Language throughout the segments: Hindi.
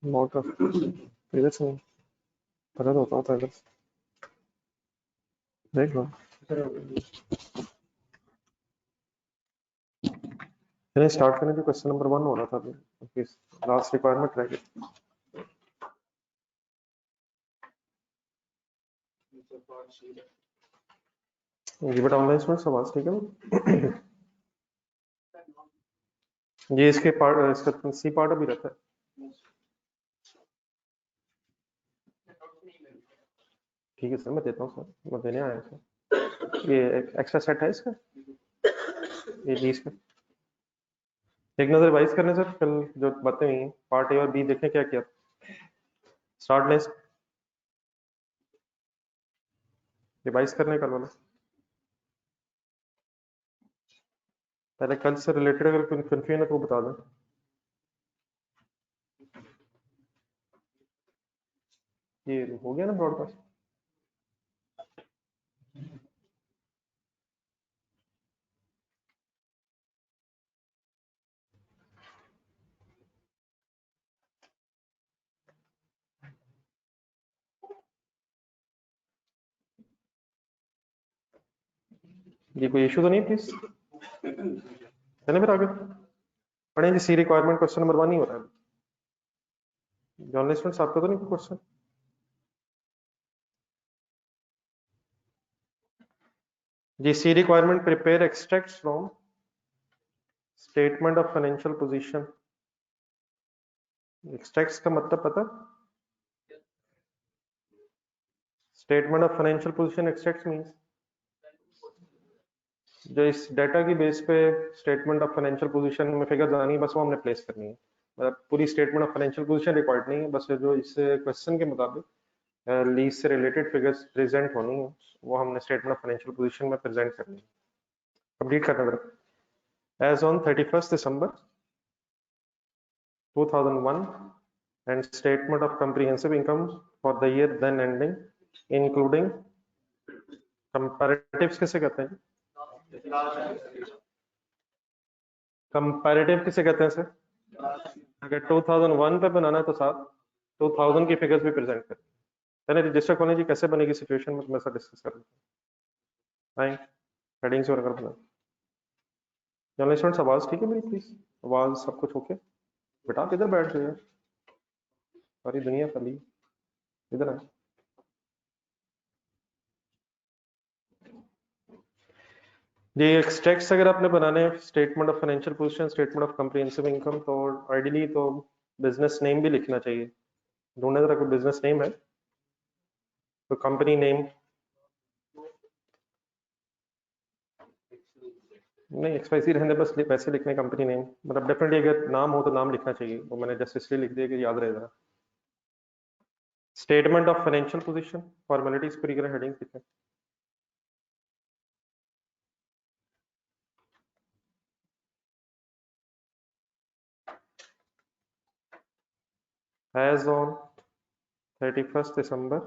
मोटर इधर से पता तो होता है, इधर देख लो। मैंने स्टार्ट करने के क्वेश्चन नंबर 1 हो रहा था अभी, लास्ट रिक्वायरमेंट रह गई। जी बेटा ऑनलाइन स्टूडेंट्स आवाज ठीक है? ये इसके पार्ट, इसका सी पार्ट अभी रहता है। ठीक है सर, मैं देता हूँ सर, मैं देने आया सर। ये एक्स्ट्रा सेट है इसका, ये 20 का। एक नजर रिवाइज करने सर, कल जो बातें हुई हैं पार्ट ए और बी देखें क्या किया। स्टार्ट नेक्स्ट रिवाइज करने कल वाला, पहले कल से रिलेटेड अगर कंफ्यूजन है तो बता दें। ये हो गया ना ब्रॉडकास्ट? ये कोई इशू तो नहीं प्लीज? चले फिर आगे पढ़ें जी। सी रिक्वायरमेंट क्वेश्चन नंबर 1 ही हो रहा है जर्नलिस्ट, आपका तो नहीं कोई क्वेश्चन? जी C requirement prepare extracts from statement of financial position. Extracts का मतलब पता? Statement of financial position extracts means जो इस डाटा की बेस पे स्टेटमेंट ऑफ फाइनेंशियल पोजीशन में फिगर्स आनी है, बस वो हमने प्लेस करनी है। मतलब पूरी statement of financial position required नहीं है, बस जो इस क्वेश्चन के मुताबिक लीज से रिलेटेड फिगर्स प्रेजेंट होनी है वो हमने स्टेटमेंट ऑफ फाइनेंशियल पोजीशन में प्रेजेंट करनी है। कंप्लीट करना मेरा। As on 31 December 2001 and statement of comprehensive income for the year then ending including comparatives किसे कहते हैं? कंपैरेटिव किसे कहते हैं सर? अगर 2001 पे बनाना है तो साथ 2000 की फिगर्स भी प्रेजेंट करें। पहले रजिस्टर खोलें जी, कैसे बनेगी सिचुएशन में मैं सब डिस्कस कर लेते हैं। हेडिंग्स वगैरह बना। जर्नलिस्ट आवाज ठीक है मेरी प्लीज? आवाज सब कुछ ओके? बेटा आप इधर बैठ रहे हैं, सारी दुनिया खाली, इधर है। ये एक्सट्रैक्ट्स अगर आपने बनाने हैं statement of financial position, statement of comprehensive income, तो आइडियली तो बिजनेस नेम भी लिखना चाहिए। ढूंढने जरा कोई बिजनेस नेम है तो कंपनी नेम नहीं, एक्सपाइसी रहने बस वैसे लिखने कंपनी नेम, मतलब डेफिनेटली अगर नाम हो तो नाम लिखना चाहिए, वो मैंने जस्ट इसलिए लिख दिया कि याद रहे जरा। Statement of financial position formalities पूरी करें, हेडिंग लिखें। एज ऑन 31 December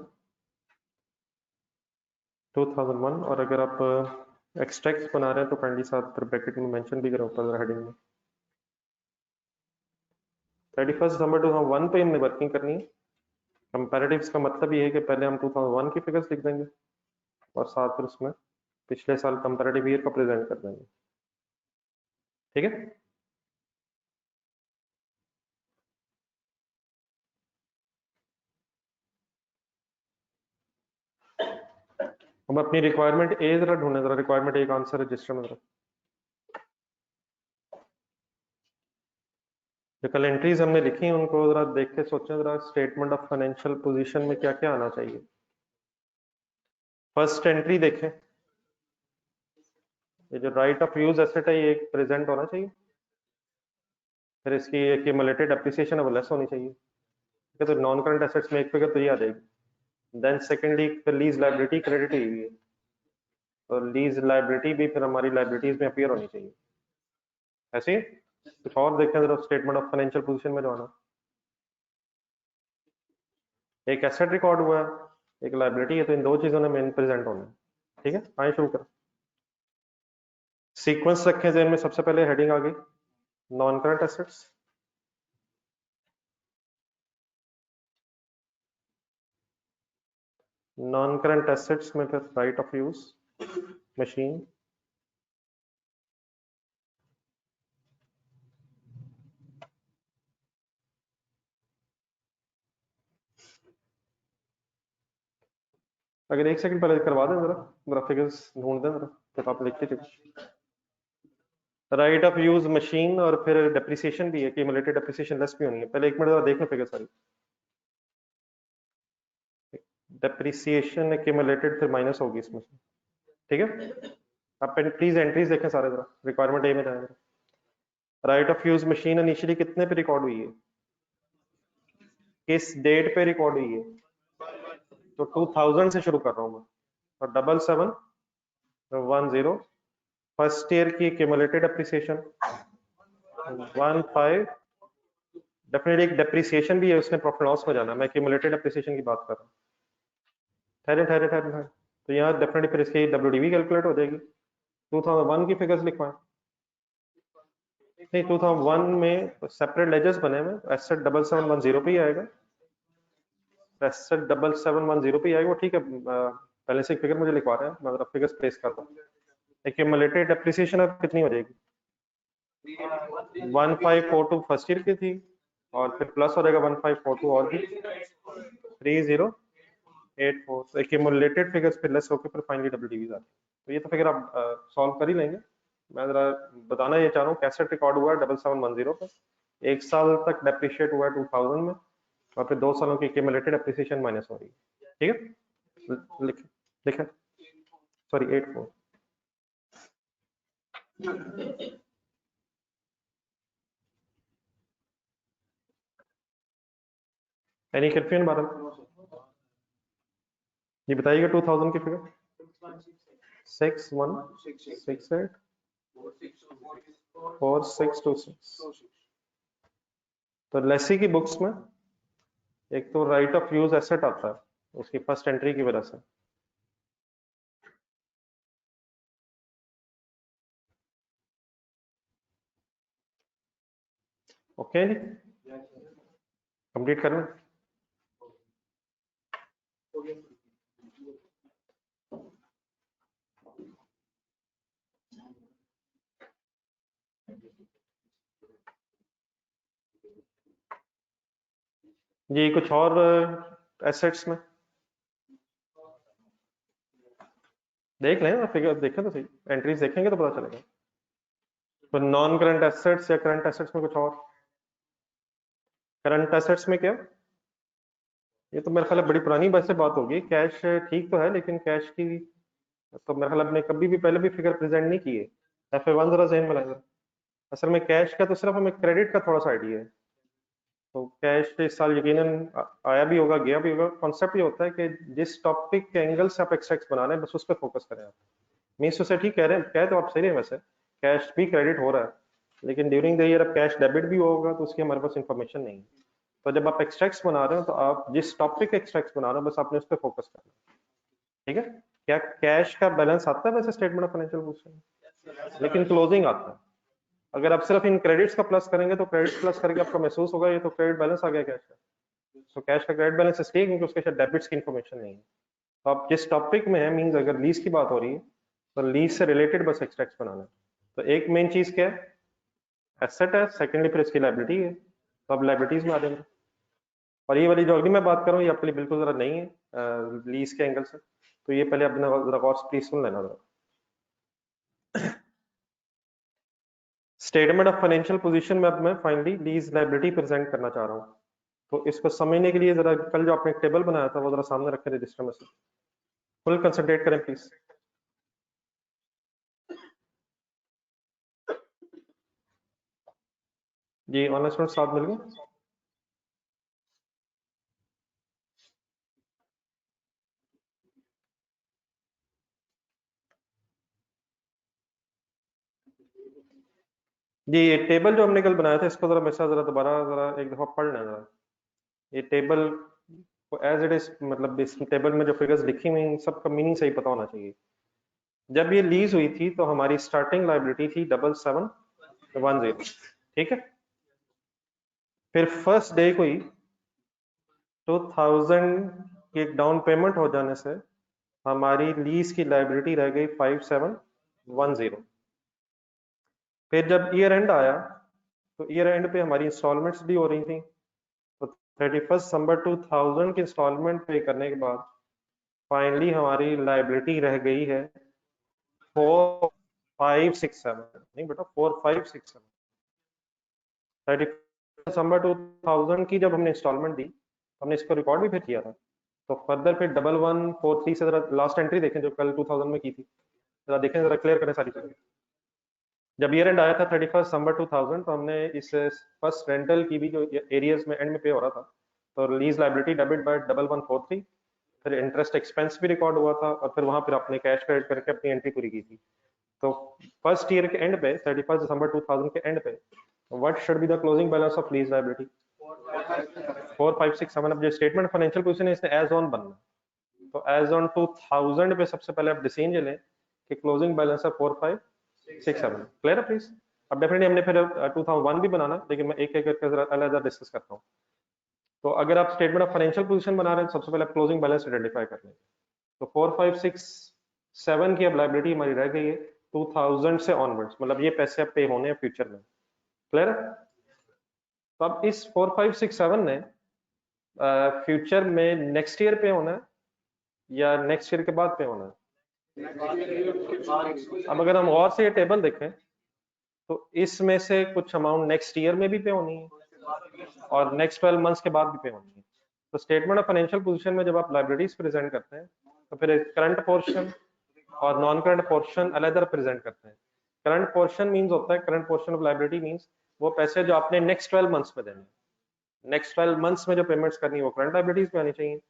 2001, और अगर आप एक्सट्रैक्ट्स बना रहे हैं तो काइंडली साथ पर ब्रैकेट में मेंशन भी करें ऊपर हेडिंग में। 31 December 2001 पे हमने वर्किंग करनी है। कंपैरेटिव्स का मतलब ये है कि पहले हम 2001 की फिगर्स लिख देंगे और साथ फिर उसमें पिछले साल कंपैरेटिव ईयर का प्रेजेंट कर देंगे। ठीक है? हम अपनी रिक्वायरमेंट ए जरा ढूंढने, जरा रिक्वायरमेंट ए का आंसर रजिस्टर में जरा। जो कल एंट्रीज हमने लिखी हैं उनको जरा देख के सोचें जरा, स्टेटमेंट ऑफ फाइनेंशियल पोजीशन में क्या क्या आना चाहिए। फर्स्ट एंट्री देखें, ये जो राइट ऑफ यूज एसेट है ये प्रेजेंट होना चाहिए, फिर इसकी एक्यूमुलेटेड एप्रिसिएशन है वो लेस होनी चाहिए। ठीक है, तो नॉन करंट एसेट्स में एक फिगर तो ये आ जाएगी। देन सेकेंडली फिर लीज लाइबिलिटी क्रेडिट हुई है, तो लीज लाइबिलिटी भी फिर हमारी लाइबिलिटीज में अपीयर होनी चाहिए। ऐसे कुछ और देखें जरा स्टेटमेंट ऑफ फाइनेंशियल पोजीशन में जो आना, एक एसेट रिकॉर्ड हुआ है, एक लाइबिलिटी है, तो इन दो चीजों ने मेन प्रेजेंट होना है। ठीक है, आइए शुरू करें। सीक्वेंस रखें जहन में, सबसे पहले हेडिंग आ गई non current assets, non current assets में फिर राइट ऑफ यूज मशीन, अगर एक सेकंड पहले करवा दें जरा, जरा फिगर्स ढूंढ दें जरा, तो आप लिखते थे राइट ऑफ यूज मशीन और फिर डेप्रिसिएशन भी है, एक्यूमुलेटेड डेप्रिसिएशन लेस भी होनी है। पहले एक मिनट जरा देख लो फिगर सारी, डेप्रिसिएशन एक्यूमुलेटेड फिर माइनस होगी इसमें से, ठीक है। आप प्लीज एंट्रीज देखें सारे जरा, रिक्वायरमेंट ए में जाएंगे। Right of use machine initially कितने पे रिकॉर्ड हुई है, किस डेट पे रिकॉर्ड हुई है, तो 2000 से शुरू कर रहा हूं मैं, और 7710 फर्स्ट ईयर की एक्यूमुलेटेड एप्रिसिएशन 15, डेफिनेटली एक डेप्रिसिएशन भी है, उसने प्रॉफिट लॉस में जाना, मैं एक्यूमुलेटेड एप्रिसिएशन की बात कर रहा हूँ। ठहरे ठहरे ठहरे ठहरे, तो यहाँ डेफिनेटली फिर इसकी WDV कैलकुलेट हो जाएगी। 2001 की फिगर्स लिखवाएं, नहीं 2001 में सेपरेट लेजर्स बने हुए, एसेट 7710 पे ही आएगा, एसेट 7710 पे ही आएगा वो, ठीक है। बैलेंसिंग फिगर मुझे लिखवा रहे हैं, मैं जरा फिगर्स प्लेस करता हूँ। एक्यूमुलेटेड डेप्रिसिएशन अब कितनी हो जाएगी, 1542 फर्स्ट ईयर की थी, और फिर प्लस हो जाएगा 1542 और भी 3084, एक्यूमुलेटेड फिगर्स फिर लेस होकर फिर फाइनली WDVs आती है। तो ये तो फिगर आप सॉल्व कर ही लेंगे। मैं जरा बताना ये चाह रहा हूँ, कैसेट रिकॉर्ड हुआ है 7710 पे, एक साल तक डेप्रिशिएट हुआ है 2000 में, और फिर 2 सालों की एक्यूमुलेटेड एप्रिसिएशन माइनस हो रही है, ठीक है। लिखे लिखे, सॉरी 84। एनी कंफ्यूजन बारे में, ये बताइएगा 2000 की फिगर 6168 4626। तो लेसी की बुक्स में एक तो राइट ऑफ यूज एसेट आता है उसकी फर्स्ट एंट्री की वजह से, ओके जी, कंप्लीट करना। जी कुछ और एसेट्स में देख लें, फिगर देखें तो सही, एंट्रीज देखेंगे तो पता चलेगा। तो नॉन करंट एसेट्स या करंट एसेट्स में कुछ और, करंट एसेट्स में क्या, ये तो मेरे ख्याल में बड़ी पुरानी वैसे बात होगी, कैश ठीक तो है लेकिन कैश की तो मेरे ख्याल आपने कभी भी पहले भी फिगर प्रेजेंट नहीं की है। FA1 जरा ज़हन में लाएं। असल में कैश का तो सिर्फ हमें क्रेडिट का थोड़ा सा आइडिया है, तो कैश इस साल यकीनन आया भी होगा गया भी होगा। कॉन्सेप्ट ये होता है कि जिस टॉपिक के एंगल से आप एक्सट्रैक्ट बना रहे हैं बस उस पर फोकस करें आप। मीन्स उसे ठीक कह रहे हैं, कह तो आप सही है, वैसे कैश भी क्रेडिट हो रहा है लेकिन ड्यूरिंग द ईयर अब कैश डेबिट भी होगा तो उसकी हमारे पास इंफॉर्मेशन नहीं है। तो जब आप एक्सट्रैक्ट्स बना रहे हो तो आप जिस टॉपिक एक्सट्रैक्ट्स बना रहे हो बस आपने उस पर फोकस करना है, ठीक है। क्या कैश का बैलेंस आता है वैसे स्टेटमेंट ऑफ फाइनेंशियल पोजीशन, लेकिन क्लोजिंग आता है। अगर आप सिर्फ इन क्रेडिट्स का प्लस करेंगे तो क्रेडिट प्लस करके आपको महसूस होगा ये तो क्रेडिट बैलेंस आ गया कैश का, तो कैश का क्रेडिट बैलेंस इसलिए क्योंकि उसके साथ डेबिट्स की इंफॉर्मेशन नहीं है। तो आप जिस टॉपिक में है, मींस अगर लीज की बात हो रही है तो लीज से रिलेटेड बस एक्सट्रैक्ट्स बनाना है। तो एक मेन चीज क्या है, एसेट है, सेकेंडली फिर इसकी लायबिलिटी है, तो अब लायबिलिटीज में आ जाएंगे। और ये वाली जो अगली मैं बात करूँ ये आपके लिए बिल्कुल जरा नहीं है लीज के एंगल से, तो ये पहले अपना जरा गौर से प्लीज सुन लेना जरा। स्टेटमेंट ऑफ फाइनेंशियल पोजीशन में अब मैं फाइनली लीज लायबिलिटी प्रेजेंट करना चाह रहा हूँ, तो इसको समझने के लिए जरा कल जो आपने टेबल बनाया था वो जरा सामने रखें रजिस्टर में से, फुल कंसंट्रेट करें प्लीज। जी ऑनलाइन स्टूडेंट साथ मिल गए, जी ये टेबल जो हमने कल बनाया था इसको जरा मेरे साथ जरा दोबारा जरा एक दफा पढ़ लें जरा। ये टेबल एज इट इज, मतलब इस टेबल में जो फिगर्स लिखी हुई सबका मीनिंग सही पता होना चाहिए। जब ये लीज हुई थी तो हमारी स्टार्टिंग लायबिलिटी थी 7710, ठीक है। फिर फर्स्ट डे को ही 2000 कि एक डाउन पेमेंट हो जाने से हमारी लीज की लाइबिलिटी रह गई 5710। फिर जब ईयर एंड आया तो ईयर एंड पे हमारी इंस्टॉलमेंट्स भी हो रही थी, तो 31 दिसंबर 2000 की इंस्टॉलमेंट पे करने के बाद फाइनली हमारी लाइबिलिटी रह गई है 4567, नहीं बेटा 4567। 31 दिसंबर 2000 की जब हमने इंस्टॉलमेंट दी, हमने इसको रिकॉर्ड भी फिर किया था। तो फर्दर फिर 1143 से जरा लास्ट एंट्री देखें जो कल 2000 में की थी, जरा देखें, जरा क्लियर करें सारी चीजें। जब ईयर एंड आया था 31 दिसंबर 2000, तो हमने इस फर्स्ट रेंटल की भी जो एरियर्स में एंड में पे हो रहा था, तो लीज लाइबिलिटी डेबिट बाय 1143, फिर इंटरेस्ट एक्सपेंस भी रिकॉर्ड हुआ था, और फिर वहां पर आपने कैश क्रेडिट करके अपनी एंट्री पूरी की थी। तो फर्स्ट ईयर के एंड पे 31 दिसंबर 2000 के एंड पे what should be the closing balance of lease liability? 4567। अब जो स्टेटमेंट फाइनेंशियल पोजीशन है इसने एज ऑन बनना, तो एज ऑन 2000 पे सबसे पहले आप डिसीजन लें कि क्लोजिंग बैलेंस है 4567। क्लियर है प्लीज? अब डेफिनेटली हमने फिर 2001 भी बनाना, लेकिन मैं एक एक करके अलग डिस्कस करता हूँ। तो अगर आप स्टेटमेंट ऑफ फाइनेंशियल पोजीशन बना रहे हैं, सबसे पहले क्लोजिंग बैलेंस आइडेंटिफाई कर लें। तो 4567 की अब लाइबिलिटी हमारी रह गई है 2000 से ऑनवर्ड्स, मतलब ये पैसे अब पे होने हैं फ्यूचर में। क्लियर है? तो अब इस 4567 ने फ्यूचर में नेक्स्ट ईयर पे होना है या नेक्स्ट ईयर के बाद पे होना है? अब अगर हम और से ये टेबल देखें तो इसमें से कुछ अमाउंट नेक्स्ट ईयर में भी पे होनी है और नेक्स्ट 12 मंथ्स के बाद भी पे होनी है। तो स्टेटमेंट ऑफ फाइनेंशियल पोजीशन में जब आप लाइबिलिटीज प्रेजेंट करते हैं तो फिर करंट पोर्शन और नॉन करंट पोर्शन अलग प्रेजेंट करते हैं। करंट पोर्शन मींस होता है, current portion of liability means वो पैसे जो आपने नेक्स्ट 12 मंथ्स में देने हैं। नेक्स्ट 12 मंथ्स में जो पेमेंट्स करनी है वो करंट लाइबिलिटीज में आनी चाहिए,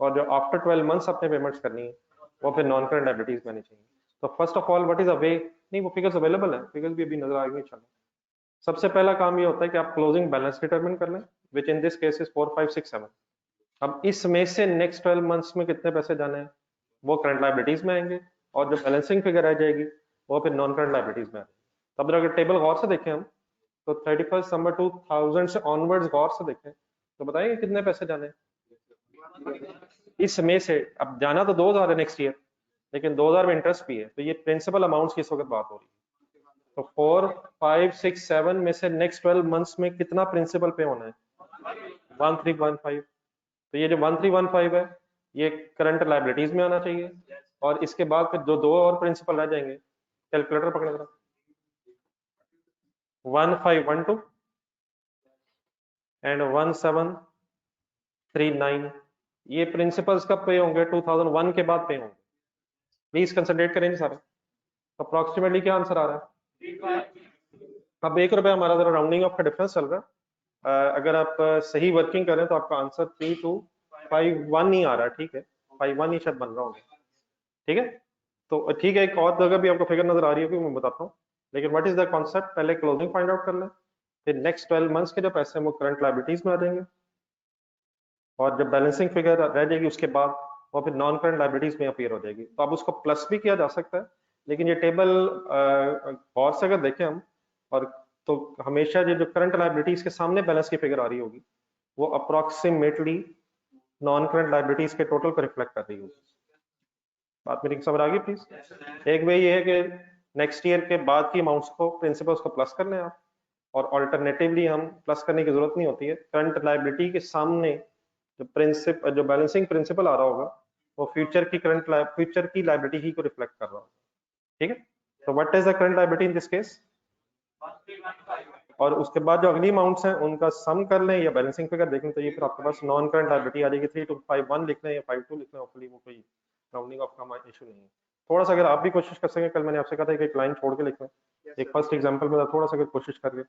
और जो आफ्टर 12 मंथ्स आपने पेमेंट्स करनी है वो फिर नॉन करंट लाइबिलिटीज में आनी चाहिए। तो first of all what is a way, नहीं वो फिगर्स अवेलेबल है, फिगर्स भी अभी नजर आएंगे इंशाल्लाह। सबसे पहला काम ये होता है कि आप क्लोजिंग बैलेंस डिटरमिन कर लें, विच इन दिस केस इज 4567। अब इसमें से नेक्स्ट 12 मंथ्स में कितने पैसे जाने हैं वो करंट लाइबिलिटीज में आएंगे, और जो बैलेंसिंग फिगर आ जाएगी वो फिर नॉन करंट लाइबिलिटीज में आएगी। तब अगर टेबल गौर से देखें हम, तो 31 दिसंबर 2000 से ऑनवर्ड्स गौर से देखें तो बताएंगे कितने पैसे जाने हैं इसमें से। अब जाना तो 2000 है नेक्स्ट ईयर, लेकिन 2000 में इंटरेस्ट भी है, तो ये प्रिंसिपल अमाउंट्स की इस वक्त बात हो रही है। तो 4567 में से नेक्स्ट 12 मंथ्स में कितना प्रिंसिपल पे होना है? 1315। तो ये जो 1315 है ये करंट लाइबिलिटीज में आना चाहिए, और इसके बाद फिर जो दो और प्रिंसिपल रह जाएंगे, कैलकुलेटर पकड़ लेना, 1512 एंड 1739। ये प्रिंसिपल्स कब पे होंगे? 2001 के बाद पे होंगे। प्लीज कंसंट्रेट करेंगे सारे। अप्रोक्सीमेटली क्या आंसर आ रहा है? अब ₹1 हमारा जरा राउंडिंग ऑफ का डिफरेंस चल रहा है। अगर आप सही वर्किंग करें तो आपका आंसर 3251 ही आ रहा है, ठीक है, 51 ही शायद बन रहा होगा, ठीक है। तो ठीक है, एक और जगह भी आपको फिगर नजर आ रही होगी, मैं बताता हूँ, लेकिन व्हाट इज द कॉन्सेप्ट, पहले क्लोजिंग फाइंड आउट कर लें, फिर नेक्स्ट 12 मंथ्स के जो पैसे हैं वो करंट लाइबिलिटीज में आ जाएंगे, और जब बैलेंसिंग फिगर रह जाएगी उसके बाद वो फिर नॉन करंट लाइबिलिटीज में अपीयर हो जाएगी। तो अब उसको प्लस भी किया जा सकता है, लेकिन ये टेबल और से अगर देखें हम, और तो हमेशा जो करंट लाइबिलिटीज के सामने बैलेंस की फिगर आ रही होगी वो अप्रोक्सीमेटली नॉन करंट लाइबिलिटीज के टोटल को रिफ्लेक्ट कर रही होगी। बात मेरी समझ आ गई प्लीज? एक वे ये है कि नेक्स्ट ईयर के बाद की अमाउंट्स को, प्रिंसिपल्स को प्लस कर लें आप, और ऑल्टरनेटिवली हम प्लस करने की जरूरत नहीं होती है, करंट लाइबिलिटी के सामने जो बैलेंसिंग प्रिंसिपल आ रहा होगा वो फ्यूचर की लाइबिलिटी ही को रिफ्लेक्ट कर रहा होगा, ठीक है। तो what is the current liability in this case, और उसके बाद जो अगली अमाउंट्स हैं उनका सम कर लें या बैलेंसिंग फिगर देख लें, तो ये फिर आपके पास नॉन करंट लाइबिलिटी आ जाएगी। 3251 लिख लें या 52 लिख लें, होपफुली वो कोई राउंडिंग ऑफ का इशू नहीं है। थोड़ा सा अगर आप भी कोशिश कर सकें, कल मैंने आपसे कहा था कि एक लाइन छोड़ के लिख लें, एक फर्स्ट एग्जांपल में थोड़ा सा अगर कोशिश करके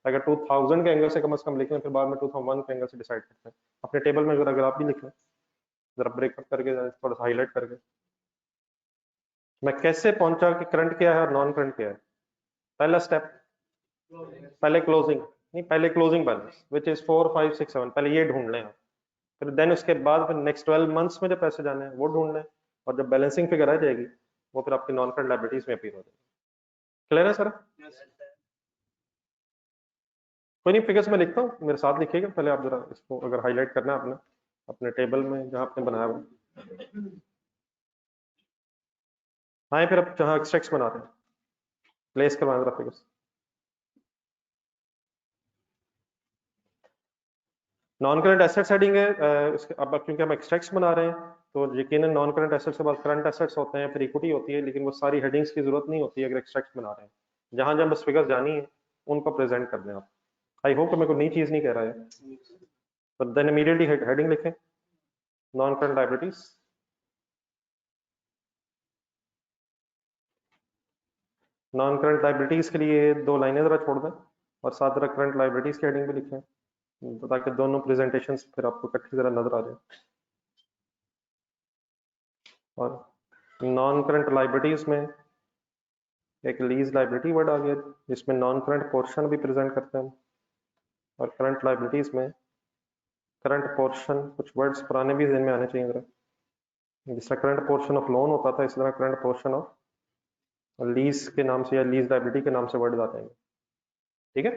अगर 2000 के एंगल से कम लिख लें, फिर बाद में 2001 के एंगल से डिसाइड करते हैं। अपने टेबल में अगर आप भी लिख लें, जरा ब्रेकअप करके, थोड़ा सा हाईलाइट करके, मैं कैसे पहुंचा कि करंट क्या है और नॉन करंट क्या है। पहला स्टेप, पहले क्लोजिंग, नहीं पहले क्लोजिंग बैलेंस विच इज 4567, पहले ये ढूंढ लें आप, फिर देन उसके बाद फिर नेक्स्ट 12 मंथ्स में जो पैसे जाने हैं वो ढूंढ लें, और जब बैलेंसिंग फिगर आ जाएगी वो फिर आपकी नॉन करंट लायबिलिटीज में अपीयर हो जाएगी। क्लियर है सर? कोई नहीं, फिगर्स में लिखता हूँ, मेरे साथ लिखिएगा, पहले आप जरा इसको अगर हाईलाइट करना है आपने, अपने टेबल में जहां आपने बनाया हुआ। हाँ फिर अब जहां एक्सट्रैक्ट्स बना रहे हैं प्लेस करवाना जरा figures. Non current assets heading है अब क्योंकि हम एक्सट्रैक्ट्स बना रहे हैं तो यकीनन नॉन करंट एसेट्स के बाद करंट एसेट्स होते हैं, फिर इक्विटी होती है, लेकिन वो सारी हेडिंग्स की जरूरत नहीं होती है अगर एक्सट्रैक्ट्स बना रहे हैं। जहां जहां बस फिगर्स जानी है उनको प्रेजेंट कर दें आप। आई होप कि मैं कोई नई चीज नहीं कह रहा है, तो देन इमीडिएटली हेडिंग लिखें non current liabilities. Non current liabilities के लिए 2 लाइनें जरा छोड़ दें और साथ जरा करंट लायबिलिटीज की हेडिंग भी लिखें, तो ताकि दोनों प्रेजेंटेशंस फिर आपको इकट्ठी जरा नजर आ जाए। और नॉन करंट लायबिलिटीज में एक लीज लायबिलिटी वर्ड आ गया जिसमें नॉन करंट पोर्शन भी प्रेजेंट करते हैं, और करंट लायबिलिटीज में करंट पोर्शन कुछ वर्ड्स पुराने भी ज़हन में आने चाहिए जरा। जिस तरह करंट पोर्शन ऑफ लोन होता था, इस तरह करंट पोर्शन ऑफ लीज के नाम से या लीज लायबिलिटी के नाम से वर्ड आते हैं। ठीक है,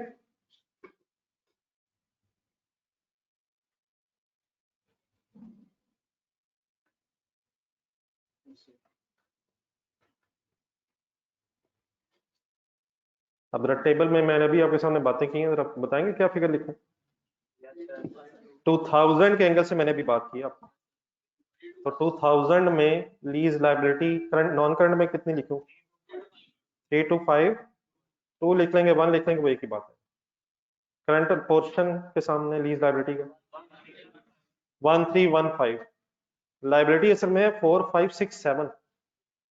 अब जरा टेबल में मैंने अभी आपके सामने बातें की हैं, जरा बताएंगे क्या फिगर लिखें। 2000 के एंगल से मैंने भी बात की आपको, तो 2000 में lease liability current non current में कितनी लिखूं? 325, 2 लिख लेंगे, 1 लिख लेंगे, वो एक ही बात है। करंट पोर्शन के सामने लीज लायबिलिटी का 1315, लायबिलिटी असल में 4 5 6 7,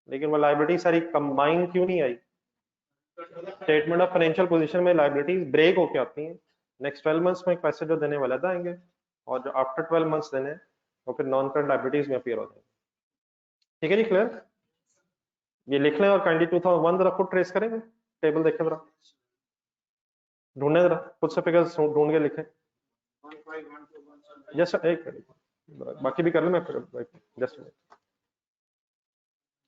लेकिन वो लायबिलिटी सारी कंबाइन क्यों नहीं आई? स्टेटमेंट ऑफ फाइनेंशियल पोजीशन में लायबिलिटीज ब्रेक होके आती हैं। नेक्स्ट 12 मंथ्स में पैसे जो देने वाले आएंगे, और जो आफ्टर 12 मंथ्स देने वो फिर नॉन करंट लायबिलिटीज में अपीयर होते हैं। ठीक है जी, क्लियर? ये लिख लें और काइंडली 2001 जरा खुद ट्रेस करेंगे, टेबल देखें जरा, ढूंढने जरा खुद से फिगर्स ढूंढ के लिखें। जस्ट एक बाकी भी कर लें, मैं फिर जस्ट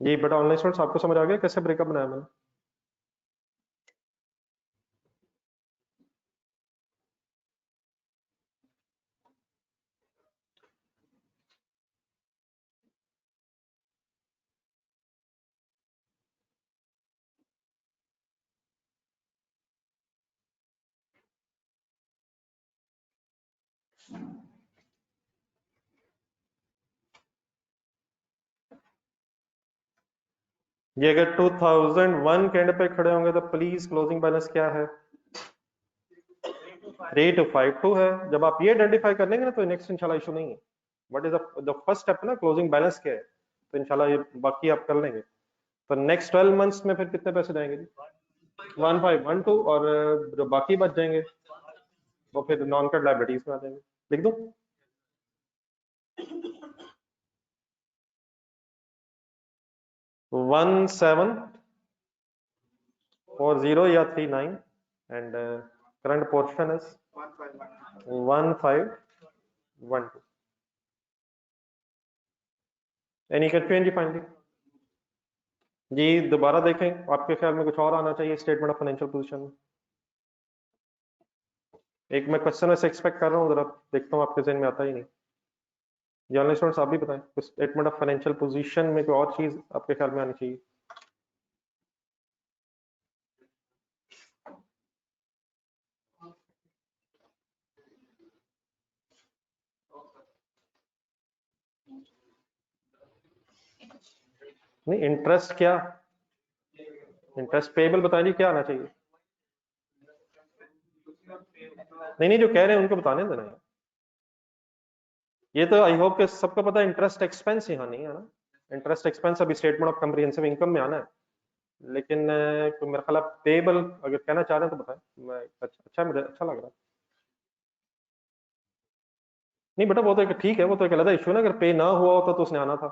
ये बेटा ऑनलाइन स्टूडेंट्स आपको समझ आ गया कैसे ब्रेकअप बनाया मैंने? ये अगर 2001 के एंड पे खड़े होंगे तो प्लीज क्लोजिंग बैलेंस क्या है? 3252 है। जब आप ये आइडेंटिफाई कर लेंगे ना तो नेक्स्ट इंशाल्लाह इशू नहीं है। What is the first step ना, क्लोजिंग बैलेंस क्या है, तो इंशाल्लाह ये बाकी आप कर लेंगे। तो नेक्स्ट 12 मंथ्स में फिर कितने पैसे जाएंगे जी? 1512, और जो बाकी बच जाएंगे वो फिर नॉन करंट लायबिलिटीज में आ जाएंगे। लिख दूं? वन 740 या 39, and current portion is 1512. Any confusion जी फाइनली? जी दोबारा देखें, आपके ख्याल में कुछ और आना चाहिए स्टेटमेंट ऑफ फाइनेंशियल पोजीशन में? एक मैं क्वेश्चन ऐसे एक्सपेक्ट कर रहा हूँ, जरा देखता हूँ आपके जहन में आता ही नहीं। जर्नलिस्ट स्टूडेंट्स आप भी बताएं, कुछ स्टेटमेंट ऑफ फाइनेंशियल पोजीशन में कोई और चीज आपके ख्याल में आनी चाहिए? नहीं, इंटरेस्ट क्या, इंटरेस्ट पेबल बताइए क्या आना चाहिए? नहीं नहीं, जो कह रहे हैं उनको बताने देना है। ये तो आई होप कि सबको पता है इंटरेस्ट एक्सपेंस यहाँ नहीं है ना। इंटरेस्ट एक्सपेंस अभी स्टेटमेंट ऑफ कम्प्रिहेंसिव इनकम में आना है, लेकिन तो मेरा ख्याल पेबल अगर कहना चाह रहे हैं तो बताएं। मैं अच्छा, मुझे अच्छा लग रहा है। नहीं बेटा, वो तो एक ठीक है, वो तो एक अलग इशू है ना, अगर पे ना हुआ होता तो उसने आना था।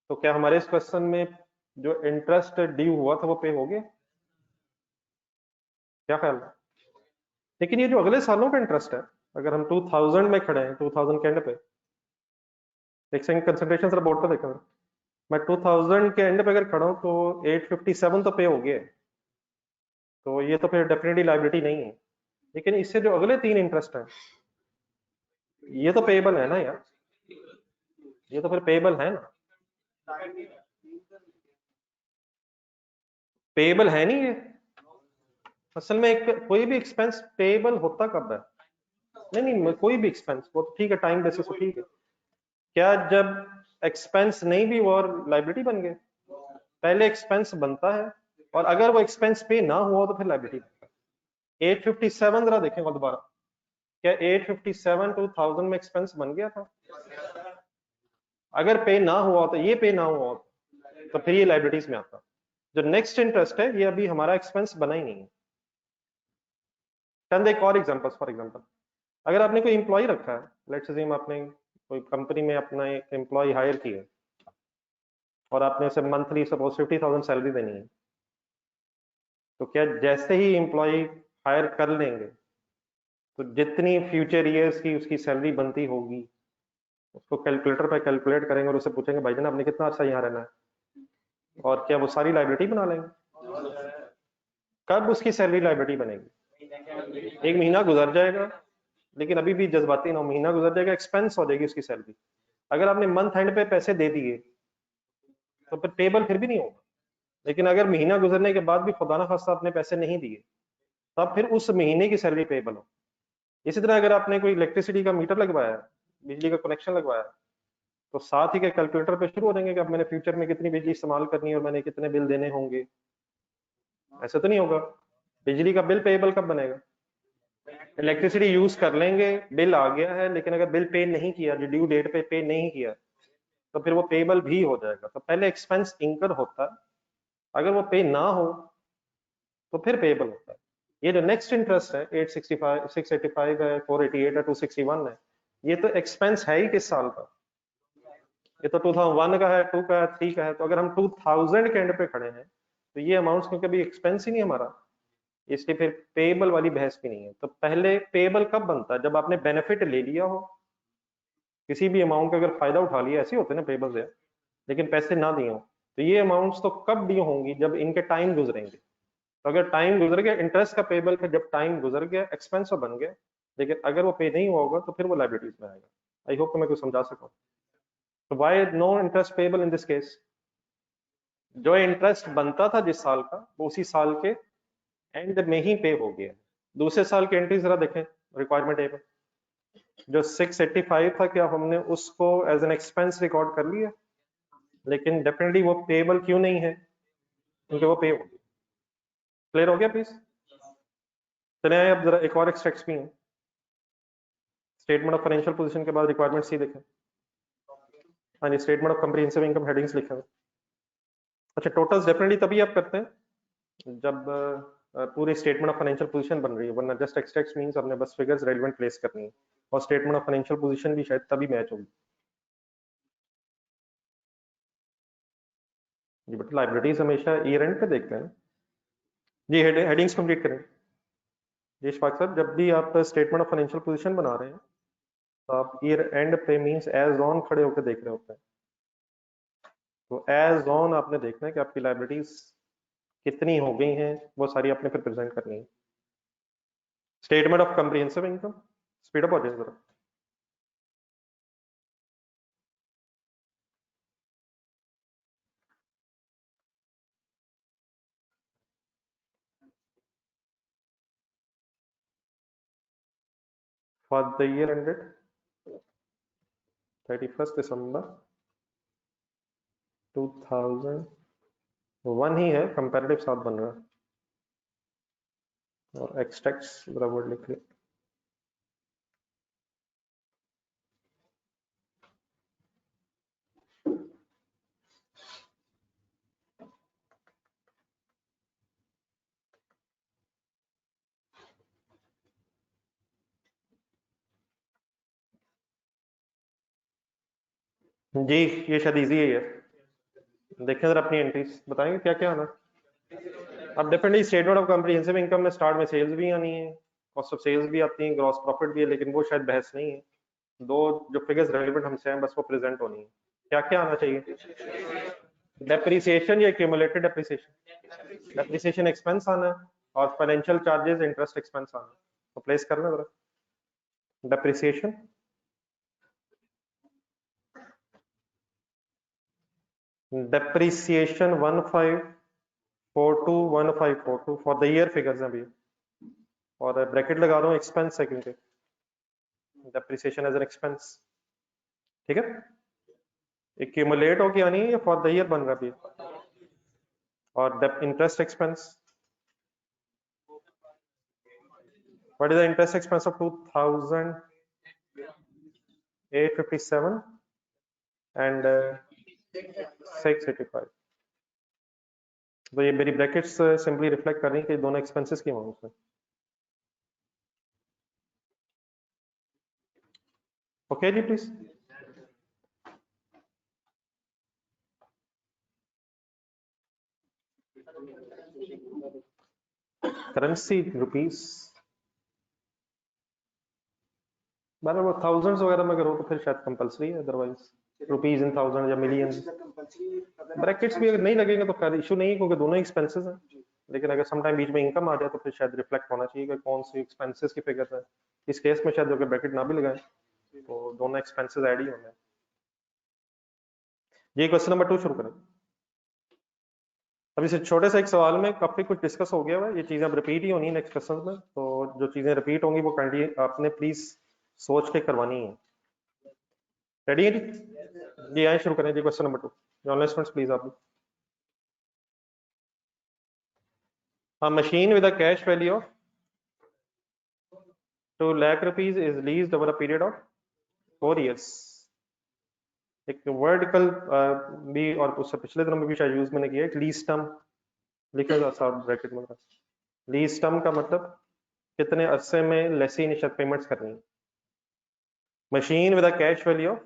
तो क्या हमारे इस क्वेश्चन में जो इंटरेस्ट ड्यू हुआ था वो पे हो गया? क्या ख्याल है? लेकिन ये जो अगले सालों का इंटरेस्ट है, अगर हम 2000 में खड़े हैं, 2000 के एंड पे, एक सेकंड कंसंट्रेशन सर बोर्ड पे देखा मैं 2000 के एंड पे अगर खड़ा हूं तो 857 तो पे हो गया है, तो ये तो फिर डेफिनेटली लायबिलिटी नहीं है। लेकिन इससे जो अगले 3 इंटरेस्ट हैं ये तो पेएबल है ना यार। ये तो फिर पेएबल है ना, पेएबल है नहीं ये। असल में एक कोई भी एक्सपेंस पेएबल होता कब है? नहीं नहीं, कोई भी एक्सपेंस, वो तो ठीक है टाइम बेसिस पे ठीक है, क्या जब एक्सपेंस नहीं भी वो और लाइबिलिटी बन गए? पहले एक्सपेंस बनता है और अगर वो एक्सपेंस पे ना हुआ तो फिर लाइबिलिटी बनता है। 857 जरा देखेंगे दोबारा, क्या 857 2000 में एक्सपेंस बन गया था? अगर पे ना हुआ तो ये पे ना हुआ तो फिर ये लाइबिलिटीज में आता। जो नेक्स्ट इंटरेस्ट है ये अभी हमारा एक्सपेंस बना ही नहीं है। चंद एक और एग्जांपल्स, फॉर एग्जांपल अगर आपने कोई एम्प्लॉय रखा है, लेट्स अज्यूम आपने कोई कंपनी में अपना एक एम्प्लॉय हायर किया और आपने उसे मंथली सपोज 50,000 सैलरी देनी है, तो क्या जैसे ही एम्प्लॉय हायर कर लेंगे तो जितनी फ्यूचर ईयर्स की उसकी सैलरी बनती होगी उसको कैलकुलेटर पे कैलकुलेट करेंगे और उससे पूछेंगे भाई जान आपने कितना अच्छा यहाँ रहना है, और क्या वो सारी लाइबिलिटी बना लेंगे? कब उसकी सैलरी लाइबिलिटी बनेगी? एक महीना गुजर जाएगा, लेकिन अभी भी जज्बाती ना, महीना गुजर जाएगा एक्सपेंस हो जाएगी उसकी सैलरी। अगर आपने मंथ एंड पे पैसे दे दिए तो फिर पेबल फिर भी नहीं होगा, लेकिन अगर महीना गुजरने के बाद भी खुदा ना खास्ता आपने पैसे नहीं दिए तब फिर उस महीने की सैलरी पेबल हो। इसी तरह अगर आपने कोई इलेक्ट्रिसिटी का मीटर लगवाया, बिजली का कनेक्शन लगवाया, तो साथ ही के कैलकुलेटर पे शुरू हो जाएंगे कि अब मैंने फ्यूचर में कितनी बिजली इस्तेमाल करनी है और मैंने कितने बिल देने होंगे। ऐसा तो नहीं होगा। बिजली का बिल पेएबल कब बनेगा? इलेक्ट्रिसिटी यूज कर लेंगे, बिल आ गया है, लेकिन अगर बिल पे नहीं किया, जो ड्यू डेट पे नहीं किया, तो फिर वो पेएबल भी हो जाएगा। तो पहले एक्सपेंस इंकर होता है, अगर वो पे ना हो तो फिर पेएबल होता है। ये जो नेक्स्ट इंटरेस्ट है 865 685 है 488 है 261 है, ये तो एक्सपेंस है ही किस साल का? ये तो 2001 का है, 2 का है, 3 का है। तो अगर हम 2000 के एंड पे खड़े हैं तो ये अमाउंट्स क्योंकि अभी एक्सपेंस ही नहीं हमारा, इसलिए फिर पेएबल वाली बहस भी नहीं है। तो पहले पेएबल कब बनता है? जब आपने बेनिफिट ले लिया हो, किसी भी अमाउंट का अगर फायदा उठा लिया, ऐसे होते हैं ना पेएबल है, लेकिन पैसे ना दिए हो, तो ये अमाउंट्स तो कब ड्यू होंगी? जब इनके टाइम गुजरेंगे। तो अगर टाइम गुजर गया, इंटरेस्ट का पेएबल का जब टाइम गुजर गया एक्सपेंस तो बन गया, लेकिन अगर वो पे नहीं हुआ होगा तो फिर वो लायबिलिटीज में आएगा। आई होप मैं कुछ समझा सकूं। तो why no interest payable in this case? जो इंटरेस्ट बनता था जिस साल का, वो उसी साल के एंड में ही पे हो गया। दूसरे साल की एंट्री जरा देखें रिक्वायरमेंट ए पे, जो 685 था, क्या हमने उसको एज एन एक्सपेंस रिकॉर्ड कर लिया? लेकिन डेफिनेटली वो पेएबल क्यों नहीं है? क्योंकि वो पे हो गया। क्लियर हो गया प्लीज? चले आए अब जरा एक और एक्सट्रैक्ट्स भी हैं। स्टेटमेंट ऑफ फाइनेंशियल पोजीशन के बाद रिक्वायरमेंट सी देखें। हाँ जी, statement of comprehensive income headings लिखे हुए। अच्छा, टोटल्स डेफिनेटली तभी आप करते हैं जब पूरी स्टेटमेंट ऑफ फाइनेंशियल पोजीशन बन रही है, वरना जस्ट एक्सट्रैक्ट्स मींस हमने बस फिगर्स रेलेवेंट प्लेस करनी है, और स्टेटमेंट ऑफ फाइनेंशियल पोजीशन भी शायद तभी मैच होगी। जी बट लाइबिलिटीज हमेशा ईयर एंड पे देखते हैं। जी हेडिंग्स कंप्लीट करें। जी इशफाक सर, जब भी आप स्टेटमेंट ऑफ फाइनेंशियल पोजीशन बना रहे हैं तो आप ईयर एंड पे मींस एज ऑन खड़े होकर देख रहे होते हैं। तो एज ऑन आपने देखना है कि आपकी लाइबिलिटीज कितनी हो गई हैं, वो सारी आपने फिर प्रेजेंट करनी है। Statement of comprehensive income, speed up हो जाए जरा। फॉर द ईयर एंडेड 31 दिसंबर 2001 ही है, कंपैरेटिव साथ बन रहा है, और एक्सट्रैक्ट्स जरा वर्ड लिख लिया। जी ये शायद इजी है यार, देखें जरा अपनी एंट्रीज, बताएंगे क्या क्या आना। अब definitely statement of comprehensive income में स्टार्ट में सेल्स भी आनी है, कॉस्ट ऑफ सेल्स भी आती है, ग्रॉस प्रॉफिट भी है, लेकिन वो शायद बहस नहीं है। दो जो फिगर्स रेलेवेंट हमसे हैं बस वो प्रेजेंट होनी है। क्या क्या आना चाहिए? डेप्रिसिएशन या एक्यूमुलेटेड डेप्रिसिएशन? डेप्रिसिएशन एक्सपेंस आना है, और फाइनेंशियल चार्जेस इंटरेस्ट एक्सपेंस आना है। तो प्लेस करना जरा depreciation. Depreciation 1542 for the year figures हैं भैया, और ब्रैकेट लगा रहा हूँ एक्सपेंस है क्योंकि डेप्रिसिएशन एज एन एक्सपेंस, ठीक है। एक्यूमुलेट हो गया नहीं, ये फॉर द ईयर बन रहा है, और interest expense, what is the interest expense of 2857 and 685। तो ये मेरी ब्रैकेट्स सिंपली रिफ्लेक्ट कर रही हैं कि दोनों एक्सपेंसेस की अमाउंट है। ओके जी प्लीज। करेंसी रुपीस, मैंने वो थाउजेंड्स वगैरह में करो तो फिर शायद कंपलसरी है, अदरवाइज रुपीज इन थाउजेंड या मिलियंस। ब्रैकेट्स भी अगर नहीं लगेंगे तो खैर इशू नहीं है, क्योंकि दोनों एक्सपेंसेस हैं। लेकिन अगर सम टाइम बीच में इनकम आ जाए तो फिर शायद रिफ्लेक्ट होना चाहिए कि कौन सी एक्सपेंसेस की फिगर है। इस केस में शायद अगर ब्रैकेट ना भी लगाए तो दोनों एक्सपेंसेस ऐड ही होने हैं। ये क्वेश्चन नंबर 2 शुरू करें। अभी से छोटे से एक सवाल में काफी कुछ डिस्कस हो गया है, ये चीजें अब रिपीट ही होनी है नेक्स्ट क्वेश्चन में, तो जो चीजें रिपीट होंगी वो आपने प्लीज सोच के करवानी है। रेडी है जी? आए शुरू करें जी question number 2। Online students please आप। A machine with a cash value of 2 lakh rupees is leased over a period of 4 years। एक वर्ड कल भी और उससे पिछले दिनों में भी शायद यूज मैंने किया, लीज टर्म लिखेगा साथ ब्रैकेट में। लीज टर्म का मतलब कितने अरसे में लेसी निश्चित पेमेंट्स करनी है। Machine with a cash value of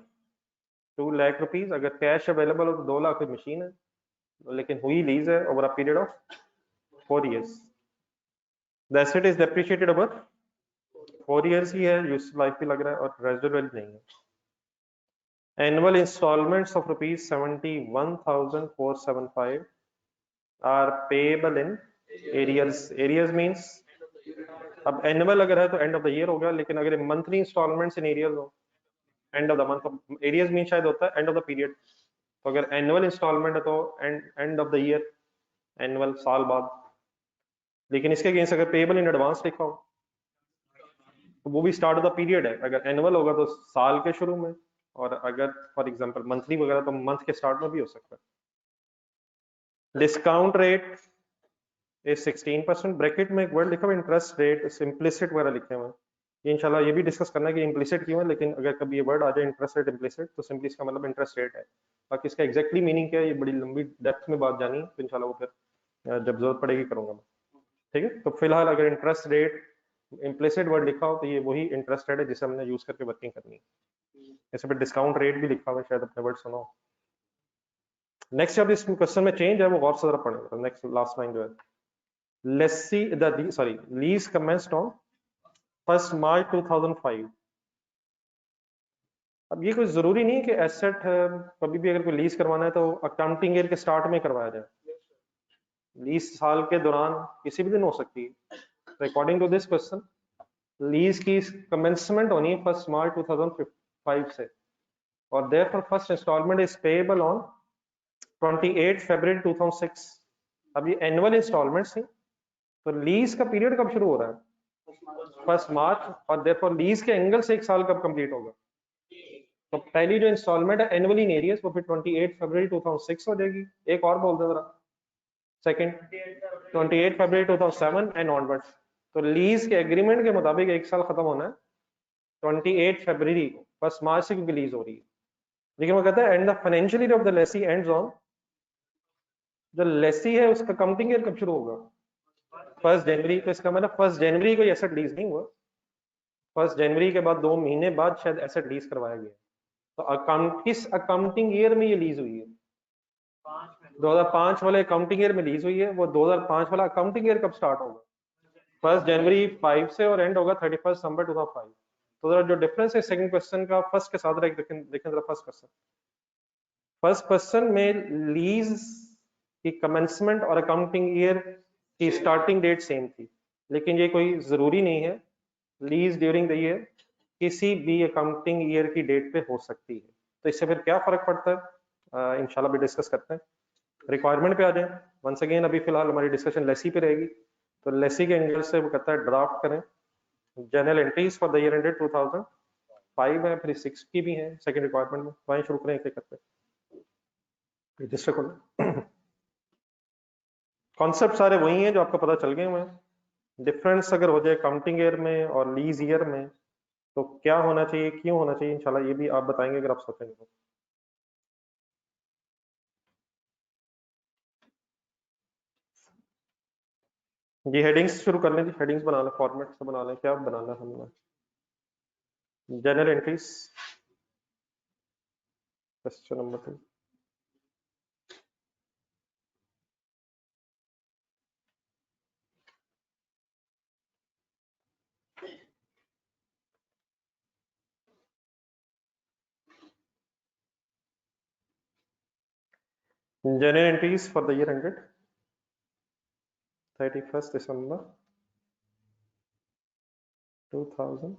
2 lakh rupees, अगर कैश अवेलेबल हो तो 2 लाख की मशीन है, लेकिन हुई लीज है over a period of 4 years। The asset is depreciated over 4 years ही है, यूजफुल लाइफ भी लग रहा है और रेजिडुअल वैल्यू नहीं है। Annual installments of rupees 71,475 are payable in arrears। Arrears means अब एनुअल अगर है तो एंड ऑफ द ईयर हो गया, लेकिन अगर मंथली इंस्टॉलमेंट्स इन एरियर्स हो and of the month. Arrears mean शायद होता है एंड ऑफ द पीरियड, तो अगर एनुअल इंस्टॉलमेंट है तो and of the year, annual साल बाद। लेकिन इसके अगेंस्ट अगर पेबल इन एडवांस लिखा हो तो वो भी स्टार्ट ऑफ द पीरियड है। अगर एनुअल होगा तो साल के शुरू में, और अगर फॉर एग्जांपल मंथली वगैरह तो मंथ के स्टार्ट में भी हो सकता है। Discount rate is 16%। ब्रैकेट में एक वर्ड लिखा हुआ इंटरेस्ट रेट, इम्प्लिसिट वगैरह लिखे हुए हैं। ये इंशाल्लाह ये भी डिस्कस करना है कि इम्प्लिसिट क्यों है, लेकिन अगर कभी ये वर्ड आ जाए इंटरेस्ट रेट इम्प्लिसिट तो सिंपली इसका मतलब इंटरेस्ट रेट है। बाकी इसका एग्जैक्टली मीनिंग क्या है ये बड़ी लंबी डेप्थ में बात जानी है, तो इंशाल्लाह वो फिर जब जरूरत पड़ेगी करूंगा मैं, ठीक है। तो फिलहाल अगर इंटरेस्ट रेट इम्प्लिसिट वर्ड लिखा हो तो ये वही इंटरेस्ट रेट है जिसे हमने यूज करके वर्किंग करनी है। ऐसे पे डिस्काउंट रेट भी लिखा हुआ है, शायद अपने वर्ड सुनो। नेक्स्ट जब इस क्वेश्चन में चेंज है वो गौर से जरा पढ़ेंगे। नेक्स्ट लास्ट लाइन जो है, lessee lease commenced on 1 March 2005। अब ये कोई जरूरी नहीं है कि एसेट कभी भी अगर कोई लीज करवाना है तो अकाउंटिंग ईयर के स्टार्ट में करवाया जाए। लीज साल के दौरान किसी भी दिन हो सकती है। According to this question lease की कमेंसमेंट होनी है 1 March 2005 से, और therefore first instalment is payable on 28 February 2006। अब ये एनुअल इंस्टॉलमेंट्स थी, तो लीज का पीरियड कब शुरू हो रहा है? 1 March, और देयरफॉर लीज के एंगल से 1 साल कब कंप्लीट होगा? तो पहली जो इंस्टॉलमेंट है एनुअली इन एरियर्स वो फिर 28 February 2006 हो जाएगी। एक और बोल दो जरा, सेकंड 28 February 2007 एंड ऑनवर्ड्स। तो लीज के एग्रीमेंट के मुताबिक 1 साल खत्म होना है 28 February को, 1 March से क्योंकि लीज हो रही है। लेकिन वो कहता है and the financial year of the Lesi ends on, जो लेसी है उसका काउंटिंग ईयर कब शुरू होगा? 1 जनवरी। तो इसका मतलब 1 जनवरी को एसेट लीज नहीं हुआ, 1 जनवरी के बाद 2 महीने बाद शायद एसेट लीज करवाया गया। तो किस अकाउंटिंग ईयर में ये लीज हुई है? 2005 वाले अकाउंटिंग ईयर में लीज हुई है। वो 2005 वाला अकाउंटिंग ईयर कब स्टार्ट होगा? 1 जनवरी 5 से, और एंड होगा 31 December 2005। तो जरा जो डिफरेंस है सेकंड क्वेश्चन का फर्स्ट के साथ देखें जरा। फर्स्ट क्वेश्चन में लीज की कमेंसमेंट और अकाउंटिंग ईयर की स्टार्टिंग डेट सेम थी, लेकिन ये कोई जरूरी नहीं है। लीज ड्यूरिंग द ईयर किसी भी अकाउंटिंग ईयर की डेट पे हो सकती है। तो इससे फिर क्या फर्क पड़ता है? इंशाल्लाह भी डिस्कस करते हैं। रिक्वायरमेंट पे आ जाए वंस अगेन, अभी फिलहाल हमारी डिस्कशन लेसी पे रहेगी। तो लेसी के एंगल से वो कहता है ड्राफ्ट करें general entries for the year ended 2005 है, फिर 6 की भी है सेकंड रिक्वायरमेंट में। वहीं शुरू करें एक एक करते रजिस्टर खोलें। कॉन्सेप्ट सारे वही हैं जो आपको पता चल गए हुए हैं। डिफरेंस अगर हो जाए काउंटिंग ईयर में और लीज ईयर में तो क्या होना चाहिए, क्यों होना चाहिए, इंशाल्लाह ये भी आप बताएंगे अगर आप सोचेंगे तो। जी हेडिंग्स शुरू कर लें जी, हेडिंग्स बना लें, फॉर्मेट से बना लें, क्या बनाना है हमने। General entries question number 2। General entries for the year ended 31 दिसंबर 2000।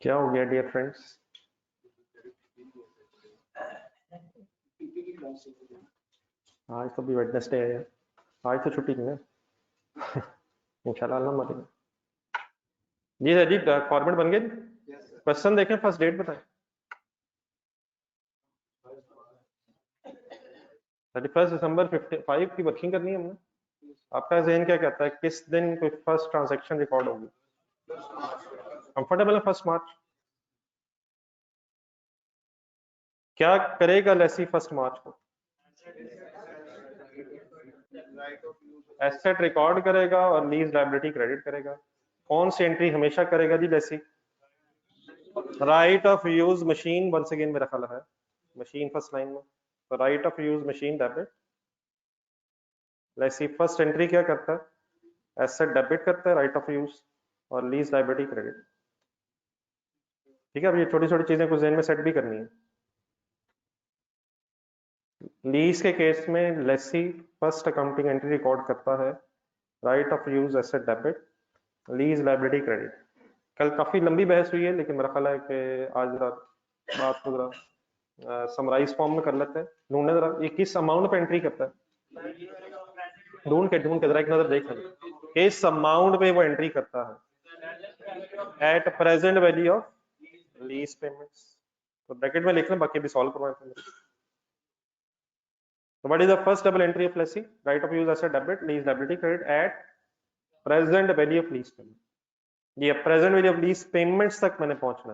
क्या हो गया डियर फ्रेंड्स? आज तो भी वेडनेसडे है यार, आज तो छुट्टी नहीं है। इंशाल्लाह अल्लाह मारेगा। जी सर जी, फॉर्मेट बन गया जी। क्वेश्चन देखें, फर्स्ट डेट बताएं। 31 दिसंबर 55 की वर्किंग करनी है हमने। आपका जहन क्या कहता है किस दिन कोई फर्स्ट ट्रांजैक्शन रिकॉर्ड होगी? कंफर्टेबल है 1 मार्च? क्या करेगा लेसी 1 मार्च को? एसेट रिकॉर्ड करेगा और लीज लायबिलिटी क्रेडिट करेगा। कौन सी एंट्री हमेशा करेगा जी lessee? Right of use machine, once again मेरा ख्याल है मशीन फर्स्ट लाइन में, तो right of use machine debit. Lessee first entry क्या करता है? एसेट डेबिट करता है, राइट ऑफ यूज और लीज लायबिलिटी क्रेडिट। ठीक है, अब ये छोटी छोटी चीजें कुछ जहन में सेट भी करनी है। लीज के केस में lessee first accounting entry record करता है right of use asset debit, lease liability credit. कल काफी लंबी बहस हुई है लेकिन मेरा ख्याल है कि आज रात बात को जरा समराइज फॉर्म में कर लेते हैं। ढूंढने जरा ये किस अमाउंट पे एंट्री करता है, ढूंढ के जरा एक नजर देख लें किस अमाउंट पे वो एंट्री करता है। At present value of lease payments, तो ब्रैकेट में लिख लें, बाकी भी सॉल्व करवाएं। So what is the first double entry of lessee? Right of use asset debit, lease liability credit at present value of lease payment. ये present value of lease payments तक मैंने पहुंचना।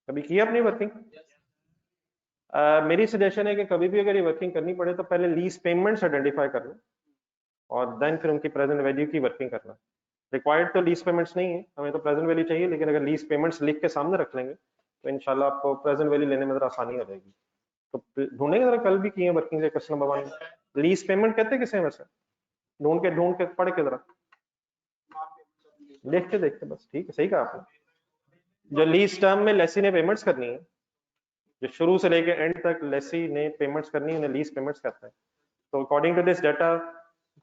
कभी किया अपनी वर्किंग? मेरी सजेशन है कि कभी भी अगर ये वर्किंग करनी पड़े तो पहले लीज पेमेंट्स आइडेंटिफाई कर लो और देन फिर उनकी प्रेजेंट वैल्यू की वर्किंग करना। रिक्वायर्ड तो लीज पेमेंट्स नहीं है, हमें तो प्रेजेंट वैल्यू चाहिए, लेकिन अगर लीज पेमेंट्स लिख के सामने रख लेंगे तो इंशाल्लाह आपको प्रेजेंट वैल्यू लेने में जरा आसानी हो जाएगी। तो ढूंढेंगे जरा, कल भी किए वर्किंग से। क्वेश्चन नंबर 1 लीज पेमेंट कहते किसे हैं वैसे? ढूंढ के पढ़ के जरा देख के देखते बस। ठीक है, सही कहा आपने। जो लीज टर्म में लेसी ने पेमेंट्स करनी है, जो शुरू से लेके एंड तक लेसी ने पेमेंट्स करनी है, उन्हें लीज पेमेंट्स कहते हैं। तो according to this data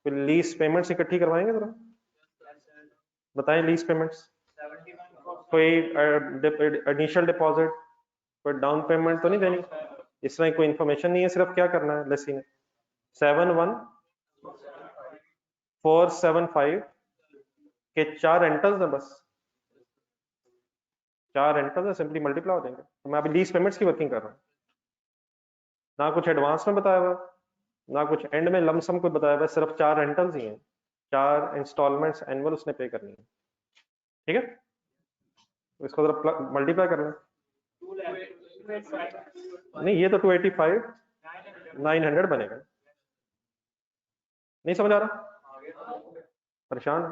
lease payments इकट्ठी करवाएंगे जरा, बताएं लीज पेमेंट्स। कोई इनिशियल डिपॉजिट, कोई डाउन पेमेंट तो नहीं देनी, इस तरह कोई इन्फॉर्मेशन नहीं है। सिर्फ क्या करना है लेसी ने, 71475 के 4 एंटर्स है, बस 4 एंटर्स है, सिंपली मल्टीप्लाई हो जाएंगे। तो मैं अभी लीज पेमेंट्स की वर्किंग कर रहा हूँ, ना कुछ एडवांस में बताया हुआ, ना कुछ एंड में लमसम कोई बताया हुआ, सिर्फ 4 रेंटल्स ही हैं, 4 इंस्टॉलमेंट्स एनुअल उसने पे करनी है। ठीक है, तो इसको जरा मल्टीप्लाई कर लें। नहीं, ये तो 285 900 बनेगा। नहीं समझ आ रहा? परेशान है?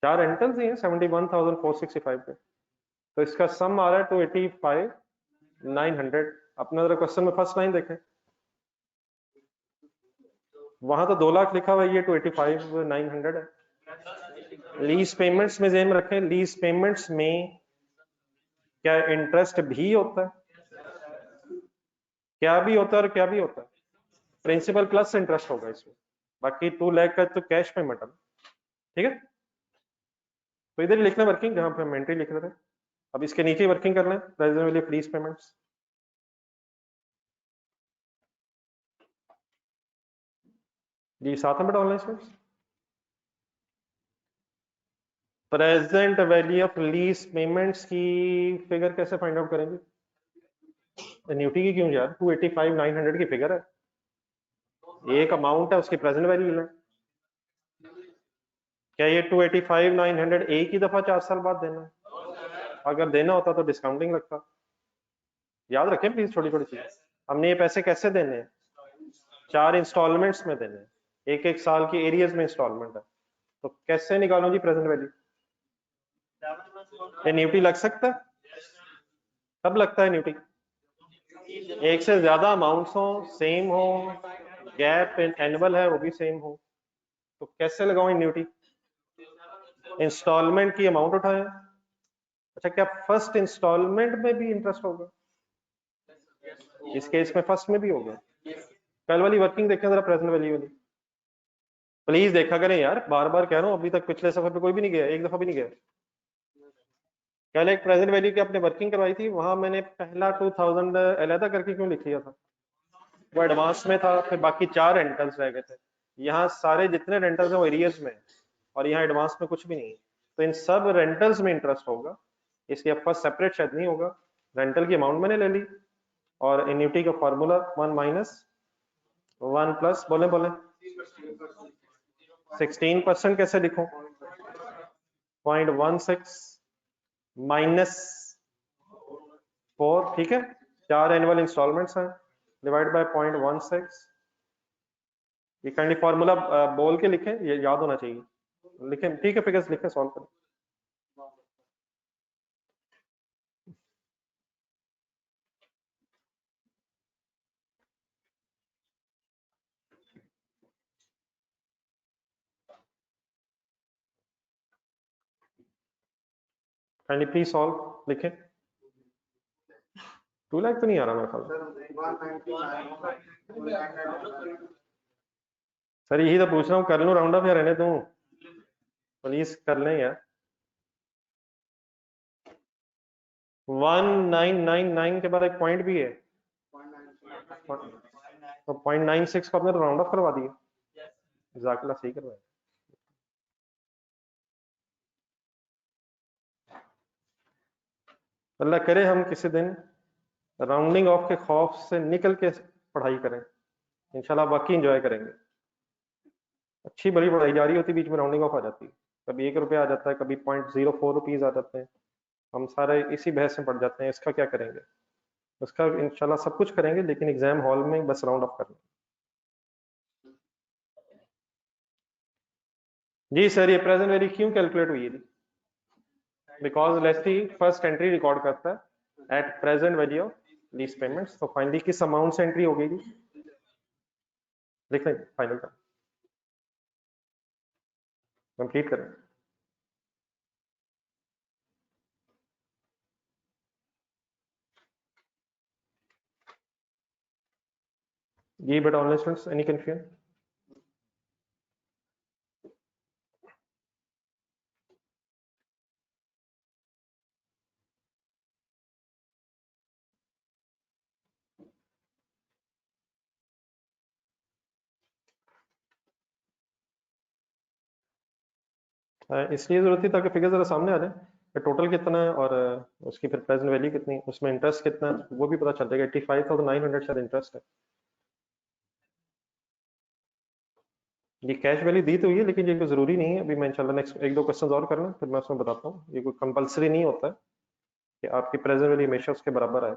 4 रेंटल्स ही हैं 71,465 पे, तो इसका सम आ रहा है 285 900 अपना जरा क्वेश्चन में फर्स्ट लाइन देखें, वहां तो 2 लाख लिखा हुआ है, ये 285,900 है। लीज पेमेंट्स में ध्यान रखें, लीज पेमेंट्स में क्या इंटरेस्ट भी होता है? क्या भी होता है और क्या भी होता है? प्रिंसिपल प्लस इंटरेस्ट होगा इसमें, बाकी 2 लाख का तो कैश पेमेंट है, ठीक है। तो इधर लिखना वर्किंग, जहां पे हम एंट्री लिख रहे थे, अब इसके नीचे वर्किंग कर लें, present value of lease payments. जी साथ में बेटा online students, present value of lease payments की फिगर कैसे फाइंड आउट करेंगे? एन्युटी की क्यों यार, 285,900 की फिगर है, एक अमाउंट है, उसकी प्रेजेंट वैल्यू लें। क्या ये 285,900 एक ही दफा 4 साल बाद देना है? अगर देना होता तो डिस्काउंटिंग लगता। याद रखें प्लीज छोटी छोटी चीज, हमने ये पैसे कैसे देने हैं? 4 इंस्टॉलमेंट्स में देने हैं, एक एक साल की एरियज में इंस्टॉलमेंट है, तो कैसे निकालो जी प्रेजेंट वैल्यू? एन्युटी लग सकता है? कब लगता है एन्युटी? एक से ज्यादा अमाउंट्स हो, सेम हो, गैप एनुअल है वो भी सेम हो, तो कैसे लगाओ एन्युटी? इंस्टॉलमेंट की अमाउंट उठाएं। अच्छा, क्या फर्स्ट इंस्टॉलमेंट में भी इंटरेस्ट होगा? इस केस में फर्स्ट में भी होगा। कल वाली वर्किंग देखें जरा, प्रेजेंट वैल्यू वाली प्लीज देखा करें यार, बार बार कह रहा हूं, अभी तक पिछले सफर पे कोई भी नहीं गया, एक दफा भी नहीं गया। कल एक प्रेजेंट वैल्यू की आपने वर्किंग करवाई थी, वहां मैंने पहला 2000 अलहदा करके क्यों लिख लिया था? वो एडवांस में था, फिर बाकी 4 रेंटल्स रह गए थे। यहाँ सारे जितने रेंटल्स हैं वो एरियर्स में, और यहाँ एडवांस में कुछ भी नहीं है, तो इन सब रेंटल्स में इंटरेस्ट होगा, इसलिए फर्स्ट सेपरेट शायद नहीं होगा। रेंटल की अमाउंट मैंने ले ली, और एन्युटी का फॉर्मूला 1 माइनस 1 प्लस, बोले बोले 16% कैसे लिखूं? 0.16 माइनस 4, ठीक है, 4 एनुअल इंस्टॉलमेंट्स हैं, डिवाइड बाय 0.16। ये काइंडली फॉर्मूला बोल के लिखें, ये याद होना चाहिए, लिखें, ठीक है, फिगर्स लिखें, सॉल्व करें। काइंडली प्लीज सॉल्व, लिखें। 2 लाख तो नहीं आ रहा मेरे ख्याल। सर यही तो पूछ रहा हूँ, कर लूँ राउंड अप या रहने दूं? प्लीज कर लें यार। 1999 के बाद एक पॉइंट भी है, तो 0.96 को आपने तो राउंड ऑफ करवा दिया, जाकिला सही करवाया। अल्लाह करे हम किसी दिन राउंडिंग ऑफ के खौफ से निकल के पढ़ाई करें, इंशाल्लाह बाकी एंजॉय करेंगे। अच्छी बड़ी पढ़ाई जा रही होती, बीच में राउंडिंग ऑफ आ जाती है, कभी 1 रुपया आ जाता है, कभी 0.04 रुपीज आ जाते हैं, हम सारे इसी बहस में पड़ जाते हैं, इसका क्या करेंगे? उसका इंशाल्लाह सब कुछ करेंगे, लेकिन एग्जाम हॉल में बस राउंड ऑफ करना। जी सर, ये प्रेजेंट वैल्यू क्यों कैलकुलेट हुई है? Because let's see, first entry record करता है at present value of lease payments, तो फाइनली किस अमाउंट से एंट्री हो गई थी? लिख लें, फाइनल का कंप्लीट करें। जी बेटा ऑनलाइन स्टूडेंट्स, एनी कंफ्यूजन? इसलिए जरूरत थी ताकि फिगर जरा सामने आ जाए कि टोटल कितना है, और उसकी फिर प्रेजेंट वैल्यू कितनी, उसमें इंटरेस्ट कितना है वो भी पता चल जाएगा। 85,900 शायद इंटरेस्ट है। ये कैश वैल्यू दी तो हुई है, लेकिन ये कोई जरूरी नहीं है। अभी मैं इंशाल्लाह नेक्स्ट 1-2 क्वेश्चन और कर लें, फिर मैं उसमें बताता हूँ। ये कोई कंपलसरी नहीं होता है कि आपकी प्रेजेंट वैल्यू हमेशा उसके बराबर आए।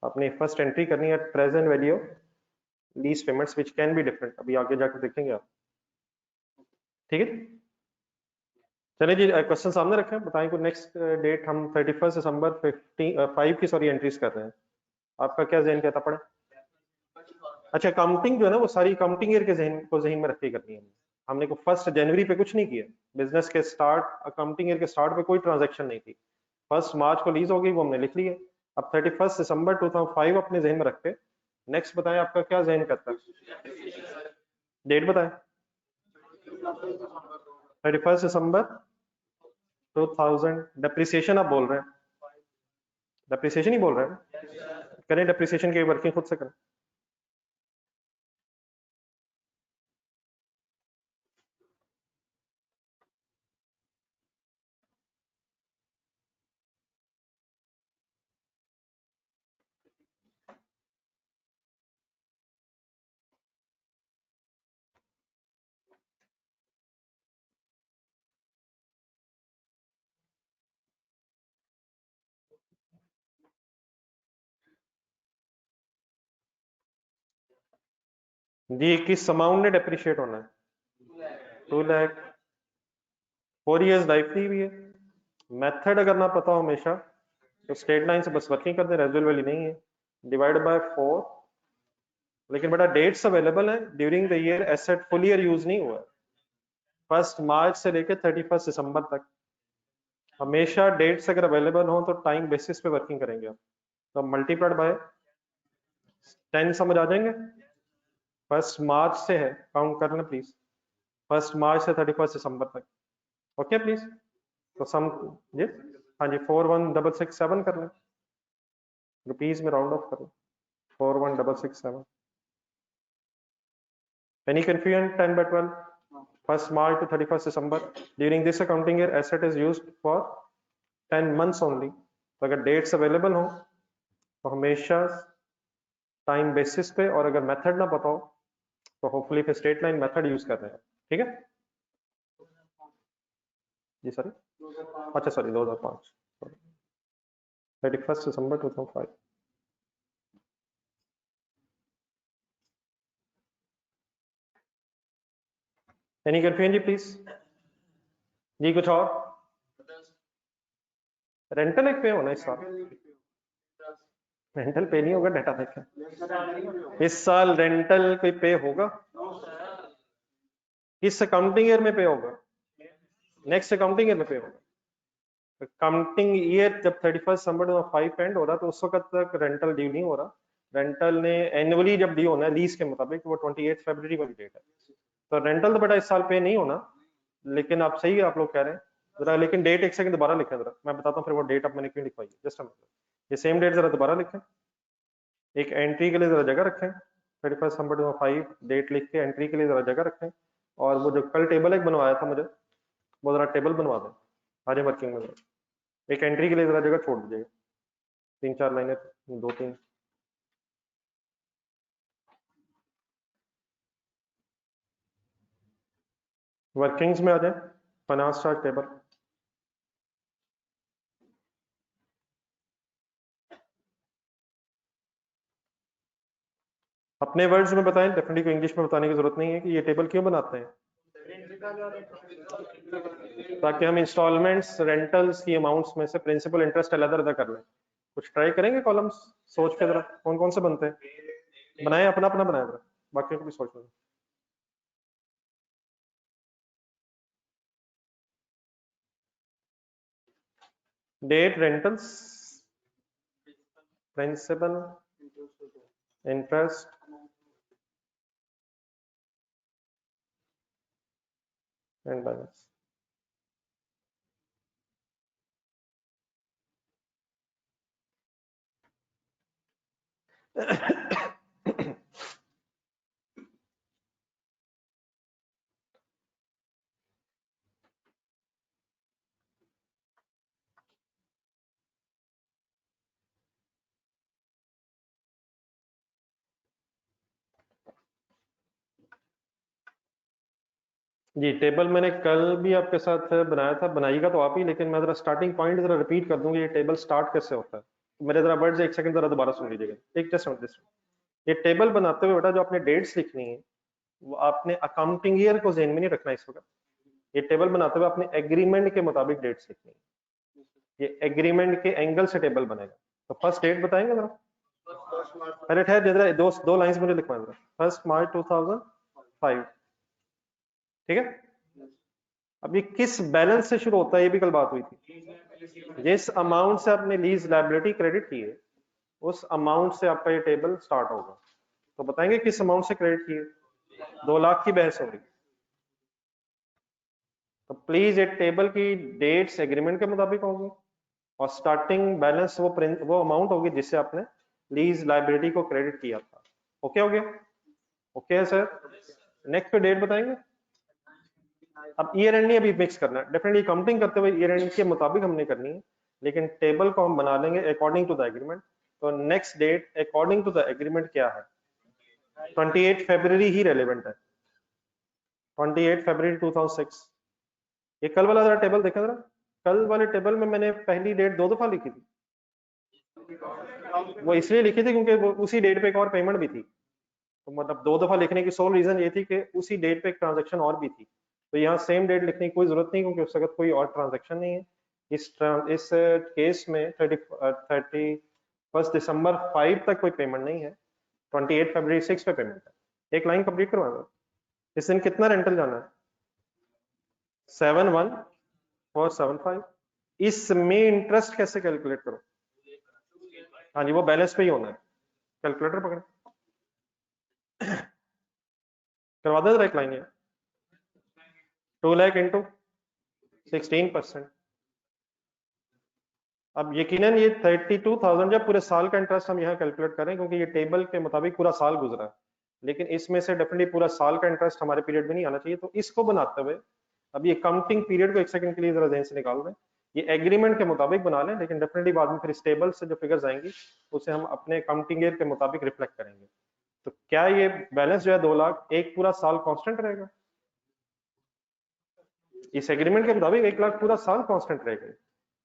आपने फर्स्ट एंट्री करनी है present value lease payments which can be different, अभी आगे जाकर देखेंगे आप, ठीक है। चलिए जी, क्वेश्चन सामने रखें, बताएं कोई नेक्स्ट डेट। हम 31 दिसंबर 5 की सॉरी एंट्रीज कर रहे हैं। आपका क्या जहन कहता पड़े? अच्छा, अकाउंटिंग जो है ना वो सारी अकाउंटिंग ईयर के जहन में रख के करनी है। हमने को 1 जनवरी पे कुछ नहीं किया, बिजनेस के स्टार्ट अकाउंटिंग ईयर के स्टार्ट पे कोई ट्रांजैक्शन नहीं थी। 1 मार्च को लीज हो गई, वो हमने लिख ली है। अब 31 दिसंबर 2005 अपने जहन में रखते। नेक्स्ट बताएं आपका क्या जहन करता है? डेट बताएं। 31 दिसंबर 2000। डेप्रिसिएशन आप बोल रहे हैं? डेप्रिसिएशन ही बोल रहे हैं? करें डेप्रिसिएशन की वर्किंग खुद से करें। जी किस अमाउंट ने डेप्रिशिएट होना है? 2 लाख। 4 इयर्स लाइफ दी हुई है। मेथड अगर ना पता हो हमेशा तो स्ट्रेट लाइन से बस वर्किंग कर दे, रेजुअल वैल्यू नहीं है, डिवाइड बाय 4। लेकिन बेटा डेट्स अवेलेबल है during the year, asset full year use नहीं हुआ। 1 मार्च से लेकर 31 दिसंबर तक हमेशा डेट्स अगर अवेलेबल हो तो टाइम बेसिस पे वर्किंग करेंगे आप। तो मल्टीप्लाइड बाय 10 समझ आ जाएंगे। 1 मार्च से है, काउंट करना प्लीज, 1 मार्च से 31 दिसंबर तक। Okay please. तो सम जी, हाँ जी, 41667 कर लें, रुपीज में राउंड ऑफ कर लें, 41667। Any confusion? 10 by 12, 1 March to 31 December. During this accounting year, asset is used for 10 months only. तो अगर डेट्स अवेलेबल हो तो हमेशा टाइम बेसिस पे, और अगर मेथड ना पता हो तो होपफुली फिर स्ट्रेट लाइन मेथड यूज कर रहे हैं। ठीक है जी सर। अच्छा सॉरी 2005, 31 दिसंबर 2005। एनी कंफ्यूजन जी प्लीज? जी कुछ और? रेंटल एक पे होना इस साल? रेंटल पे नहीं होगा, डाटा देखें। इस साल रेंटल कोई पे होगा? किस अकाउंटिंग ईयर में पे होगा? नेक्स्ट अकाउंटिंग ईयर में पे होगा। अकाउंटिंग ईयर जब 31 दिसंबर 2005 एंड हो रहा तो उस वक्त तक रेंटल ड्यू नहीं हो रहा। रेंटल ने एनुअली जब ड्यू होना है लीज के मुताबिक, वो 28 फरवरी वाली डेट है। तो रेंटल तो बेटा इस साल पे नहीं होना, लेकिन आप सही है, आप लोग कह रहे हैं जरा, लेकिन डेट एक सेकंड दोबारा लिखें जरा, मैं बताता हूँ फिर वो डेट अब मैंने क्यों लिखवाई है। जस्ट ये सेम डेट जरा दोबारा लिखें, एक एंट्री के लिए जरा जगह रखें, 31 दिसंबर 2005 डेट लिख के एंट्री के लिए जरा जगह रखें। और वो जो कल टेबल एक बनवाया था मुझे, वो जरा टेबल बनवा दें आज वर्किंग में। एक एंट्री के लिए जरा जगह छोड़ दीजिएगा, 3-4 लाइनें, 2-3। वर्किंग्स में आ जाए, फाइनेंस चार्ट टेबल। अपने वर्ड्स में बताएं, डेफिनेटली कोई इंग्लिश में बताने की जरूरत नहीं है कि ये टेबल क्यों बनाते हैं। ताकि हम इंस्टॉलमेंट्स रेंटल्स की अमाउंट्स में से प्रिंसिपल इंटरेस्ट अलग-अलग कर लें। कुछ ट्राई करेंगे कॉलम्स सोच के जरा, कौन कौन से बनते हैं, बनाए अपना अपना बनाए जरा, बाकी को भी सोच लो। Date, rentals, principal, interest, and balance. जी टेबल मैंने कल भी आपके साथ बनाया था, बनाइएगा तो आप ही, लेकिन मैं जरा स्टार्टिंग पॉइंट जरा रिपीट कर दूंगी, ये टेबल स्टार्ट कैसे होता है। मेरे जरा वर्ड्स एक सेकंड जरा दोबारा सुन लीजिएगा, एक जस्ट। ये टेबल बनाते हुए बेटा जो आपने डेट्स लिखनी है वो आपने अकाउंटिंग ईयर को ज़हन में नहीं रखना इस वक्त। ये टेबल बनाते हुए आपने एग्रीमेंट के मुताबिक डेट्स लिखनी है, ये एग्रीमेंट के एंगल से टेबल बनेगा। तो फर्स्ट डेट बताएंगे जरा, पहले ठहर जरा, दो लाइंस मुझे लिखवा दो। 1 मार्च 2005, ठीक है। अब ये किस बैलेंस से शुरू होता है, ये भी कल बात हुई थी। जिस अमाउंट से आपने लीज लायबिलिटी क्रेडिट की है, उस अमाउंट से आपका ये टेबल स्टार्ट होगा। तो बताएंगे किस अमाउंट से क्रेडिट की है। 2 लाख की बहस हो रही, तो प्लीज ये टेबल की डेट्स एग्रीमेंट के मुताबिक होंगी और स्टार्टिंग बैलेंस वो अमाउंट होगी जिससे आपने लीज लायबिलिटी को क्रेडिट किया था। ओके हो गया? ओके है सर। नेक्स्ट पे डेट बताएंगे। अब ईयर एंड नहीं अभी मिक्स करना है, डेफिनेटली काउंटिंग करते हुए ईयर एंड के मुताबिक हमने करनी है, लेकिन टेबल को हम बना लेंगे अकॉर्डिंग टू द एग्रीमेंट। तो next date according to the agreement क्या है? 28 फरवरी ही रेलेवेंट है। 28 फरवरी 2006। ये कल वाला जरा टेबल देखा जरा। कल वाले टेबल में मैंने पहली डेट 2 दफा लिखी थी। वो इसलिए लिखी थी क्योंकि वो उसी डेट पे एक और पेमेंट भी थी। तो मतलब 2 दफा लिखने की सोल रीजन ये थी कि उसी डेट पे एक ट्रांजैक्शन और भी थी। तो यहाँ सेम डेट लिखने की कोई जरूरत नहीं, क्योंकि उस वक्त कोई और ट्रांजैक्शन नहीं है। इस केस में 31 दिसंबर 5 तक कोई पेमेंट नहीं है, 28 फरवरी 6 पे पेमेंट है। एक लाइन कंप्लीट करवा दो। इस दिन कितना रेंटल जाना है? 71475। इसमें इंटरेस्ट कैसे कैलकुलेट करो? हाँ जी, वो बैलेंस पे ही होना है। कैलकुलेटर पकड़े, करवा दो एक लाइन। 2 लाख इंटू 16%। अब यकीनन ये 32,000 जब पूरे साल का इंटरेस्ट हम यहाँ कैलकुलेट करें, क्योंकि ये टेबल के मुताबिक पूरा साल गुजरा है, लेकिन इसमें से डेफिनेटली पूरा साल का इंटरेस्ट हमारे पीरियड में नहीं आना चाहिए। तो इसको बनाते हुए अब ये काउंटिंग पीरियड को एक सेकंड के लिए जरा ध्यान से निकाल दें। ये एग्रीमेंट के मुताबिक बना लें, लेकिन डेफिनेटली बाद में फिर इस टेबल से जो फिगर्स आएंगी उसे हम अपने काउंटिंग ईयर के मुताबिक रिफ्लेक्ट करेंगे। तो क्या ये बैलेंस जो है 2 लाख एक पूरा साल कांस्टेंट रहेगा? इस एग्रीमेंट के मुताबिक 1 लाख पूरा साल कांस्टेंट रहेगा।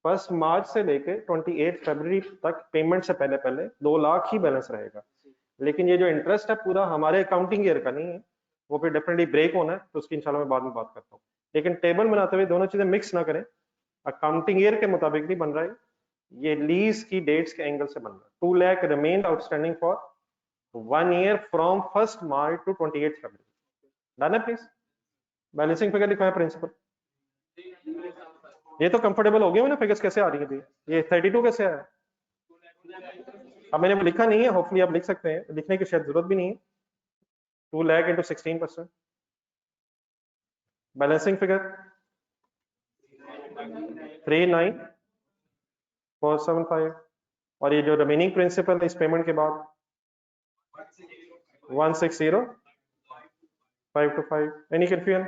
1 मार्च से लेके 28 फरवरी तक पेमेंट से पहले पहले 2 लाख ही बैलेंस रहेगा। लेकिन ये जो इंटरेस्ट है पूरा हमारे अकाउंटिंग ईयर का नहीं है, वो फिर डेफिनेटली ब्रेक होना है, तो उसकी इंशाल्लाह मैं बाद में बात करता हूँ। लेकिन टेबल बनाते हुए दोनों चीजें मिक्स ना करें। अकाउंटिंग ईयर के मुताबिक नहीं बन रहा है, ये लीज की डेट्स के एंगल से बन रहा है। 2 lakh remain outstanding for 1 year from 1 March two 28 February. Done है प्लीज? बैलेंसिंग फिगर लिखा है प्रिंसिपल। ये तो कंफर्टेबल हो गया ना? फिगर्स कैसे आ रही है? ये 32 कैसे आया? अब मैंने लिखा नहीं है, होपफुली आप लिख सकते हैं, लिखने की शायद जरूरत भी नहीं है। 2 लाख इंटू 16%। Balancing figure 39475। और ये जो रिमेनिंग प्रिंसिपल है इस पेमेंट के बाद 160525। Any confusion?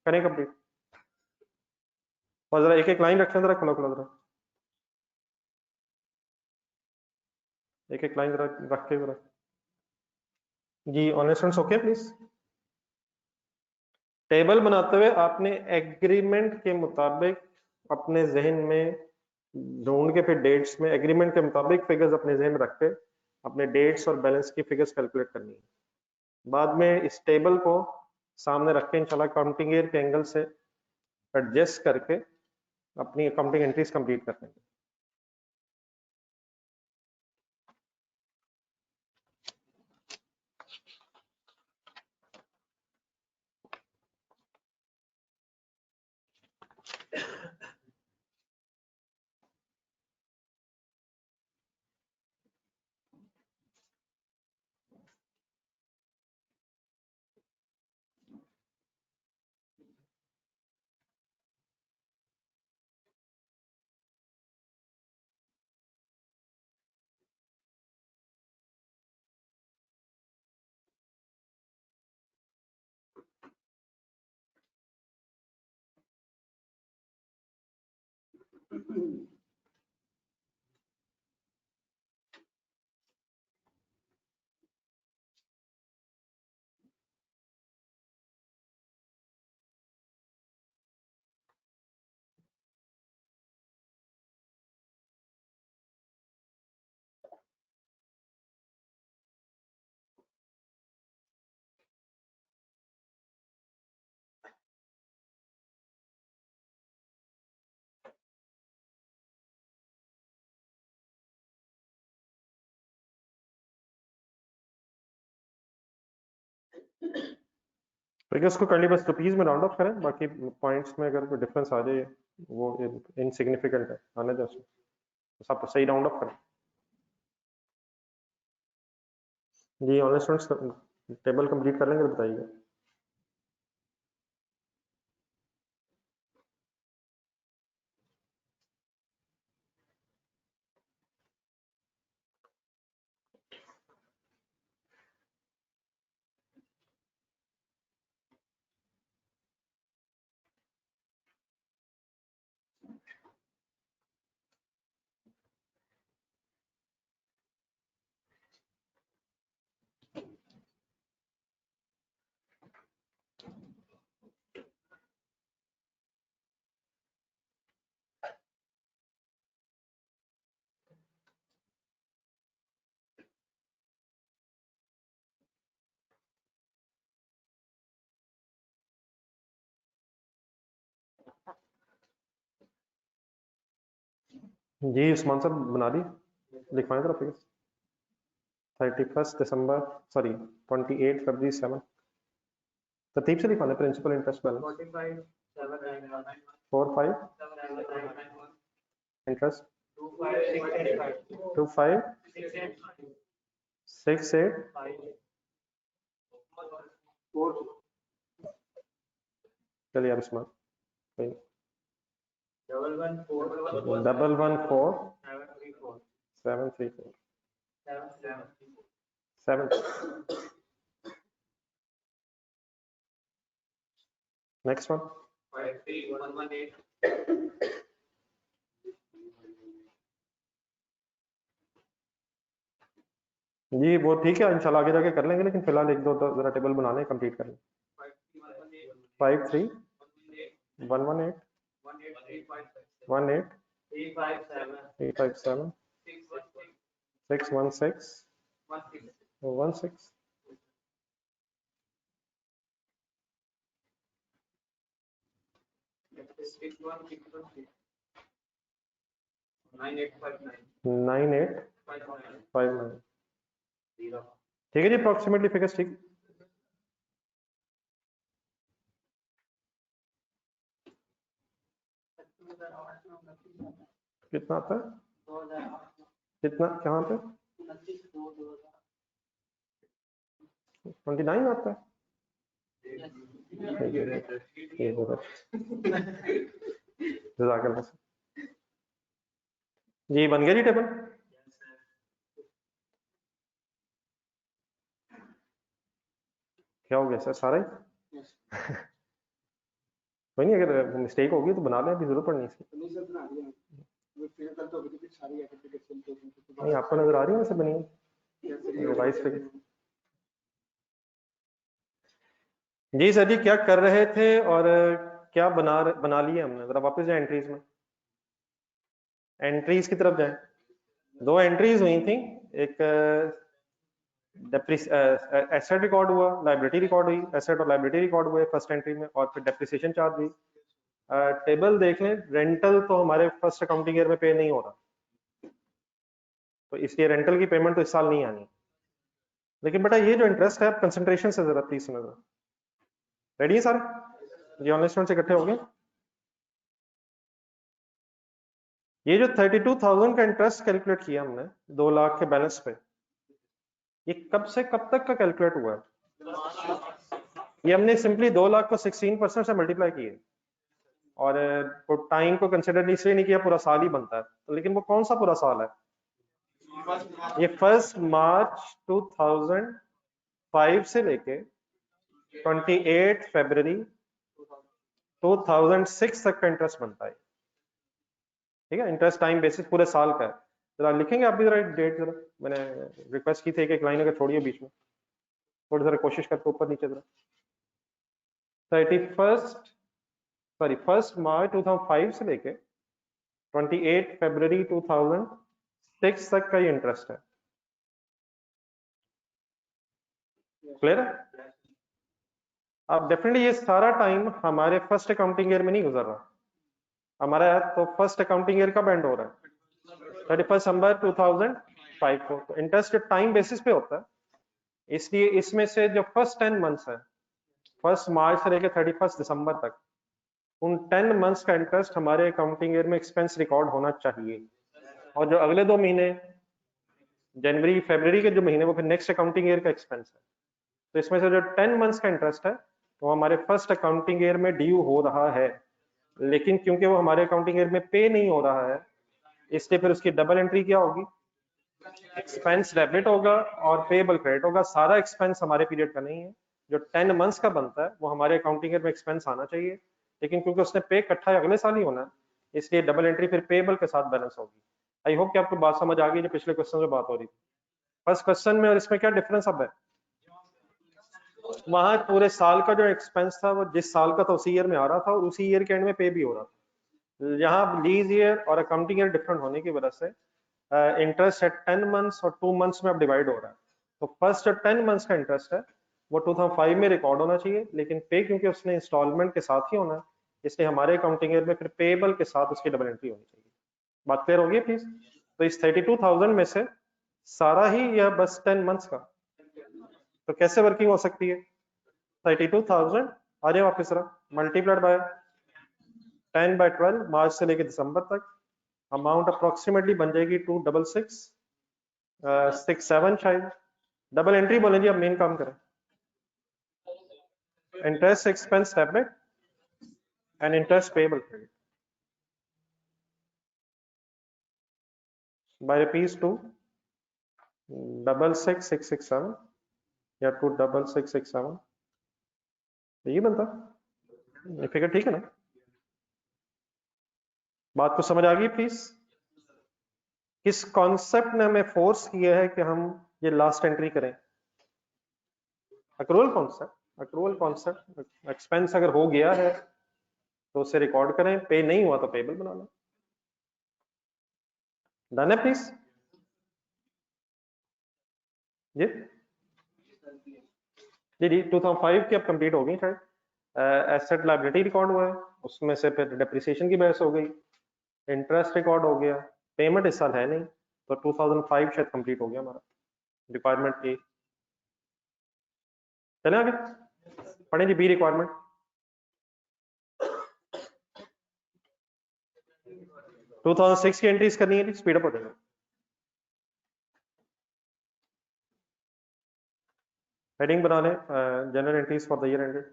करें कंप्लीट? और जरा एक एक लाइन रखें, जरा खुला खुला जरा एक एक लाइन जरा रख के जरा। जी online students okay please? Table बनाते हुए आपने एग्रीमेंट के मुताबिक अपने जहन में ढूंढ के फिर डेट्स में एग्रीमेंट के मुताबिक फिगर्स अपने जहन में रख के अपने डेट्स और बैलेंस की फिगर्स कैलकुलेट करनी है। बाद में इस टेबल को सामने रख के इंशाल्लाह काउंटिंग ईयर के एंगल से एडजस्ट करके अपनी अकाउंटिंग एंट्रीज कंप्लीट कर लेंगे। तो उसको करली बस रुपीज में राउंड ऑफ करें, बाकी पॉइंट्स में अगर कोई डिफरेंस आ जाए वो इनसिग्निफिकेंट है, आने दो, तो सब सही राउंड ऑफ करें। जी ऑनलाइन स्टूडेंट्स टेबल कंप्लीट कर लेंगे तो बताइएगा। जी उस्मान साहब बना दी, लिखवाएं जरा फिगर। 31 दिसंबर सॉरी 28 फरवरी 7 तरतीब से लिखवाना, प्रिंसिपल इंटरेस्ट बैलेंस 45 इंटरेस्ट 2568 चलिए अब उस्मान 114 734 7 नेक्स्ट वन 53118 जी वो ठीक है, इंशाल्लाह आगे जाके कर लेंगे, लेकिन फिलहाल एक दो जरा टेबल बनाने कंप्लीट कर लें। 53 118 18 357 616 16 9859 ठीक है जी, अप्रोक्सीमेटली फिगर्स ठीक। कितना आता है, कितना कहाँ पे 29 आता है। जी बन गया जी टेबल। क्या हो गया सर सारा ही कोई नहीं, अगर मिस्टेक होगी तो बना लें, अभी जरूरत पड़नी इसकी। नहीं आपको नजर आ रही है वैसे बनी रिवाइज फिगर। जी सर जी क्या कर रहे थे और क्या बना लिया हमने, जरा वापस जाए एंट्रीज में, एंट्रीज की तरफ जाए। दो एंट्रीज हुई थी, एक एसेट रिकॉर्ड हुआ, लाइबिलिटी रिकॉर्ड हुई, एसेट और लाइबिलिटी रिकॉर्ड हुए फर्स्ट एंट्री में, और फिर डेप्रिसिएशन चार्ज हुई। टेबल देख लें, रेंटल तो हमारे फर्स्ट अकाउंटिंग ईयर में पे नहीं हो रहा, तो इसलिए रेंटल की पेमेंट तो इस साल नहीं आनी। लेकिन बेटा ये जो इंटरेस्ट है, कंसंट्रेशन से जरा प्लीज सुनो। रेडी है सारे जी, ऑनलाइन स्टूडेंट से इकट्ठे हो गए। ये जो 32,000 का इंटरेस्ट कैलकुलेट किया हमने 2 लाख के बैलेंस पे, ये कब से कब तक का कैलकुलेट हुआ है? ये हमने सिंपली 2 लाख को 16% से मल्टीप्लाई किए, और टाइम को कंसिडर इसलिए नहीं किया, पूरा साल ही बनता है, तो लेकिन वो कौन सा पूरा साल है? ये 1 मार्च 2005 से लेके 28 फरवरी 2006 तक का इंटरेस्ट बनता है। ठीक है, इंटरेस्ट टाइम बेसिस पूरे साल का है। जरा लिखेंगे आप भी जरा डेट, जरा मैंने रिक्वेस्ट की थी कि एक लाइन अगर छोड़िए बीच में, थोड़ी जरा कोशिश करके ऊपर नीचे जरा। 1 मार्च 2005 से लेके 28 फरवरी 2006 तक का ये इंटरेस्ट है। क्लियर है? अब डेफिनेटली ये सारा टाइम हमारे फर्स्ट अकाउंटिंग ईयर में नहीं गुजर रहा, हमारा तो फर्स्ट अकाउंटिंग ईयर कब एंड हो रहा है? 31 दिसंबर 2005 को। तो इंटरेस्ट टाइम बेसिस पे होता है, इसलिए इसमें से जो फर्स्ट 10 मंथ्स है 1 मार्च से लेकर 31 दिसंबर तक उन 10 मंथ्स का इंटरेस्ट हमारे अकाउंटिंग ईयर में एक्सपेंस रिकॉर्ड होना चाहिए, और जो अगले 2 महीने जनवरी फरवरी के जो महीने वो फिर नेक्स्ट अकाउंटिंग ईयर का एक्सपेंस है। तो इसमें से जो 10 मंथ्स का इंटरेस्ट है वो हमारे फर्स्ट अकाउंटिंग ईयर में ड्यू हो रहा है, लेकिन क्योंकि वो हमारे अकाउंटिंग ईयर में पे नहीं हो रहा है इसलिए फिर उसकी डबल एंट्री क्या होगी, एक्सपेंस डेबिट होगा और पेबल क्रेडिट होगा। सारा एक्सपेंस हमारे पीरियड का नहीं है, जो 10 मंथ्स का बनता है वो हमारे अकाउंटिंग ईयर में एक्सपेंस आना चाहिए, लेकिन क्योंकि उसने पे इकट्ठा अगले साल ही होना है इसलिए डबल एंट्री फिर पेबल के साथ बैलेंस होगी। आई होप कि आपको बात समझ आ गई जो पिछले क्वेश्चन में बात हो रही थी। फर्स्ट क्वेश्चन में और इसमें क्या डिफरेंस अब है, वहां पूरे साल का जो एक्सपेंस था वो जिस साल का था उसी ईयर में आ रहा था और उसी ईयर के एंड में पे भी हो रहा था। यहाँ लीज ईयर और अकाउंटिंग ईयर डिफरेंट होने की वजह से इंटरेस्ट एट 10 मंथ्स और 2 मंथ्स में अब डिवाइड हो रहा है। तो फर्स्ट जो 10 मंथ्स का इंटरेस्ट है वो 2005 में रिकॉर्ड होना चाहिए, लेकिन पे क्योंकि उसने इंस्टॉलमेंट के साथ ही होना है इसलिए हमारे अकाउंटिंग ईयर में फिर पेबल के साथ उसकी डबल एंट्री होनी चाहिए। बात क्लियर होगी प्लीज? तो इस 32,000 में से सारा ही यह बस 10 मंथ्स का, तो कैसे वर्किंग हो सकती है? 32,000 आ जाए वापस तरह मल्टीप्लाइड बाय 10/12 मार्च से लेकर दिसंबर तक, अमाउंट अप्रोक्सीमेटली बन जाएगी 26667 शायद। डबल एंट्री बोले जी, अब मेन काम करें। Interest expense debit and interest payable credit by rupees 266,667 या 266,667, ये बनता ये फिगर ठीक है ना? बात को समझ आ गई प्लीज? किस कॉन्सेप्ट ने हमें फोर्स किया है कि हम ये लास्ट एंट्री करें? Accrual concept. Accrual concept, expense अगर हो गया है तो उसे रिकॉर्ड करें, पे नहीं हुआ तो पेबल बना लो। डन है प्लीज? जी जी जी 2005 की अब कंप्लीट हो गई शायद। एसेट लायबिलिटी रिकॉर्ड हुआ है, उसमें से फिर डिप्रिसिएशन की बहस हो गई, इंटरेस्ट रिकॉर्ड हो गया, पेमेंट इस साल है नहीं, तो 2005 शायद कंप्लीट हो गया हमारा रिक्वायरमेंट की। चले आगे पढ़े जी बी रिक्वायरमेंट। टू 2006 की एंट्रीज करनी है, स्पीड अप हो जाएगा। हेडिंग बना लें general entries for the year ended.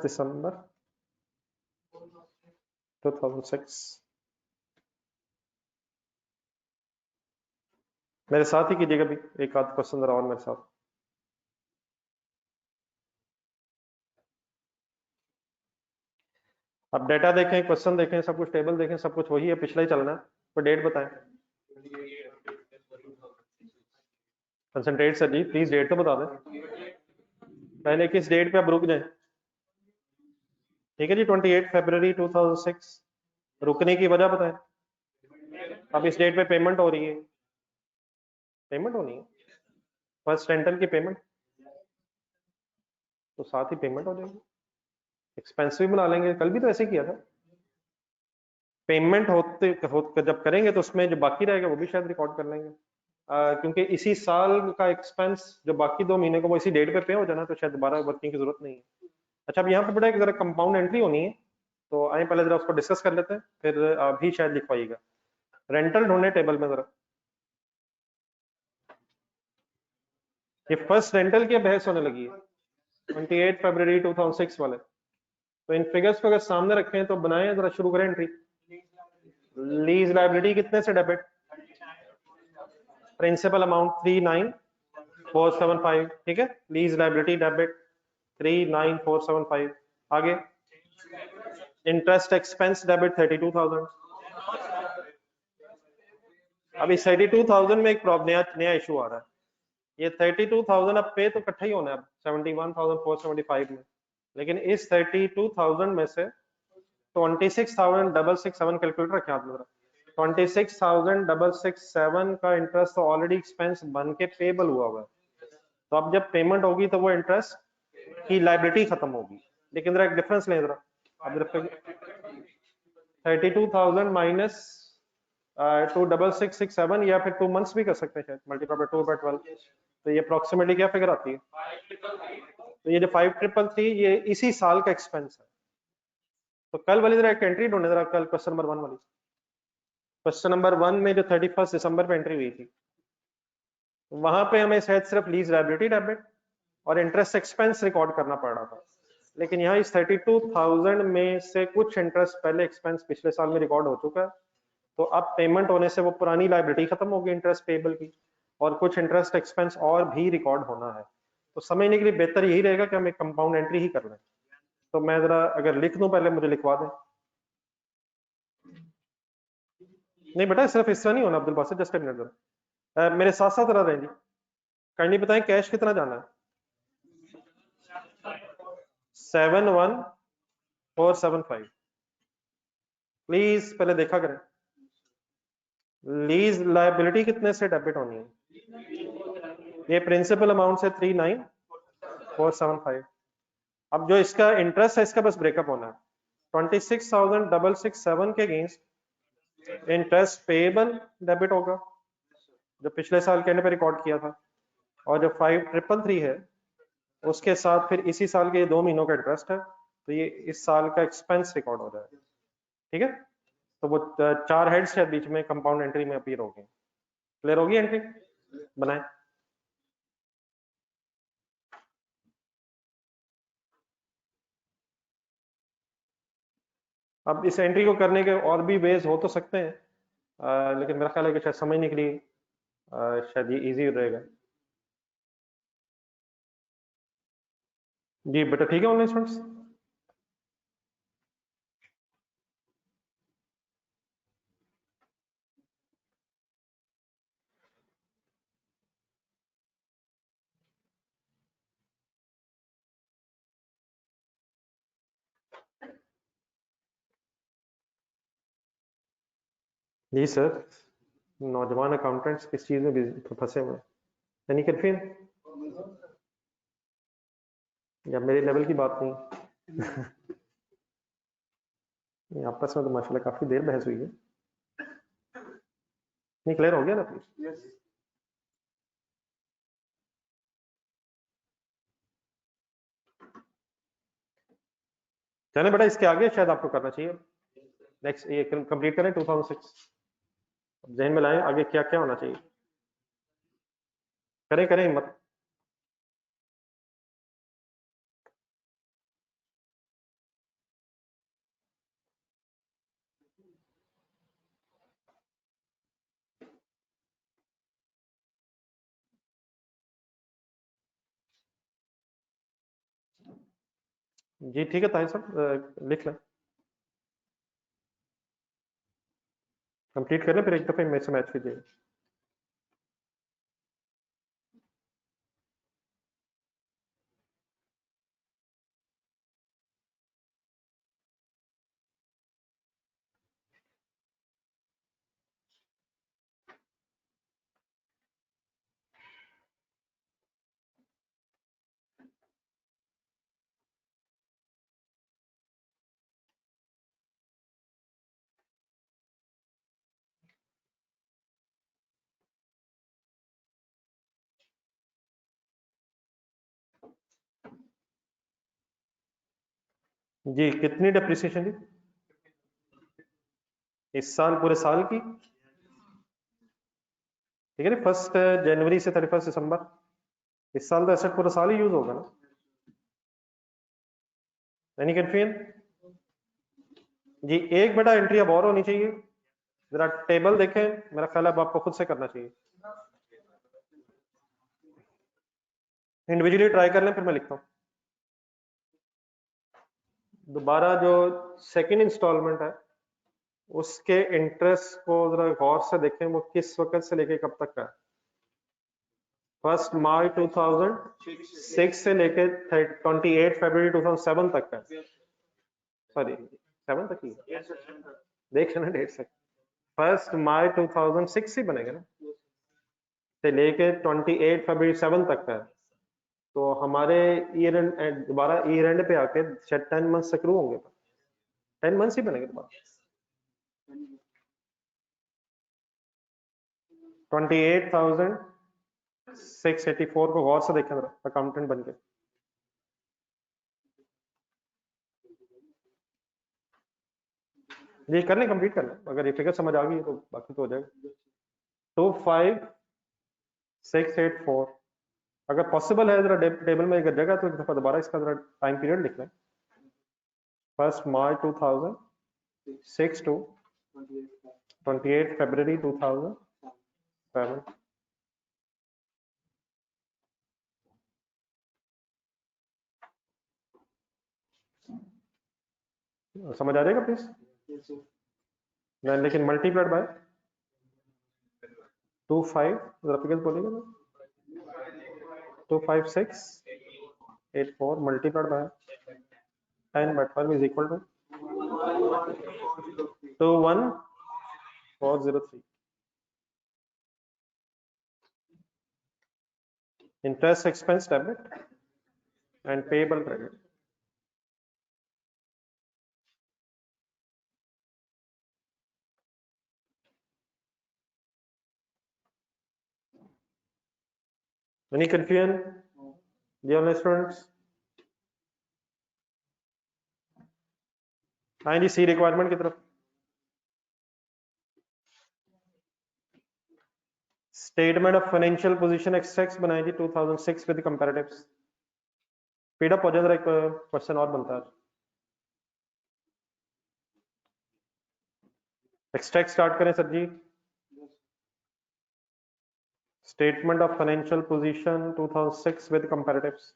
December 2006। मेरे साथ ही कीजिएगा भी एक आध क्वेश्चन जरा और मेरे साथ। अब डेटा देखें, क्वेश्चन देखें, सब कुछ टेबल देखें, सब कुछ वही है, पिछला ही चलना है। तो डेट बताएं। कंसंट्रेट सर जी, प्लीज डेट तो बता दें। पहले किस डेट पे आप रुक जाएं? ठीक है जी 28 फरवरी 2006। रुकने की वजह बताएं। अब इस डेट पे पेमेंट हो रही है, पेमेंट होनी है फर्स्ट रेंटल की पेमेंट, तो साथ ही पेमेंट हो जाएगी। एक्सपेंस भी बना लेंगे, कल भी तो ऐसे किया था। पेमेंट होते जब करेंगे तो उसमें जो बाकी रहेगा वो भी शायद रिकॉर्ड कर लेंगे, क्योंकि इसी साल का एक्सपेंस जो बाकी 2 महीने को वो इसी डेट पे हो जाना, तो शायद दोबारा वर्किंग की जरूरत नहीं है। अच्छा अब यहाँ पे बड़ा जरा कंपाउंड एंट्री होनी है, तो आए पहले जरा उसको डिस्कस कर लेते हैं, फिर अभी शायद लिखवाइएगा। रेंटल ढूंढे टेबल में जरा। ये फर्स्ट रेंटल की बहस होने लगी है 28 फरवरी 2006 वाले, तो इन फिगर्स को अगर सामने रखें तो बनाएं जरा, शुरू करें एंट्री। लीज लायबिलिटी कितने से डेबिट? प्रिंसिपल अमाउंट 39,475, ठीक है। Lease liability debit 39,475। आगे इंटरेस्ट एक्सपेंस डेबिट 32,000। अब इस 32,000 में एक नया इशू आ रहा है। ये 32,000 अब पे तो इकट्ठा ही होना है अब 71,475 में, लेकिन इस 32,000 में से 26,667 कैलकुलेटर रखे हाथ में, 26,667 का इंटरेस्ट तो ऑलरेडी एक्सपेंस बन के पेबल हुआ है, तो अब जब पेमेंट होगी तो वो इंटरेस्ट की लाइबिलिटी खत्म होगी। लेकिन जरा एक डिफरेंस लें जरा, अब 32,000 माइनस 26667 या फिर 2 मंथ्स भी कर सकते हैं शायद, मल्टीप्लाई बाय 2/12, तो ये अप्रोक्सीमेटली क्या फिगर आती है? तो ये जो 5333 ये इसी साल का एक्सपेंस है। तो कल वाली जरा एक एंट्री ढूंढे जरा, कल क्वेश्चन नंबर 1 वाली, क्वेश्चन नंबर 1 में जो 31 दिसंबर पे एंट्री हुई थी, वहां पे हमें शायद सिर्फ लीज लायबिलिटी डेबिट और इंटरेस्ट एक्सपेंस रिकॉर्ड करना पड़ रहा था। लेकिन यहाँ इस 32,000 में से कुछ इंटरेस्ट पहले एक्सपेंस पिछले साल में रिकॉर्ड हो चुका है, तो अब पेमेंट होने से वो पुरानी लायबिलिटी खत्म होगी इंटरेस्ट पेबल की, और कुछ इंटरेस्ट एक्सपेंस और भी रिकॉर्ड होना है। तो समझने के लिए बेहतर यही रहेगा कि हम एक कंपाउंड एंट्री ही कर लें। तो मैं जरा अगर लिख दूं, पहले मुझे लिखवा दें। नहीं बेटा सिर्फ इस तरह नहीं होना Abdul Basit, just a minute जरा, मेरे साथ साथ रह रहे जी। काइंडली बताएं कैश कितना जाना है? 71475। प्लीज पहले देखा करें, लीज लायबिलिटी कितने से डेबिट होनी है? ये प्रिंसिपल अमाउंट से 39,475। अब जो इसका इंटरेस्ट है इसका बस ब्रेकअप होना है। 26,667 के अगेंस्ट इंटरेस्ट पेएबल डेबिट होगा जो पिछले साल के एंड पे रिकॉर्ड किया था, और जो 5333 है उसके साथ फिर इसी साल के 2 महीनों का इंटरेस्ट है, तो ये इस साल का एक्सपेंस रिकॉर्ड हो जाएगा। ठीक है, तो वो 4 हेड्स है बीच में कंपाउंड एंट्री में अपीयर हो गए। क्लियर होगी एंट्री? बनाए। अब इस एंट्री को करने के और भी वेज हो तो सकते हैं, लेकिन मेरा ख्याल है कि शायद समझने के लिए शायद ये इजी रहेगा। जी बेटा ठीक है ऑनलाइन स्टूडेंट्स? जी सर, नौजवान अकाउंटेंट्स किस चीज में फंसे हुए हैं? यानी कन्फ्यूजन या मेरे लेवल की बात नहीं? आपस में तो माशाल्लाह काफी देर बहस हुई है। नहीं क्लियर हो गया ना प्लीज? चले बेटा इसके आगे शायद आपको करना चाहिए। नेक्स्ट ये कंप्लीट करें 2006, जहन में लाएं आगे क्या क्या होना चाहिए। करें करें हिम्मत। जी ठीक है ताहिर साहब, लिख लें, कंप्लीट कर लें, फिर एक दफे मेरे से मैच कीजिए। जी कितनी डेप्रिसिएशन जी इस साल, पूरे साल की? ठीक है ना, 1 जनवरी से 31 दिसंबर, इस साल तो एसेट पूरा साल ही यूज होगा ना? Any confusion? जी एक बेटा एंट्री अब और होनी चाहिए, जरा टेबल देखें, मेरा ख्याल है अब आपको खुद से करना चाहिए। इंडिविजुअली ट्राई कर लें फिर मैं लिखता हूँ। दोबारा जो सेकंड इंस्टॉलमेंट है उसके इंटरेस्ट को जरा गौर से देखें, वो किस वक्त से लेके कब तक का है? 1 मार्च 2006 से लेके 28 फरवरी 2007 तक का, सॉरी 7 तक ही देख लेना डेट से। 1 मार्च 2006 ही बनेगा ना, से लेके 28 फरवरी 7 तक का है। तो हमारे ईयर एंड दोबारा ईयर एंड पे आके शायद 10 मंथ्स तक होंगे, 10 मंथ्स ही बनेंगे दोबारा। 28,684 को गौर से देखें जरा अकाउंटेंट बन के। ये कर लें, कंप्लीट कर लें, अगर ये फिगर समझ आ गई तो बाकी तो हो जाएगा। 25,684 अगर पॉसिबल है जरा टेबल में अगर जगह तो एक दफा दोबारा इसका जरा टाइम पीरियड लिख लें। 1 मार्च 2006 to 28 February 2007। समझ आ जाएगा प्लीज? लेकिन मल्टीप्लाइड बाय 25 जरा फिगर बोलिएगा ना। 25684 multiplied by 10 by 12 is equal to 21403। Interest expense debit and payable credit। Any confusion, dear students? हाँ जी, सी रिक्वायरमेंट की तरफ। Statement of financial position extracts बनाई थी 2006 विद कंपैरेटिव्स। स्पीड अप हो जाए जरा, एक क्वेश्चन और बनता है। एक्सट्रैक्ट स्टार्ट करें सर जी। Statement of financial position 2006 with comparatives.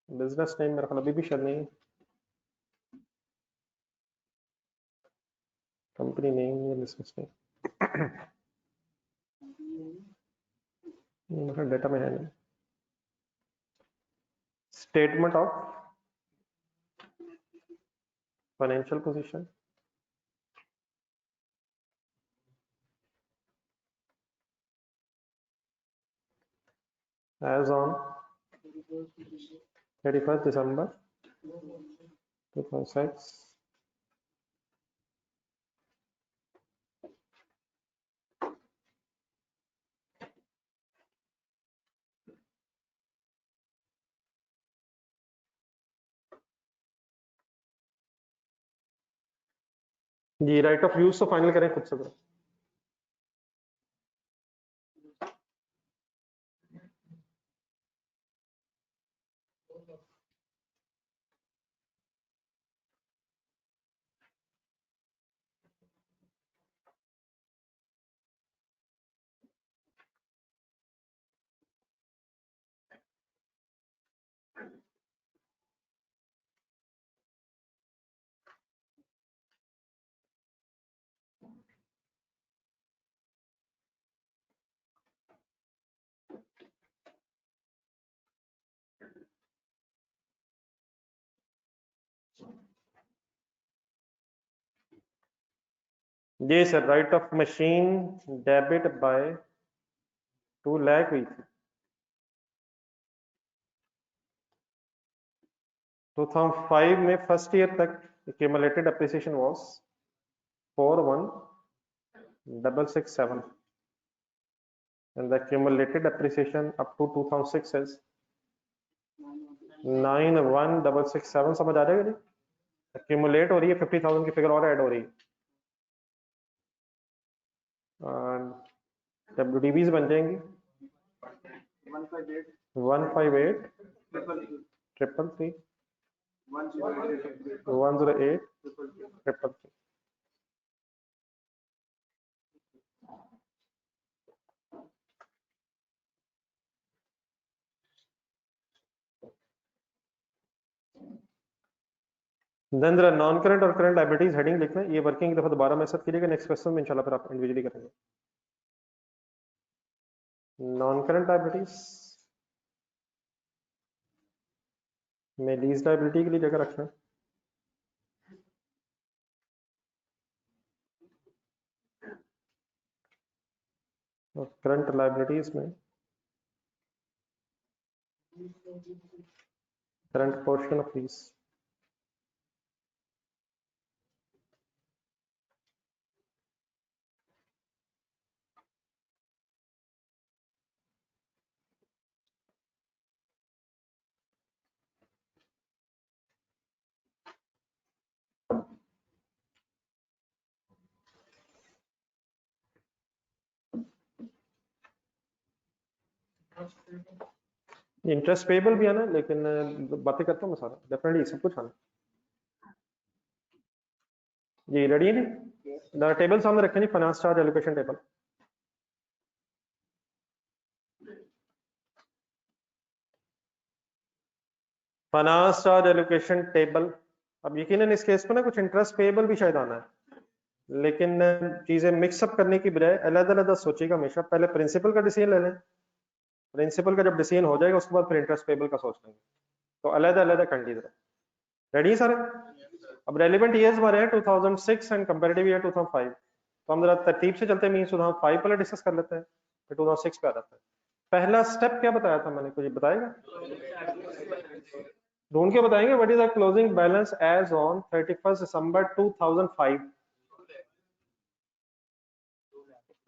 Business name मेरे ख्याल अभी भी शायद नहीं, कंपनी नेम या बिजनेस नेम डेटा में है नहीं। Statement of financial position as on 31st December 2006। जी राइट ऑफ यूज तो फाइनल करें खुद से करो। जी sir, right of machine debit by 2 lakh हुई थी 2005 में। फर्स्ट ईयर तक accumulated appreciation was 41667 and the accumulated appreciation up to 2006 is 91667। समझ आ जाएगा जी? accumulate हो रही है, 50,000 की फिगर और ऐड हो रही है। WDBs बन जाएंगी 158 333 108 333। Then there are non current और करंट लायबिलिटीज हेडिंग लिखना है। ये वर्किंग की दफा दोबारा मैं सब कीजिएगा, नेक्स्ट क्वेश्चन में इंशाल्लाह फिर आप इंडिविजुअली करेंगे। नॉन करंट लायबिलिटीज में लीज लायबिलिटी के लिए जगह रखना है। और करंट लायबिलिटीज में current portion of lease. Interest payable भी आना, लेकिन बातें करता हूँ मैं सारा, डेफिनेटली सब कुछ आना। जी रेडी है जी? टेबल सामने रखें जी, finance charge allocation table. Finance charge allocation table. अब यकीनन इस केस में ना कुछ इंटरेस्ट पेबल भी शायद आना है, लेकिन चीजें मिक्सअप करने की बजाय अलग-अलग सोचिएगा हमेशा। पहले प्रिंसिपल का डिसीजन ले लें, प्रिंसिपल का जब डिसीजन हो जाएगा उसके बाद फिर इंटरेस्ट पेबल का सोच लेंगे। तो अलग-अलग कंडीशन। रेडी सारे? अब रेलिवेंट ईयर्स हमारे हैं 2006 एंड कंपैरेटिव ईयर 2005। तो हम जरा तरतीब से चलते हैं, मीन 2005 पहले डिस्कस कर लेते हैं, फिर 2006 पे आ जाते हैं। पहला स्टेप क्या बताया था मैंने, कुछ बताएगा? ढूंढ के बताएंगे what is the closing balance as on 31 दिसंबर 2005।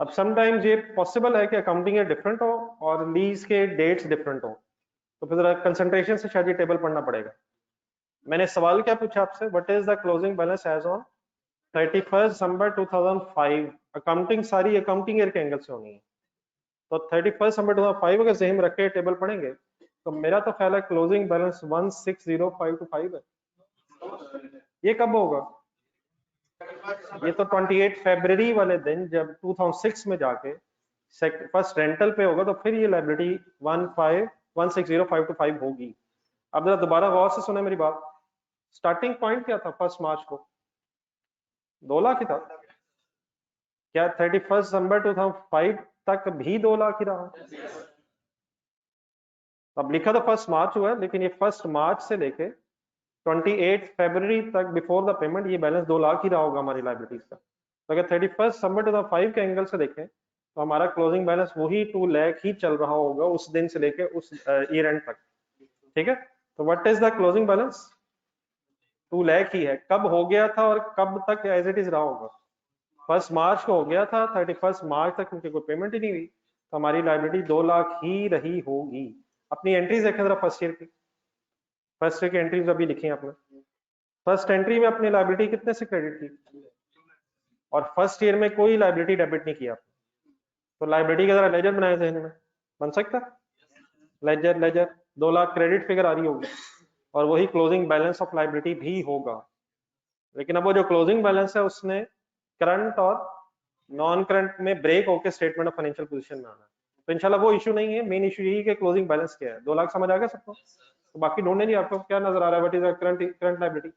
अब समटाइम्स ये पॉसिबल है कि अकाउंटिंग डिफरेंट हो और लीज के डेट्स डिफरेंट हो, तो फिर जरा कंसंट्रेशन से शायद ये टेबल पढ़ना पड़ेगा। मैंने सवाल क्या पूछा आपसे, what is the closing balance as on 31 December 2005। Accounting सारी अकाउंटिंग ईयर के एंगल से होनी है, तो 31 दिसंबर 2005 अगर ज़हन में रख के टेबल पढ़ेंगे तो मेरा तो ख्याल है क्लोजिंग बैलेंस 160525 है। ये कब होगा? ये तो 28 फरवरी वाले दिन जब 2006 में जाके फर्स्ट रेंटल पे होगा, तो फिर ये लायबिलिटी 160525 होगी। अब जरा दोबारा गौर से सुने मेरी बात। स्टार्टिंग पॉइंट क्या था फर्स्ट मार्च को? 2 लाख ही था। क्या 31 दिसंबर 2005 तक भी 2 लाख ही रहा? अब लिखा तो फर्स्ट मार्च हुआ है, लेकिन ये फर्स्ट मार्च से लेके 28 फरवरी तक बिफोर द पेमेंट ये बैलेंस 2 लाख ही रहा होगा हमारी लाइबिलिटीज का। तो अगर 31 दिसंबर 2005 के एंगल से देखें तो हमारा क्लोजिंग बैलेंस वही 2 लाख ही चल रहा होगा उस दिन से लेके उस ईयर एंड तक। ठीक है, तो what is the closing balance? 2 lakh ही है। कब हो गया था और कब तक एज इट इज रहा होगा? फर्स्ट मार्च को हो गया था, 31 मार्च तक उनकी कोई पेमेंट ही नहीं हुई, तो हमारी लाइबिलिटी 2 लाख ही रही होगी। अपनी एंट्रीज देखें जरा फर्स्ट ईयर की। फर्स्ट ईयर की एंट्रीज अभी लिखी आपने। फर्स्ट एंट्री में अपनी लाइबिलिटी कितने से क्रेडिट की, और फर्स्ट ईयर में कोई लाइबिलिटी डेबिट नहीं किया। तो लाइबिलिटी का जरा लेजर बनाए जहन में, बन सकता? Ledger ledger 2 lakh credit figure आ रही होगी, और वही क्लोजिंग बैलेंस ऑफ लाइबिलिटी भी होगा। लेकिन अब वो जो क्लोजिंग बैलेंस है उसने करंट और नॉन करंट में ब्रेक होकर स्टेटमेंट ऑफ फाइनेंशियल पोजीशन में आना है। तो इंशाल्लाह वो इशू नहीं है, मेन इशू यही कि क्लोजिंग बैलेंस क्या है। 2 लाख समझ आ गया सबको? तो बाकी ढूंढने नहीं, आपको क्या नजर आ रहा है? What is current current liability?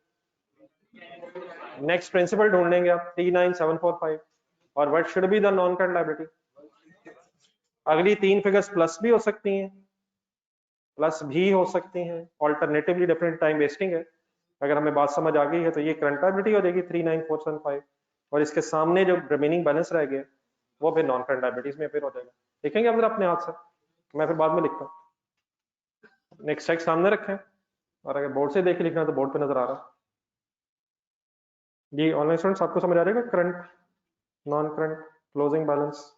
Next principle ढूंढ लेंगे आप 39745, और what should be the non current liability? अगली 3 फिगर्स प्लस भी हो सकती हैं, प्लस भी हो सकती हैं, ऑल्टरनेटिवली डिफरेंट टाइम वेस्टिंग है। अगर हमें बात समझ आ गई है तो ये करंट लायबिलिटी हो जाएगी 39475, और इसके सामने जो रिमेनिंग बैलेंस रह गया वो फिर नॉन करंट लायबिलिटीज में फिर हो जाएगा। देखेंगे आप अपने हाथ से, मैं फिर बाद में लिखता हूँ। नेक्स्ट चेक सामने रखें, और अगर बोर्ड से देख के लिखना तो बोर्ड पे नजर आ रहा जी। ऑनलाइन स्टूडेंट्स आपको समझ आ जाएगा current non current closing balance?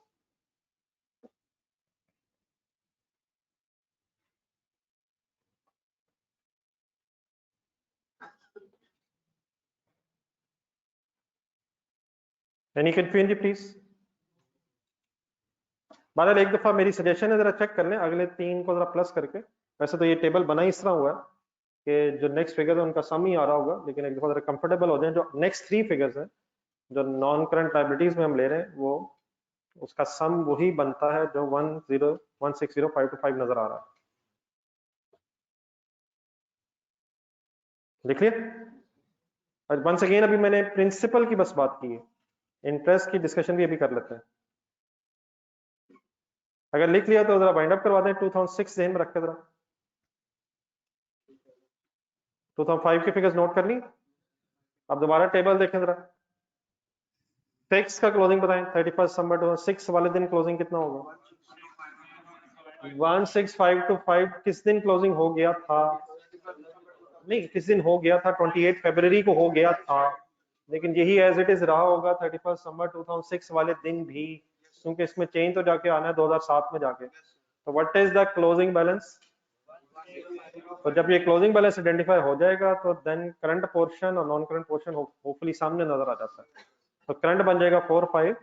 Any confusion जी प्लीज? बहरहाल एक दफा मेरी सजेशन है जरा चेक कर लें अगले 3 को जरा प्लस करके। वैसे तो ये टेबल बना ही इस तरह हुआ है कि जो नेक्स्ट फिगर है उनका सम ही आ रहा होगा, लेकिन एक दफा जरा कंफर्टेबल हो जाए। जो नेक्स्ट 3 फिगर्स हैं जो नॉन करंट लायबिलिटीज में हम ले रहे हैं, वो उसका सम वही बनता है जो 10160,525 नजर आ रहा है। लिख लिया? वंस अगेन अभी मैंने प्रिंसिपल की बस बात की है, इंटरेस्ट की डिस्कशन भी अभी कर लेते हैं। अगर लिख लिया तो जरा वाइंड अप करवा दें। 2006 ज़हन में रखें जरा। 2005 की फिगर्स नोट कर ली। अब दोबारा टेबल देखें जरा। 6 का क्लोजिंग बताएं। 31 दिसंबर 2006 वाले दिन क्लोजिंग कितना होगा? 16,525 किस दिन क्लोजिंग हो गया था? नहीं, किस दिन हो गया था? 28 फरवरी को हो गया था, लेकिन यही एज इट इज रहा होगा 31 दिसंबर 2006 वाले दिन भी, क्योंकि इसमें चेंज तो जाके आना है 2007 में जाके। तो what is the closing balance? तो जब ये क्लोजिंग बैलेंस आइडेंटिफाई हो जाएगा तो देन करंट पोर्शन और नॉन करंट पोर्शन होपफुली सामने नजर आ जाता है। तो करंट बन जाएगा 45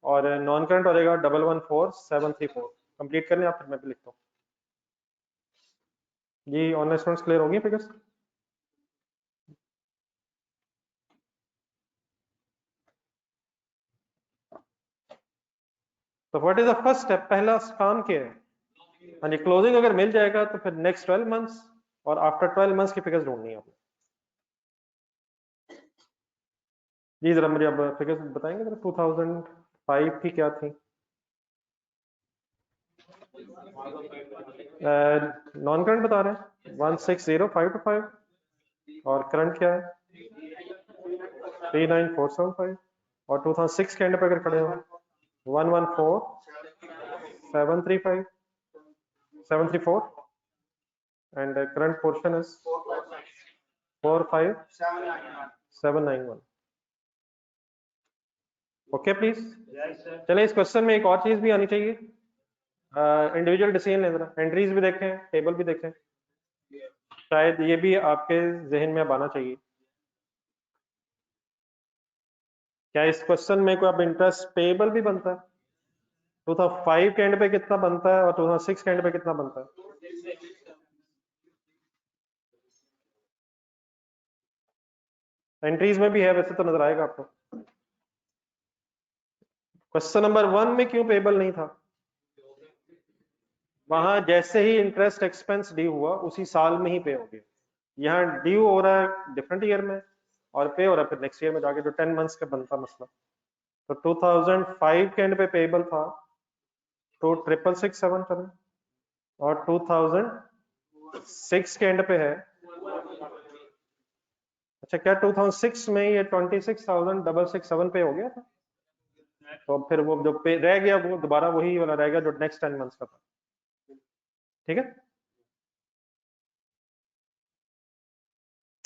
और नॉन करंट हो जाएगा 114734। कंप्लीट करने आप, फिर मैं भी लिखता हूँ। जी ऑनलाइन स्टूडेंट्स क्लियर होगी फिगर्स? तो what is the first step? पहला काम क्या है? हाँ जी, क्लोजिंग अगर मिल जाएगा तो फिर नेक्स्ट 12 मंथ्स और आफ्टर 12 मंथ्स की फिगर्स ढूंढनी है आपने। जी जरा मुझे अब फिगर्स बताएंगे जरा, 2005 की क्या थी? नॉन करंट बता रहे हैं 160525 और करंट क्या है 39475 और 2006 के एंड पे अगर खड़े हो 114735 734 and current portion is 45791। Okay please. चलिए इस क्वेश्चन में एक और चीज भी आनी चाहिए, इंडिविजुअल डिसीजन ले, जरा एंट्रीज भी देखें, टेबल भी देखें, शायद ये भी आपके जहन में अब आना चाहिए। क्या इस क्वेश्चन में कोई अब इंटरेस्ट पेबल भी बनता है? 2005 के एंड पे कितना बनता है और 2006 के एंड पे कितना बनता है? एंट्रीज में भी है वैसे तो, नजर आएगा आपको। क्वेश्चन नंबर 1 में क्यों पेबल नहीं था? वहां जैसे ही इंटरेस्ट एक्सपेंस ड्यू हुआ उसी साल में ही पे हो गया। यहाँ ड्यू हो रहा है डिफरेंट ईयर में और पे हो रहा है फिर नेक्स्ट ईयर में जाके, जो 10 मंथ्स का बनता मसला। तो 2005 के एंड पे पेबल था तो 6667 चले, और 2006 के एंड पे है। अच्छा, क्या 2006 में ये 26,667 पे हो गया था? तो फिर वो जो पे रह गया वो दोबारा वही वाला रहेगा जो नेक्स्ट 10 मंथ्स का था। ठीक है।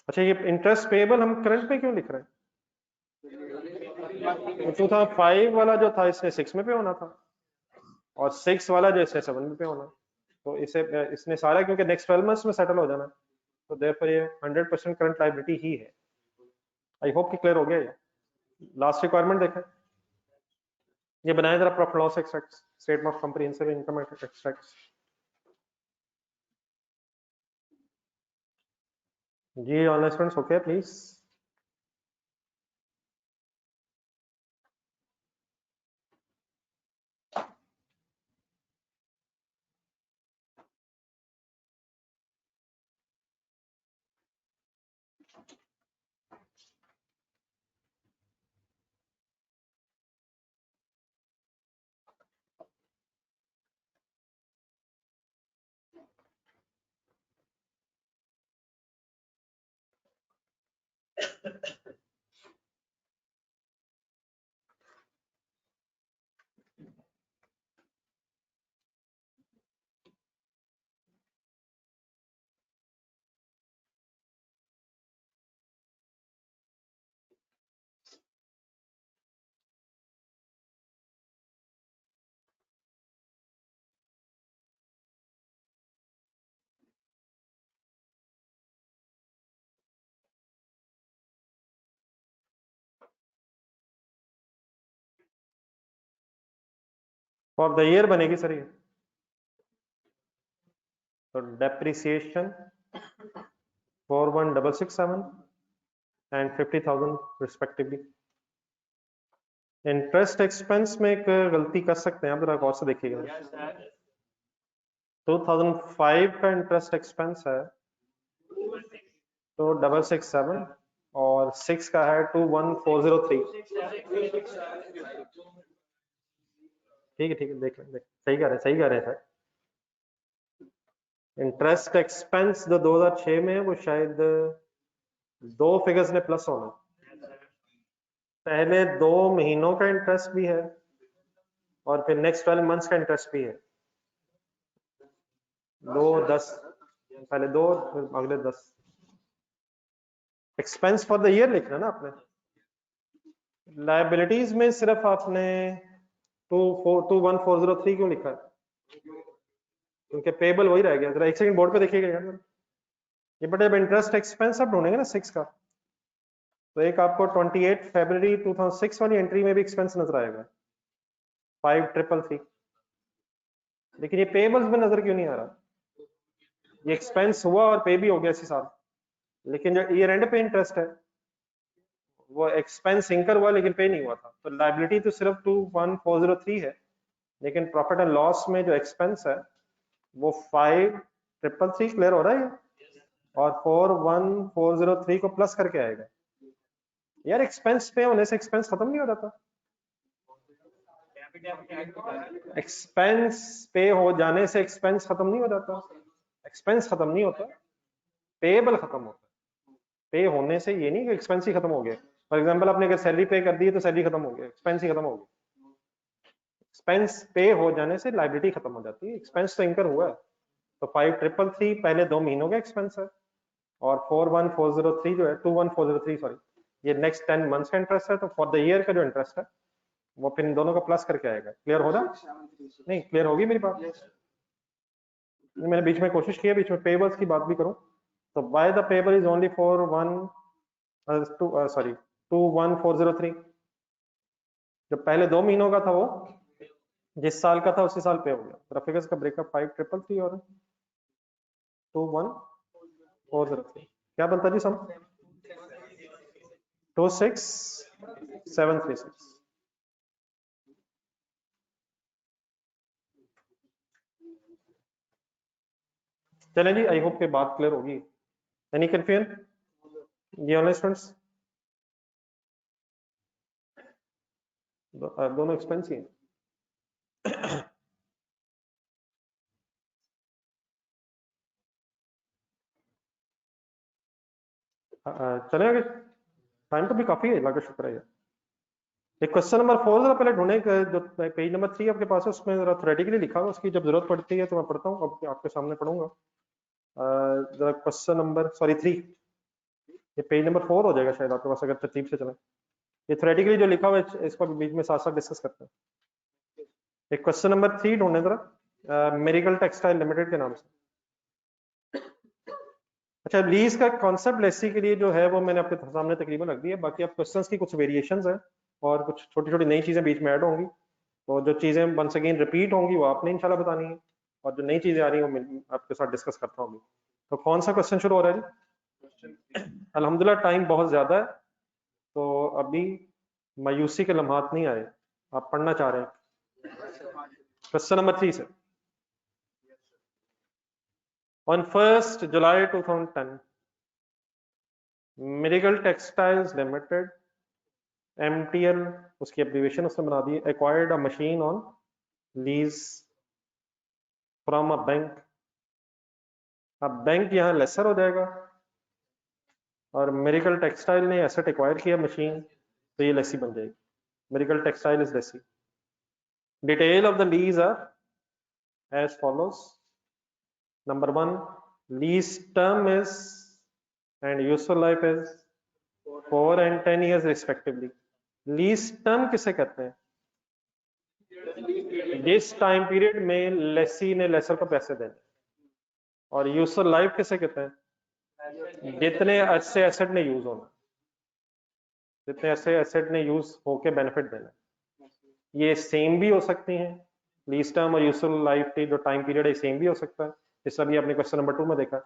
अच्छा, ये इंटरेस्ट पेबल हम करंट पे क्यों लिख रहे हैं? 2005 वाला जो था इसने 6 में पे होना था और 6 वाला जो इसने 7 में पे होना, तो इसे इसने सारा क्योंकि नेक्स्ट 12 मंथ्स में सेटल हो जाना, तो देयरफॉर ये 100% करंट लायबिलिटी ही है। आई होप कि क्लियर हो गया ये। लास्ट रिक्वायरमेंट देखें, ये बनाए जरा profit loss extract, statement of comprehensive income extract. जी online students okay please. For the year बनेगी सर ये, तो depreciation 41,667 and 50,000 respectively. Interest expense में एक गलती कर सकते हैं आप, जरा गौर से देखिएगा। 2005 का इंटरेस्ट एक्सपेंस है तो 667 और 6 का है 21,403। ठीक है देख लें, सही कह रहे हैं सर। इंटरेस्ट एक्सपेंस जो 2006 में है वो शायद दो फिगर्स ने प्लस होना, पहले 2 महीनों का इंटरेस्ट भी है और फिर नेक्स्ट 12 मंथ्स का इंटरेस्ट भी है। दो 10, पहले 2 फिर अगले 10। एक्सपेंस फॉर द ईयर लिखना ना आपने। लायबिलिटीज में सिर्फ आपने 21403 क्यों लिखा है? क्योंकि पेबल वही रह गया। जरा एक सेकंड बोर्ड पे देखिएगा यार। ये बटे अब इंटरेस्ट एक्सपेंस आप ढूंढेंगे ना 6 का, तो एक आपको 28 फरवरी 2006 वाली एंट्री में भी एक्सपेंस नजर आएगा 5333, लेकिन ये पेबल्स में नजर क्यों नहीं आ रहा? ये एक्सपेंस हुआ और पे भी हो गया इसी साल, लेकिन जो ईयर एंड पे इंटरेस्ट है वो एक्सपेंस इंकर हुआ लेकिन पे नहीं हुआ था। तो लायबिलिटी तो सिर्फ 21403 है, लेकिन प्रॉफिट एंड लॉस में जो एक्सपेंस है वो 5333 क्लियर हो रहा है, और 41403 को प्लस करके आएगा। यार एक्सपेंस पे होने से एक्सपेंस खत्म नहीं हो जाता। एक्सपेंस पे हो जाने से एक्सपेंस खत्म नहीं हो जाता। एक्सपेंस खत्म नहीं होता, पेएबल खत्म होता है। पे होने से ये नहीं कि एक्सपेंस ही खत्म हो गया। फॉर एग्जांपल आपने अगर सैलरी पे कर दी है तो सैलरी खत्म हो गया, एक्सपेंस ही खत्म हो गया। एक्सपेंस पे हो जाने से लायबिलिटी खत्म हो जाती है। एक्सपेंस तो इंकर हुआ है, तो 5333 पहले 2 महीनों का एक्सपेंस है, और 41403 जो है 21403 सॉरी, ये नेक्स्ट 10 मंथ्स का इंटरेस्ट है। तो फॉर द ईयर का जो इंटरेस्ट है वो फिर इन दोनों का प्लस करके आएगा। क्लियर हो रहा? नहीं क्लियर होगी मेरी बात? मैंने बीच में कोशिश की है बीच में पेबल्स की बात भी करूं, तो by the payable is only 21403। जो पहले 2 महीनों का था वो जिस साल का था उसी साल पे हो गया। फिगर्स का ब्रेकअप 5333 और 21403 क्या बनता जी सम? 26736। चलें जी, आई होप के बात क्लियर होगी। एनी कंफ्यूजन ये ऑनलाइन स्टूडेंट्स? दोनों एक्सपेंस ही हैं। चले आगे, टाइम तो भी काफी है, अल्लाह का शुक्र है। एक क्वेश्चन नंबर 4 जरा पहले ढूंढे, जो पेज नंबर 3 आपके पास है उसमें जरा थ्योरेटिकली लिखा हुआ, उसकी जब जरूरत पड़ती है तो मैं पढ़ता हूँ, अब आपके सामने पढ़ूंगा। जरा क्वेश्चन नंबर 3, ये पेज नंबर 4 हो जाएगा शायद आपके पास अगर तरतीब से चले। ये थ्योरेटिकली जो लिखा हुआ है इसको बीच में साथ साथ डिस्कस करते हैं। एक क्वेश्चन नंबर 3 ढूंढे जरा, मेरिकल टेक्सटाइल लिमिटेड के नाम से। अच्छा, लीज का कॉन्सेप्ट लेसी के लिए जो है वो मैंने आपके सामने तकरीबन रख दिया। बाकी आप क्वेश्चंस की कुछ वेरिएशंस हैं और कुछ छोटी छोटी नई चीजें बीच में ऐड होंगी, तो जो चीजें वंस अगेन रिपीट होंगी वो आपने इंशाल्लाह बतानी है, और जो नई चीजें आ रही हैं वो मैं आपके साथ डिस्कस करता हूँ। तो कौन सा क्वेश्चन शुरू हो रहा है जी? अल्हम्दुलिल्लाह टाइम बहुत ज्यादा है, तो अभी मायूसी के लम्हात नहीं आए। आप पढ़ना चाह रहे हैं क्वेश्चन नंबर 3 से। On 1st July 2010, Miracle Textiles Limited MTL उसकी एब्रिविएशन उसने बना दी, acquired a machine on lease from a bank। अब बैंक यहाँ लेसर हो जाएगा और मेरिकल टेक्सटाइल ने एसेट एक्वायर किया मशीन, तो ये लेसी बन जाएगी। Miracle Textile is lessee. Detail of the lease are as follows. Number 1, lease term is and useful life is 4 and 10 years respectively. Lease term किसे कहते हैं? जिस टाइम पीरियड में लेसी ने लेसर को पैसे देने। और यूजफुल लाइफ किसे कहते हैं? जितने अच्छे एसेट ने यूज होना, जितने ऐसे एसेट ने यूज होके बेनिफिट देना। ये सेम भी हो सकती हैं, लीज टर्म और यूजफुल लाइफ की जो टाइम पीरियड है सेम भी हो सकता है, जैसा भी आपने क्वेश्चन नंबर 2 में देखा,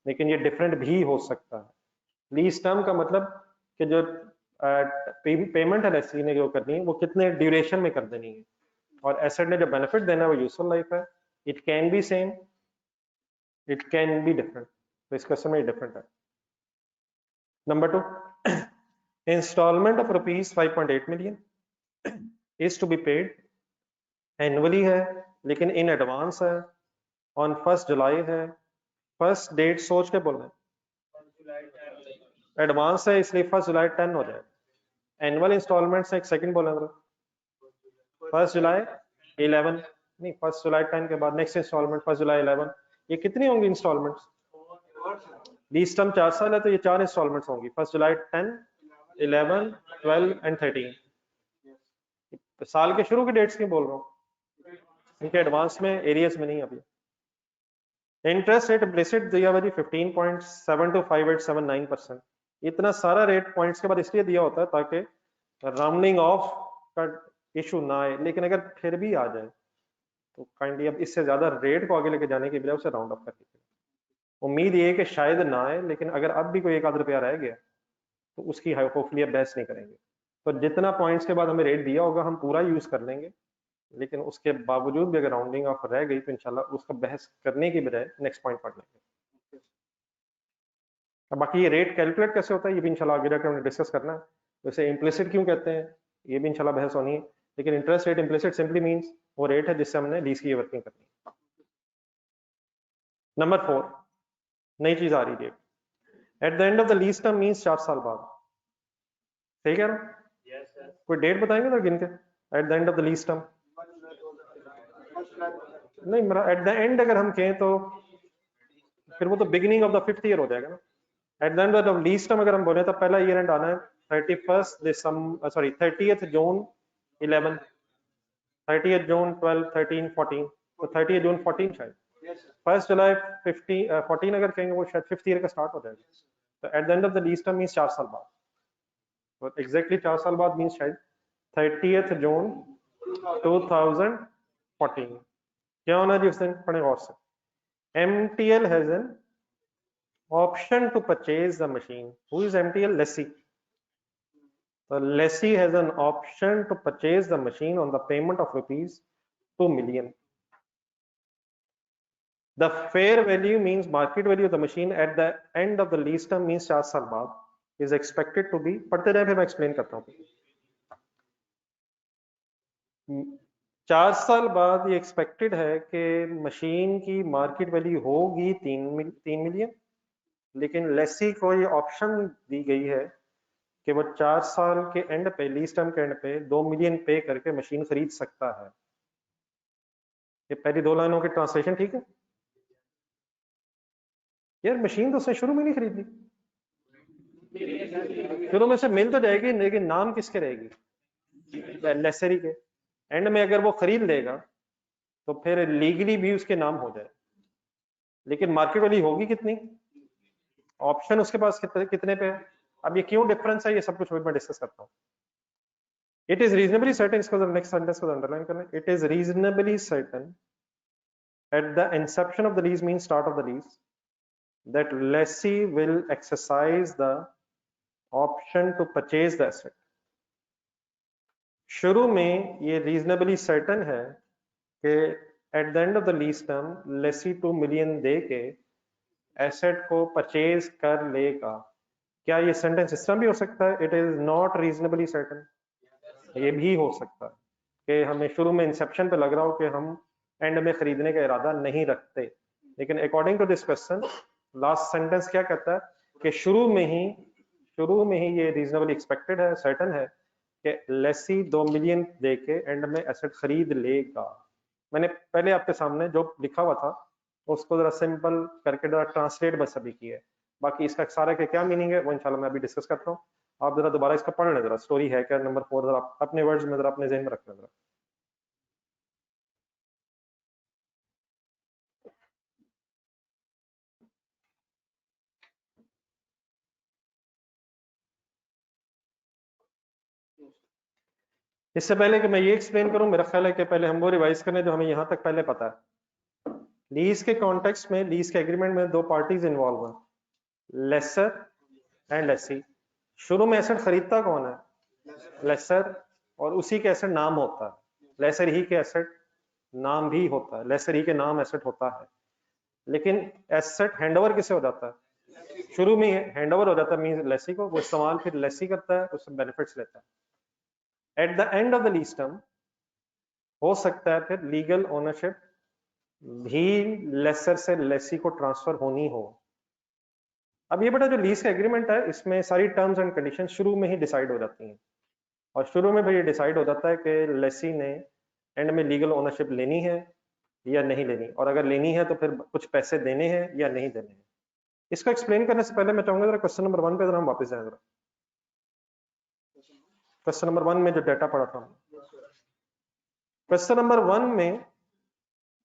लेकिन ये डिफरेंट भी हो सकता है। लीज टर्म का मतलब कि जो पेमेंट है लेसी ने जो करनी है वो कितने ड्यूरेशन में कर देनी है, और एसेट ने जो बेनिफिट देना है वो यूजफुल लाइफ है। It can be same, it can be different, तो इस क्वेश्चन में डिफरेंट है। Number 2, instalment of ₹5.8 million is to be paid annually है लेकिन इन एडवांस है, ऑन 1st जुलाई है। फर्स्ट डेट सोच के बोलना है, एडवांस है इसलिए 1st जुलाई 10 हो जाए। एनुअल इंस्टॉलमेंट से एक सेकंड बोलना है, 1st जुलाई 11 नहीं, 1st जुलाई 10 के बाद नेक्स्ट इंस्टॉलमेंट 1st जुलाई 11, ये कितनी होंगी इंस्टॉलमेंट्स? लीज टर्म 4 साल है तो ये 4 इंस्टॉलमेंट्स होंगी, 1 जुलाई 10, 11, 12 एंड 13। तो साल के शुरू की डेट्स की बोल रहा हूँ, इनके एडवांस में एरियस में नहीं अभी। इंटरेस्ट रेट इम्प्लिसिट दिया हुआ जी 15.725879%। इतना सारा रेट पॉइंट्स के बाद इसलिए दिया होता है ताकि राउंडिंग ऑफ का इशू ना आए, लेकिन अगर फिर भी आ जाए तो काइंडली अब इससे ज्यादा रेट को आगे लेके जाने के बजाय उसे राउंड अप कर दीजिए। उम्मीद ये है कि शायद ना आए, लेकिन अगर अब भी कोई 1 आध रुपया रह गया तो उसकी होपफुली अब बहस नहीं करेंगे। तो जितना पॉइंट्स के बाद हमें रेट दिया होगा हम पूरा यूज कर लेंगे, लेकिन उसके बावजूद भी अगर राउंडिंग ऑफ रह गई तो इंशाल्लाह उसका बहस करने की बजाय नेक्स्ट पॉइंट पढ़ लेंगे। अब बाकी ये रेट कैलकुलेट कैसे होता है ये भी इंशाल्लाह आगे जाकर हमने डिस्कस करना है। वैसे इम्प्लिसिट क्यों कहते हैं ये भी इंशाल्लाह बहस होनी है, लेकिन interest rate implicit simply means वो रेट है जिससे हमने लीज की वर्किंग करनी है। नंबर 4 नई चीज आ रही है, eight the end of the lease term means 4 साल बाद। सही कह रहा हूं? कोई डेट बताएंगे तो गिन के, eight the end of the lease term. नहीं मेरा एट द एंड अगर हम कहें तो फिर वो तो beginning of the 5th year हो जाएगा ना। Eight the end of lease term अगर हम बोले तो पहला ईयर एंड आना है 30th जून 11, 30th जून 12, 13, 14, तो 30th जून 14 शायद, 1 जुलाई 14 अगर कहेंगे वो शायद 5th ईयर का स्टार्ट हो जाएगा। तो eight the end of the lease term means 4 साल बाद, तो एग्जैक्टली 4 साल बाद मींस शायद 30th जून 2014। क्या होना जी उस दिन, पढ़े गौर से। MTL has an option to purchase the machine. Who is MTL? Lessee. The lessee has an option to purchase the machine on the payment of rupees 2 million. The fair value means market value of the machine at the end of the lease term means 4 साल बाद is expected to be, पढ़ते जाए फिर मैं एक्सप्लेन करता हूँ। 4 साल बाद ये एक्सपेक्टेड है कि मशीन की मार्केट वैल्यू होगी 3 मिलियन, लेकिन लेसी को ये ऑप्शन दी गई है कि वो 4 साल के एंड पे, लीज टर्म के एंड पे 2 मिलियन पे करके मशीन खरीद सकता है। ये पहली 2 लाइनों की ट्रांसलेशन ठीक है? यार मशीन तो उसने शुरू में नहीं खरीदी, शुरू में से मिल तो जाएगी लेकिन नाम किसके रहेगी? लेसरी के। एंड में अगर वो खरीद लेगा तो फिर लीगली भी उसके नाम हो जाए, लेकिन मार्केट वैल्यू होगी कितनी? ऑप्शन उसके पास कितने पे है? अब ये क्यों डिफरेंस है ये सब कुछ मैं डिस्कस करता हूँ। It is reasonably certain, इसको नेक्स्ट सेंटेंस को अंडरलाइन करना, it is reasonably certain at the inception of the lease means start of the lease that lessee will exercise the option to purchase the asset. शुरू में ये reasonably certain है कि at the end of the lease term lessee 2 million दे के एसेट को परचेज कर लेगा। क्या ये सेंटेंस इस तरह भी हो सकता है, it is not reasonably certain? ये भी हो सकता है कि हमें शुरू में इंसेप्शन पे लग रहा हो कि हम एंड में खरीदने का इरादा नहीं रखते, लेकिन according to this question last sentence क्या कहता है कि शुरू में ही ये रीजनेबली एक्सपेक्टेड है, सर्टेन है कि लेसी 2 मिलियन दे के एंड में एसेट खरीद लेगा। मैंने पहले आपके सामने जो लिखा हुआ था उसको जरा सिंपल करके जरा ट्रांसलेट बस अभी की है, बाकी इसका सारा के क्या मीनिंग है वो इंशाल्लाह मैं अभी डिस्कस करता हूँ। आप जरा दोबारा इसका पढ़ लें, जरा स्टोरी है क्या नंबर 4 जरा अपने वर्ड्स में जरा अपने ज़हन में रखना जरा। इससे पहले कि मैं ये एक्सप्लेन करूं, मेरा ख्याल है कि पहले हम वो रिवाइज करें जो हमें यहां तक पहले पता है। लीज के कॉन्टेक्स्ट में, लीज के एग्रीमेंट में 2 पार्टीज इन्वॉल्व हैं, लेसर एंड लेसी। शुरू में एसेट खरीदता कौन है? लेसर, और उसी के एसेट नाम होता है, लेसर ही के एसेट नाम भी होता है, लेसर ही के नाम एसेट होता है। लेकिन एसेट हैंडओवर किसे हो जाता है? शुरू में हैंडओवर हो जाता है मींस लेसी को, वो इस्तेमाल फिर लेसी करता है, उससे बेनिफिट्स लेता है। Eight the end of the lease term हो सकता है फिर लीगल ओनरशिप भी लेसर से लेसी को ट्रांसफर होनी हो। अब ये बेटा जो लीज का एग्रीमेंट है इसमें सारी टर्म्स एंड कंडीशन शुरू में ही डिसाइड हो जाती हैं, और शुरू में भी ये डिसाइड हो जाता है कि लेसी ने एंड में लीगल ओनरशिप लेनी है या नहीं लेनी, और अगर लेनी है तो फिर कुछ पैसे देने हैं या नहीं देने हैं। इसको एक्सप्लेन करने से पहले मैं चाहूंगा जरा क्वेश्चन नंबर 1 पे जरा हम वापस जाएं। जरा क्वेश्चन नंबर 1 में जो डाटा पढ़ा था, क्वेश्चन नंबर 1 में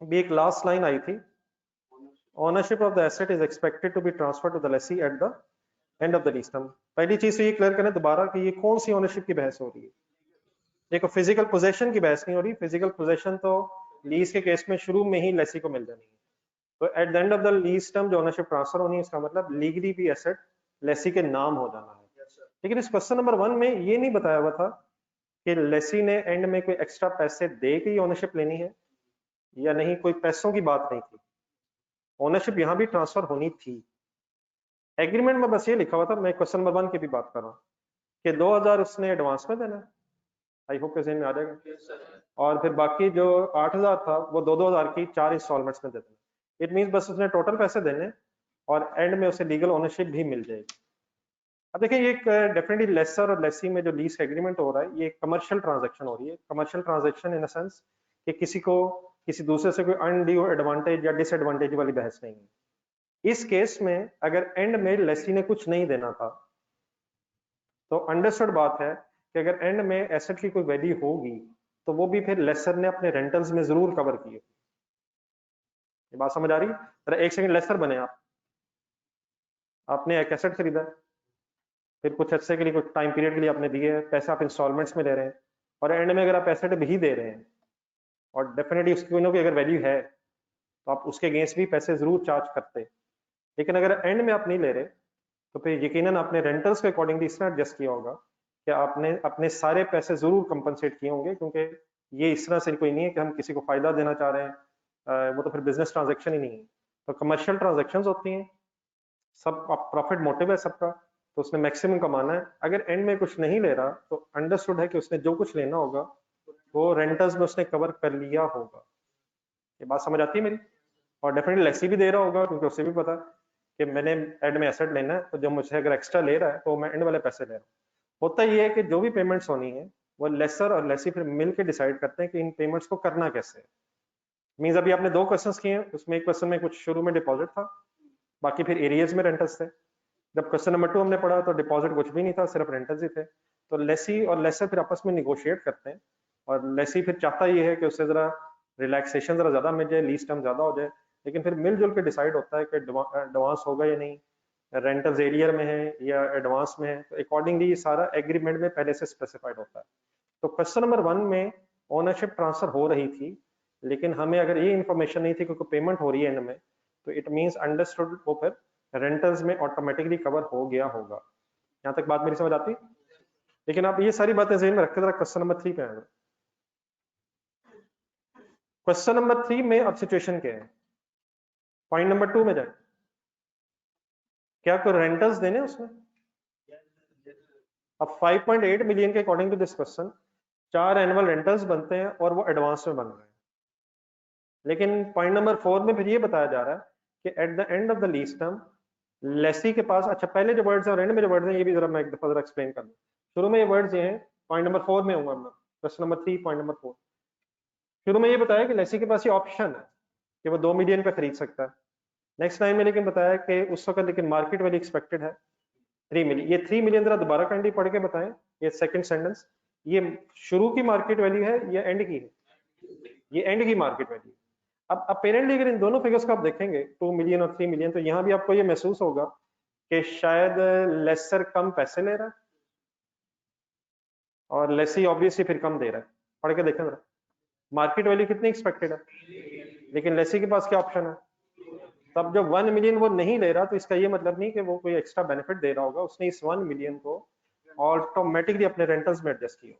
भी एक लास्ट लाइन आई थी, ownership of the asset is expected to be transferred to the lessee at the end of the lease term. पहली चीज तो ये क्लियर करें दोबारा कि ये कौन सी ओनरशिप की बहस हो रही है। देखो फिजिकल पोजेशन की बहस नहीं हो रही, फिजिकल पोजेशन तो लीज के केस में शुरू में ही लेसी को मिल जानी है। तो eight the end of the lease term जो ओनरशिप ट्रांसफर होनी है, इसका मतलब लीगली भी एसेट लेसी के नाम हो जाना है। लेकिन इस क्वेश्चन नंबर 1 में ये नहीं बताया हुआ था कि लेसी ने एंड में कोई एक्स्ट्रा पैसे दे के ओनरशिप लेनी है या नहीं, कोई पैसों की बात नहीं थी, ओनरशिप यहां भी ट्रांसफर होनी थी। एग्रीमेंट में बस ये लिखा हुआ था, मैं क्वेश्चन नंबर 1 की भी बात कर रहा हूँ, कि 2000 उसने एडवांस में देना है, आई होप के में आ जाएगा, और फिर बाकी जो 8000 था वो 2000 की 4 इंस्टॉलमेंट्स में दे देना। इट मींस बस उसने टोटल पैसे देने और एंड में उसे लीगल ओनरशिप भी मिल जाएगी। अब देखिए ये एक डेफिनेटली लेसर और लेसी में जो लीज एग्रीमेंट हो रहा है, ये कमर्शियल ट्रांजैक्शन हो रही है। Commercial transaction in the sense कि किसी को किसी दूसरे से कोई अनड्यू एडवांटेज या डिसएडवांटेज वाली बहस नहीं है। इस केस में अगर एंड में लेसी ने कुछ नहीं देना था तो अंडरस्टूड बात है कि अगर एंड में एसेट की कोई वैल्यू होगी तो वो भी फिर लेसर ने अपने रेंटल्स में जरूर कवर की। ये बात समझ आ रही है? एक सेकंड, लेसर बने आप, आपने एक एसेट खरीदा, फिर कुछ अच्छे के लिए कुछ टाइम पीरियड के लिए आपने दिए, पैसे आप इंस्टॉलमेंट्स में ले रहे हैं, और एंड में अगर आप एसेट भी दे रहे हैं और डेफिनेटली उसकी कोई ना कोई अगर वैल्यू है तो आप उसके अगेंस्ट भी पैसे जरूर चार्ज करते। लेकिन अगर एंड में आप नहीं ले रहे तो फिर यकीनन आपने रेंटल्स के अकॉर्डिंगली इसमें एडजस्ट किया होगा कि आपने अपने सारे पैसे जरूर कंपनसेट किए होंगे, क्योंकि ये इस तरह से कोई नहीं है कि हम किसी को फायदा देना चाह रहे हैं, वो तो फिर बिजनेस ट्रांजैक्शन ही नहीं है। तो कमर्शियल ट्रांजैक्शंस होती हैं, सब प्रॉफिट मोटिव है सबका, तो उसने मैक्सिमम कमाना है। अगर एंड में कुछ नहीं ले रहा तो अंडरस्टूड है कि उसने जो कुछ लेना होगा वो रेंटल्स में उसने कवर कर लिया होगा। ये बात समझ आती है मेरी? और डेफिनेटली लेसी भी दे रहा होगा, क्योंकि उसे भी पता कि मैंने एंड में एसेट लेना है, तो जब मुझे अगर एक्स्ट्रा ले रहा है तो मैं एंड वाले पैसे ले रहा हूँ। होता ये है कि जो भी पेमेंट्स होनी है वो लेसर और लेसी फिर मिलकर डिसाइड करते हैं कि इन पेमेंट्स को करना कैसे है। मींस अभी आपने 2 क्वेश्चंस किए हैं, उसमें एक क्वेश्चन में कुछ शुरू में डिपॉजिट था, बाकी फिर एरियर्स में रेंटल्स थे। जब क्वेश्चन नंबर 2 हमने पढ़ा तो डिपॉजिट कुछ भी नहीं था, सिर्फ रेंटल्स ही थे। तो लेसी और लेसर फिर आपस में निगोशिएट करते हैं, और लेसी फिर चाहता ये है कि उससे जरा रिलैक्सेशन जरा ज्यादा मिल जाए, लीज टर्म ज्यादा हो जाए, लेकिन फिर मिलजुल के डिसाइड होता है कि एडवांस होगा या नहीं, रेंटल्स एरियर में है या एडवांस में है, तो अकॉर्डिंगली सारा एग्रीमेंट में पहले से स्पेसिफाइड होता है। तो क्वेश्चन नंबर 1 में ओनरशिप ट्रांसफर हो रही थी, लेकिन हमें अगर ये इन्फॉर्मेशन नहीं थी कि पेमेंट हो रही है एंड में, तो इट मींस अंडरस्टूड वो फिर रेंटल्स में ऑटोमेटिकली कवर हो गया होगा। यहाँ तक बात मेरी समझ आती? लेकिन आप ये सारी बातें ज़हन में रखते जरा क्वेश्चन नंबर 3 पे आए। क्वेश्चन नंबर 3 में अब सिचुएशन क्या है? पॉइंट नंबर 2 में जाए, क्या कोई रेंटल्स देने उसमें? अब 5.8 मिलियन के according to this question 4 annual rentals बनते हैं और वो एडवांस में बन रहे हैं। लेकिन पॉइंट नंबर 4 में फिर ये बताया जा रहा है कि at the end of the lease term lessee के पास, अच्छा पहले जो वर्ड्स हैं और एंड में जो वर्ड्स हैं ये भी जरा मैं एक दफा जरा एक्सप्लेन कर दूं। शुरू में ये वर्ड्स ये हैं, पॉइंट नंबर 4 में हूँ मैं, क्वेश्चन नंबर 3 पॉइंट नंबर 4। शुरू में ये बताया कि लेसी के पास ये ऑप्शन है कि वो 2 मिलियन पे खरीद सकता है। नेक्स्ट टाइम में लेकिन बताया कि उस वक्त लेकिन मार्केट वैल्यू एक्सपेक्टेड है 3 मिलियन। ये 3 मिलियन जरा दोबारा काइंडली पढ़ के बताएं, ये सेकंड सेंटेंस, ये शुरू की मार्केट वैल्यू है या एंड की है? ये एंड की मार्केट वैल्यू। अब अपेरेंटली अगर इन दोनों फिगर्स को आप देखेंगे 2 मिलियन और 3 मिलियन, तो यहाँ भी आपको ये महसूस होगा कि शायद लेसर कम पैसे ले रहा है और लेसी ऑब्वियसली फिर कम दे रहा है। पढ़ के देखें जरा, मार्केट वैल्यू कितनी एक्सपेक्टेड है, लेकिन लेसी के पास क्या ऑप्शन है? तब जब 1 मिलियन वो नहीं ले रहा तो इसका ये मतलब नहीं कि वो कोई एक्स्ट्रा बेनिफिट दे रहा होगा, उसने इस 1 मिलियन को ऑटोमेटिकली अपने रेंटल्स में एडजस्ट किया।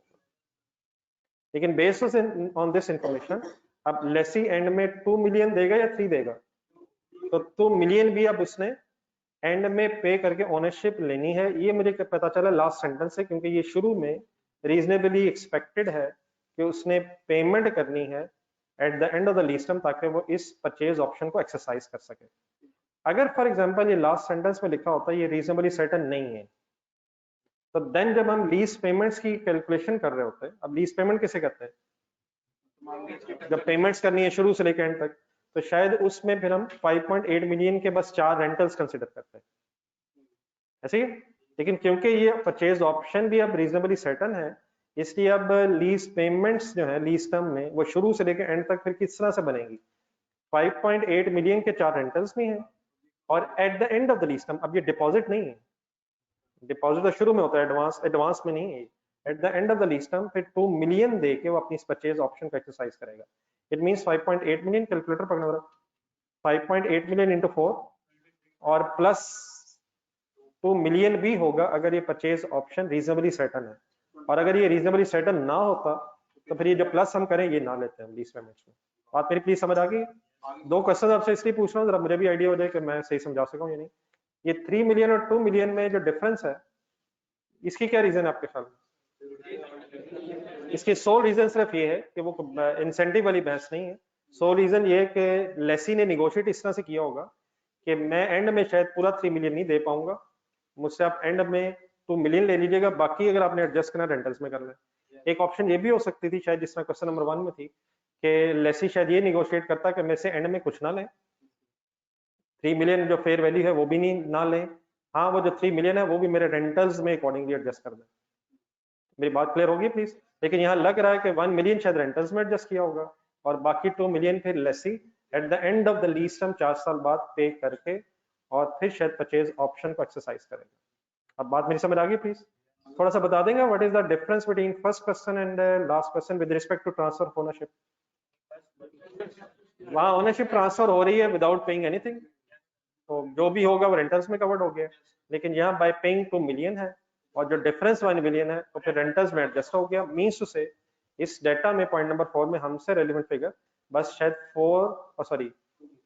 लेकिन बेस्ड ऑन दिस इंफॉर्मेशन अब लेसी एंड में 2 मिलियन देगा या 3 देगा? तो 2 मिलियन भी अब उसने एंड में पे करके ओनरशिप लेनी है। ये मुझे पता चला लास्ट सेंटेंस से, क्योंकि ये शुरू में रीजनेबली एक्सपेक्टेड है कि उसने पेमेंट करनी है eight the end of the lease term, ताकि वो इस परचेज ऑप्शन को एक्सरसाइज कर सके। अगर फॉर एग्जांपल ये लास्ट सेंटेंस में लिखा होता है ये रीजनेबली सर्टेन नहीं है, तो देन जब हम लीज पेमेंट्स की कैलकुलेशन कर रहे होते हैं, अब लीज पेमेंट किसे कहते हैं? जब पेमेंट्स करनी है शुरू से लेकर एंड तक, तो शायद उसमें फिर हम 5.8 मिलियन के बस 4 रेंटल्स कंसिडर करते हैं, ऐसे ही। लेकिन क्योंकि ये परचेज ऑप्शन भी अब रीजनेबली सर्टन है, इसलिए अब लीज पेमेंट्स जो है लीज टर्म में वो शुरू से लेकर एंड तक फिर किस तरह से बनेगी, 5.8 मिलियन के 4 रेंटल्स भी हैं, और eight the end of the lease term, अब ये डिपॉजिट नहीं है, डिपॉजिट तो शुरू में होता है, एडवांस एडवांस में नहीं है, eight the end of the lease term फिर 2 मिलियन दे के वो अपनी परचेज ऑप्शन को एक्सरसाइज करेगा। इट मींस 5.8 मिलियन, कैलकुलेटर पकड़ना होगा, 5.8 मिलियन इंटू 4 और प्लस 2 मिलियन भी होगा अगर ये परचेज ऑप्शन रीजनेबली सर्टन है, और अगर ये रीजनेबली सर्टन ना होता तो फिर ये जो प्लस हम करें ये ना लेते हैं लीज पेमेंट्स में। बात मेरी प्लीज समझ आ गई? 2 क्वेश्चन आपसे इसलिए पूछ रहा हूँ, जरा मुझे भी आइडिया हो जाए कि मैं सही समझा सकूं या नहीं। ये 3 मिलियन और 2 मिलियन में जो डिफरेंस है, इसकी क्या रीजन है आपके ख्याल में? इसकी सोल रीजन सिर्फ ये है कि वो इंसेंटिव वाली बहस नहीं है, सोल रीजन ये है कि लेसी ने निगोशिएट इस तरह से किया होगा कि मैं एंड में शायद पूरा 3 मिलियन नहीं दे पाऊंगा, मुझसे आप एंड में 2 मिलियन ले लीजिएगा, बाकी अगर आपने एडजस्ट करना रेंटल्स में कर लें। एक ऑप्शन ये भी हो सकती थी शायद, जिस तरह क्वेश्चन नंबर 1 में थी, कि लेसी शायद ये निगोशिएट करता कि मैं से एंड में कुछ ना लें, 3 मिलियन जो फेयर वैल्यू है वो भी नहीं ना लें, हाँ वो जो 3 मिलियन है वो भी मेरे रेंटल्स में अकॉर्डिंगली एडजस्ट कर दें। मेरी बात क्लियर होगी प्लीज? लेकिन यहाँ लग रहा है कि 1 मिलियन शायद रेंटल्स में एडजस्ट किया होगा, और बाकी 2 मिलियन फिर lessee at the end of the lease term 4 साल बाद पे करके और फिर शायद परचेज ऑप्शन को एक्सरसाइज करेगा। अब बात मेरी समझ आ गई प्लीज? थोड़ा सा बता देंगे what is the difference between first question and last question with respect to transfer of ownership? वहां ओनरशिप ट्रांसफर हो रही है विदाउट पेइंग एनीथिंग, तो जो भी होगा वो रेंटल्स में कवर्ड हो गया, लेकिन यहाँ बाय पेइंग 2 मिलियन है, और जो डिफरेंस 1 मिलियन है तो फिर रेंटल्स में एडजस्ट हो गया। मींस टू से इस डेटा में पॉइंट नंबर 4 में हमसे रेलेवेंट फिगर बस शायद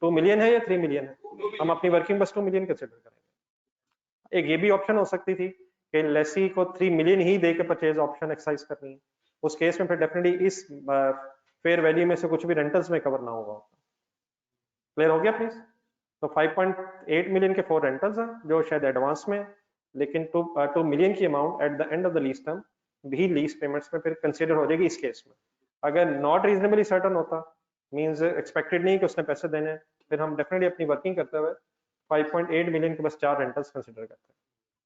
2 मिलियन है या 3 मिलियन है, हम अपनी वर्किंग बस 2 मिलियन कंसिडर करेंगे। एक ये भी ऑप्शन हो सकती थी कि लेसी को 3 मिलियन ही दे के परचेज ऑप्शन एक्सरसाइज करनी है, उस केस में फिर डेफिनेटली इस फेयर वैल्यू में से कुछ भी रेंटल्स में कवर ना होगा। क्लियर हो गया प्लीज? तो 5.8 मिलियन के 4 रेंटल्स हैं जो शायद एडवांस में, लेकिन 2 मिलियन की amount at the end of the lease term भी लीज पेमेंट्स में फिर कंसीडर हो जाएगी इस केस में। अगर नॉट रीजनेबली सर्टन होता, मींस एक्सपेक्टेड नहीं कि उसने पैसे देने हैं, फिर हम डेफिनेटली अपनी वर्किंग करते हुए 5.8 मिलियन के बस 4 रेंटल्स कंसीडर करते हैं।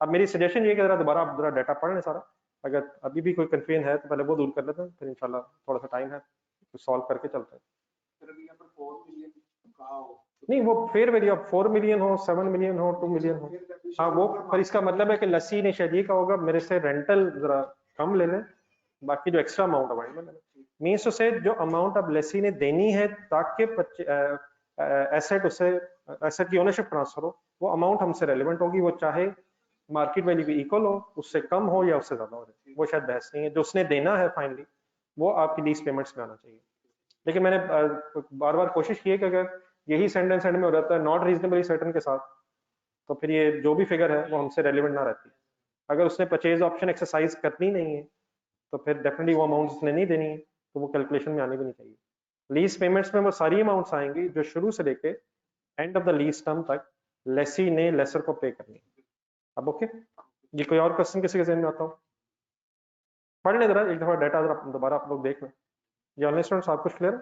अब मेरी सजेशन ये कि जरा दोबारा आप जरा डाटा पढ़ लें सारा, अगर अभी भी कोई कंफ्यूजन है तो पहले वो दूर कर लेते हैं, फिर इंशाल्लाह थोड़ा सा टाइम है तो सॉल्व करके चलते हैं। नहीं वो फेयर वैल्यू, अब 4 मिलियन हो, 7 मिलियन हो, 2 मिलियन हो, हाँ वो, पर इसका मतलब है कि लस्सी ने शायद ये कहा होगा मेरे से रेंटल जरा कम ले लें, बाकी जो एक्स्ट्रा अमाउंट अवाइड में ले लें। मीन्स टू से जो अमाउंट अब लस्सी ने देनी है ताकि एसेट उसे एसेट की ओनरशिप ट्रांसफर हो, वो अमाउंट हमसे रेलिवेंट होगी, वो चाहे मार्केट वैल्यू की इक्वल हो, उससे कम हो या उससे ज्यादा हो, वो शायद बहस नहीं है। जो उसने देना है फाइनली वो आपकी लीज पेमेंट्स में आना चाहिए। लेकिन मैंने बार बार कोशिश की है कि अगर यही सेंटेंस एंड में हो जाता है नॉट रीजनेबली सर्टन के साथ, तो फिर ये जो भी फिगर है वो हमसे रेलिवेंट ना रहती। अगर उसने परचेज ऑप्शन एक्सरसाइज करनी नहीं है तो फिर डेफिनेटली वो अमाउंट उसने नहीं देनी है, तो वो कैलकुलेशन में आनी भी नहीं चाहिए। लीज पेमेंट्स में वो सारी अमाउंट्स आएंगी जो शुरू से लेके and of the lease term तक लेसी ने लेसर को पे करनी है। अब ओके, ये कोई और क्वेश्चन किसी के जहन में आता हो? पढ़ ले जरा एक दफा डाटा, जरा दोबारा आप लोग देख लें। ये ऑनलाइन स्टूडेंट्स आप कुछ क्लियर है?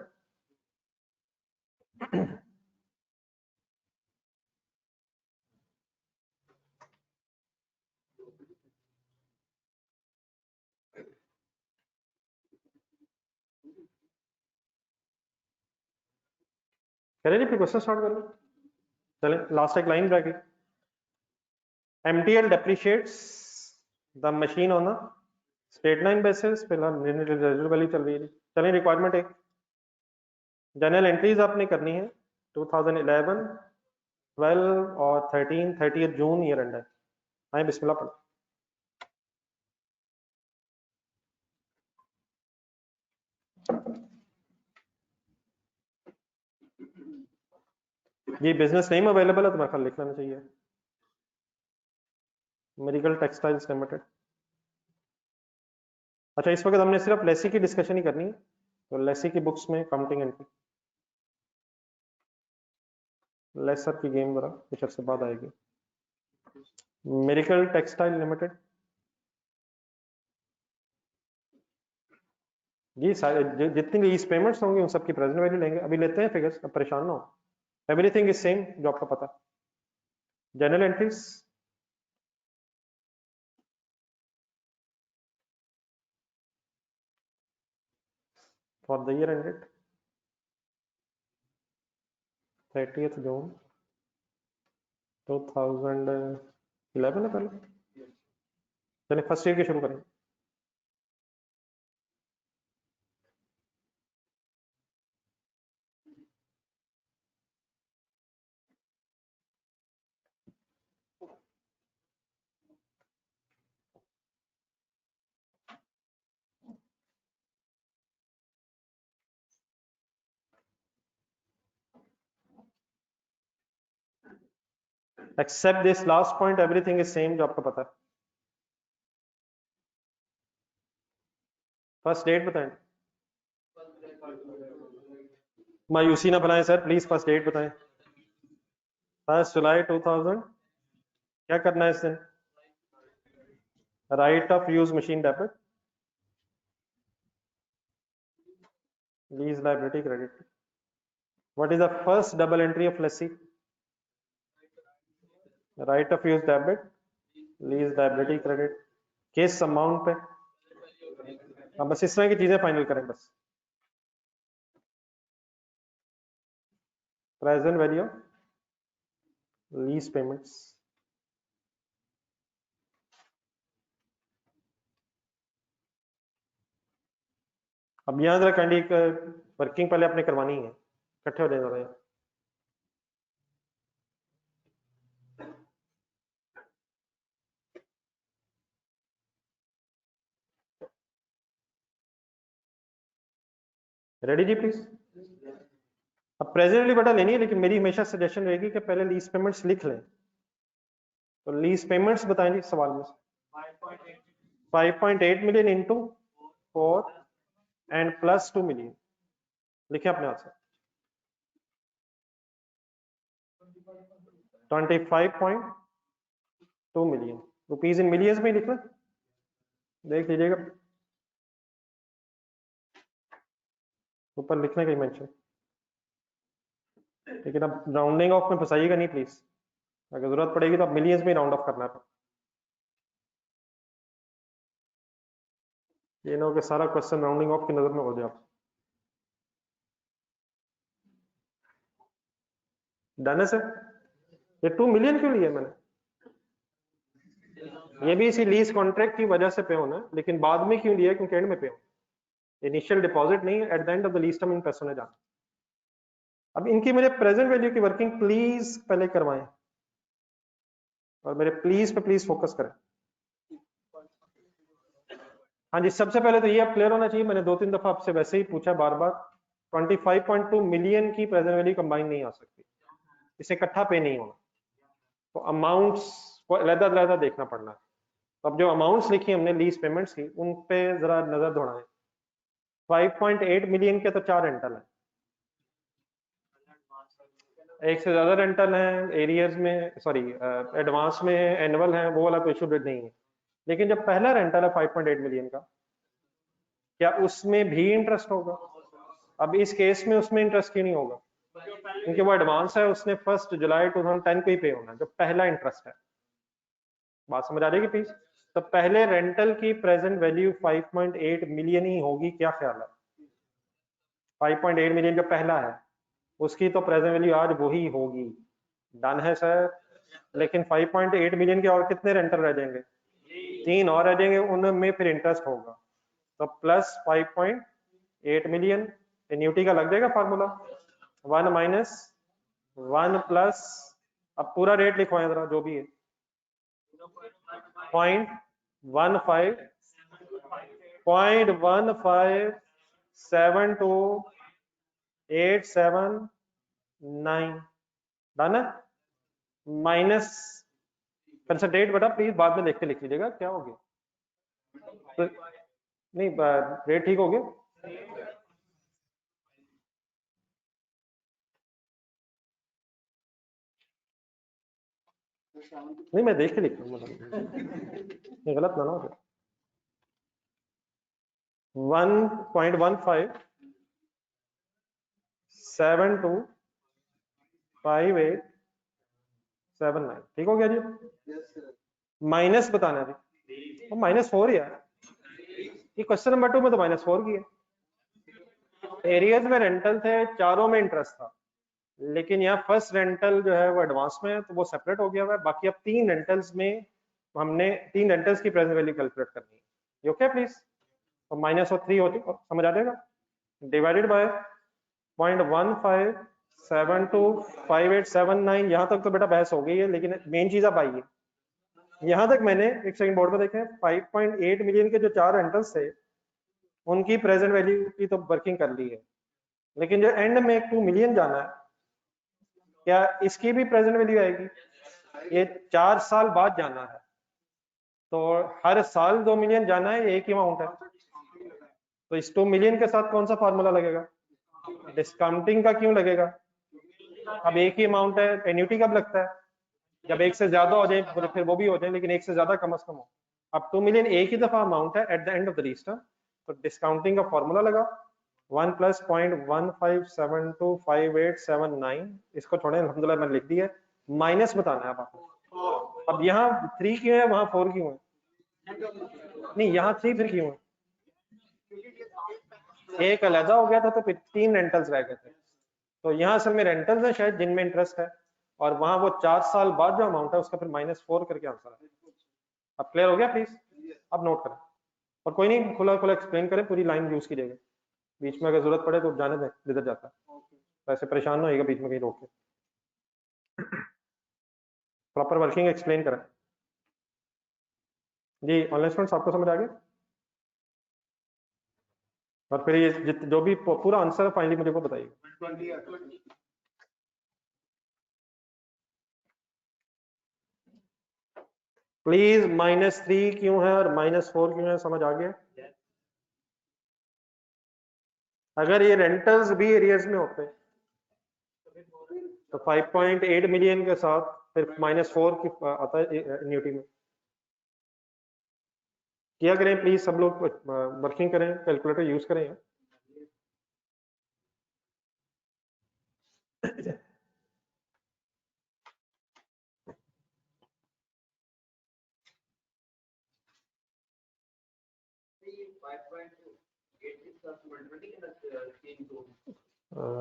चलिए फिर क्वेश्चन स्टार्ट कर लो। चले, लास्ट एक लाइन रह गई। MTL depreciates the machine on a straight line basis, फिलहाल रेजिडुअल वैल्यू चल रही है। चलिए रिक्वायरमेंट एक जनरल एंट्रीज आपने करनी है 2011, 12 और 13, 30 जून ईयर एंड है। आए बिस्मिल्लाह पढ़ो। ये बिजनेस नेम अवेलेबल है, तुम्हारे ख्याल लिख लेना चाहिए, मेरिकल टेक्सटाइल्स लिमिटेड। अच्छा इस वक्त हमने सिर्फ लेसी की डिस्कशन ही करनी है, तो लेसी की बुक्स में काउंटिंग एंट्री, लेसर की गेम जरा कुछ अर्से बाद आएगी। मेरिकल टेक्सटाइल लिमिटेड, ये सारे जितनी लीज पेमेंट्स होंगी उन सबकी प्रेजेंट वैल्यू लेंगे। अभी लेते हैं फिगर्स, अब परेशान ना हो। एवरीथिंग इज सेम जो आपको पता। General entries, for the year ended 30th June 2011 है पहले। चलिए फर्स्ट ईयर के शुरू करें। Except this last point everything is same जो आपको पता है। फर्स्ट डेट बताएं। मायूसी ना बनाएं सर प्लीज, फर्स्ट डेट बताएं। 1 जुलाई 2000। क्या करना है इस दिन? Right of use machine debit, lease liability credit. What is the first double entry of Lesi? Right of use debit, lease liability credit, किस अमाउंट पे? हाँ बस इस तरह की चीजें फाइनल करें बस। प्रेजेंट वैल्यू लीज पेमेंट्स, अब यहाँ जरा कैंडी वर्किंग पहले आपने करवानी है, इकट्ठे हो जाए। रेडी जी प्लीज। अब प्रेजेंटली बेटा लेनी है, लेकिन मेरी हमेशा सजेशन रहेगी कि पहले लीज पेमेंट्स लिख लें। तो लीज पेमेंट्स बताएं जी सवाल में। 5.8 million into 4 and plus 2 million. लिखे अपने हाथ से। 25.2 मिलियन रुपीज इन मिलियंस में लिखना, देख लीजिएगा ऊपर लिखने का ही मेंशन। लेकिन अब राउंडिंग ऑफ में फंसाइएगा नहीं प्लीज, अगर जरूरत पड़ेगी तो अब मिलियंस में राउंड ऑफ करना है। ये ना हो कि सारा क्वेश्चन राउंडिंग ऑफ की नजर में हो जाए। डन है सर? ये 2 मिलियन क्यों लिया मैंने? ये भी इसी लीज कॉन्ट्रैक्ट की वजह से पे होना है, लेकिन बाद में क्यों लिया? क्योंकि एंड में पे होना। इनिशियल डिपॉजिट नहीं है, eight the end of the lease term interest होने जाना। अब इनकी मुझे प्रेजेंट वैल्यू की वर्किंग प्लीज पहले करवाएं, और मेरे प्लीज पे प्लीज फोकस करें। हाँ जी, सबसे पहले तो ये आप क्लियर होना चाहिए, मैंने 2-3 दफा आपसे वैसे ही पूछा बार बार, 25.2 मिलियन की प्रेजेंट वैल्यू कंबाइन नहीं आ सकती, इसे इकट्ठा पे नहीं होना। तो अमाउंट्स को अलग-अलग देखना पड़ना है। तो अब जो अमाउंट्स लिखी हमने लीज पेमेंट्स की, उन पे जरा नजर दौड़ाएं। 5.8 मिलियन के तो 4 रेंटल है, एक से ज्यादा रेंटल है, एरियर्स में सॉरी एडवांस में, एनुअल है, वो वाला कोई इशू नहीं है। लेकिन जब पहला रेंटल है 5.8 मिलियन का, क्या उसमें भी इंटरेस्ट होगा? अब इस केस में उसमें इंटरेस्ट क्यों नहीं होगा? क्योंकि वो एडवांस है, उसने 1 जुलाई 2010 को ही पे होना है, जो पहला इंटरेस्ट है। बात समझ आ रही है प्लीज? तो पहले रेंटल की प्रेजेंट वैल्यू 5.8 मिलियन ही होगी, क्या ख्याल है? 5.8 मिलियन जो पहला है उसकी तो प्रेजेंट वैल्यू आज वही होगी। डन है सर? लेकिन 5.8 मिलियन के और कितने रेंटल रह जाएंगे? 3 और रह जाएंगे, उनमें फिर इंटरेस्ट होगा। तो प्लस 5.8 मिलियन, एन्यूटी का लग जाएगा फार्मूला, 1 माइनस 1 प्लस, अब पूरा रेट लिखवाएं जरा जो भी है, 0.157287 डन है। माइनस कंसंट्रेट बेटा प्लीज बाद में देख के लिख लीजिएगा क्या हो गया। तो नहीं रेट ठीक हो गया। नहीं मैं देख के लिख रहा हूँ, गलत ना हो जाए। 1.15725879, ठीक हो गया जी। माइनस बताना है, वो -4 ही है। ये क्वेश्चन नंबर 2 में तो -4 की है। एरियज में रेंटल थे, चारों में इंटरेस्ट था, लेकिन यहाँ फर्स्ट रेंटल जो है वो एडवांस में है तो वो सेपरेट हो गया हुआ है। बाकी अब 3 रेंटल्स में हमने 3 रेंटल्स की प्रेजेंट वैल्यू कैलकुलेट करनी है। ये ओके प्लीज? तो -3 होती समझ आ जाएगा, डिवाइडेड बाय 0.15725879। यहाँ तक तो बेटा बहस हो गई है, लेकिन मेन चीज अब आई है। यहाँ तक मैंने एक सेकंड बोर्ड पर देखें, 5.8 मिलियन के जो 4 रेंटल्स थे उनकी प्रेजेंट वैल्यू की तो वर्किंग कर ली है, लेकिन जो एंड में 2 मिलियन जाना है, क्या इसकी भी प्रेजेंट वैल्यू आएगी? ये 4 साल बाद जाना है, तो हर साल 2 मिलियन जाना है, एक ही अमाउंट है। तो इस 2 मिलियन के साथ कौन सा फार्मूला लगेगा? डिस्काउंटिंग का क्यों लगेगा? अब एक ही अमाउंट है, एन्युटी कब लगता है? जब एक से ज्यादा हो जाए, फिर वो भी हो जाए, लेकिन एक से ज्यादा कम से कम हो। अब 2 मिलियन एक ही दफा अमाउंट है eight the end of the lease term, तो डिस्काउंटिंग का फॉर्मूला लगा 1 + 0.15725879। इसको छोड़े, अल्हम्दुलिल्लाह मैंने लिख दिया है। माइनस बताना है अब आपको। अब यहाँ 3 क्यों है, वहां 4 क्यों है? नहीं, यहाँ 3 फिर क्यों है? एक अलहदा हो गया था तो फिर 3 रेंटल्स रह गए थे। तो यहाँ असल में रेंटल्स है शायद जिनमें इंटरेस्ट है, और वहां वो 4 साल बाद जो अमाउंट है उसका फिर -4 करके आंसर है। अब क्लियर हो गया प्लीज? अब नोट करें, और कोई नहीं, खुला खुला एक्सप्लेन करें, पूरी लाइन यूज कीजिएगा। बीच में अगर जरूरत पड़े तो जाने दें, जिधर जाता है, तो ऐसे परेशान ना होइएगा बीच में कहीं रोक के। प्रॉपर वर्किंग एक्सप्लेन करें जी। ऑनलाइन स्टूडेंट्स आपको समझ आ गया? और फिर ये जो भी पूरा आंसर है फाइनली मुझे को बताइए। प्लीज -3 क्यों है और -4 क्यों है, समझ आ गया? अगर ये रेंटल्स भी एरियर्स में होते तो 5.8 मिलियन के साथ फिर -4 की आता है एन्युटी में। क्या करें प्लीज सब लोग वर्किंग करें, कैलकुलेटर यूज करें।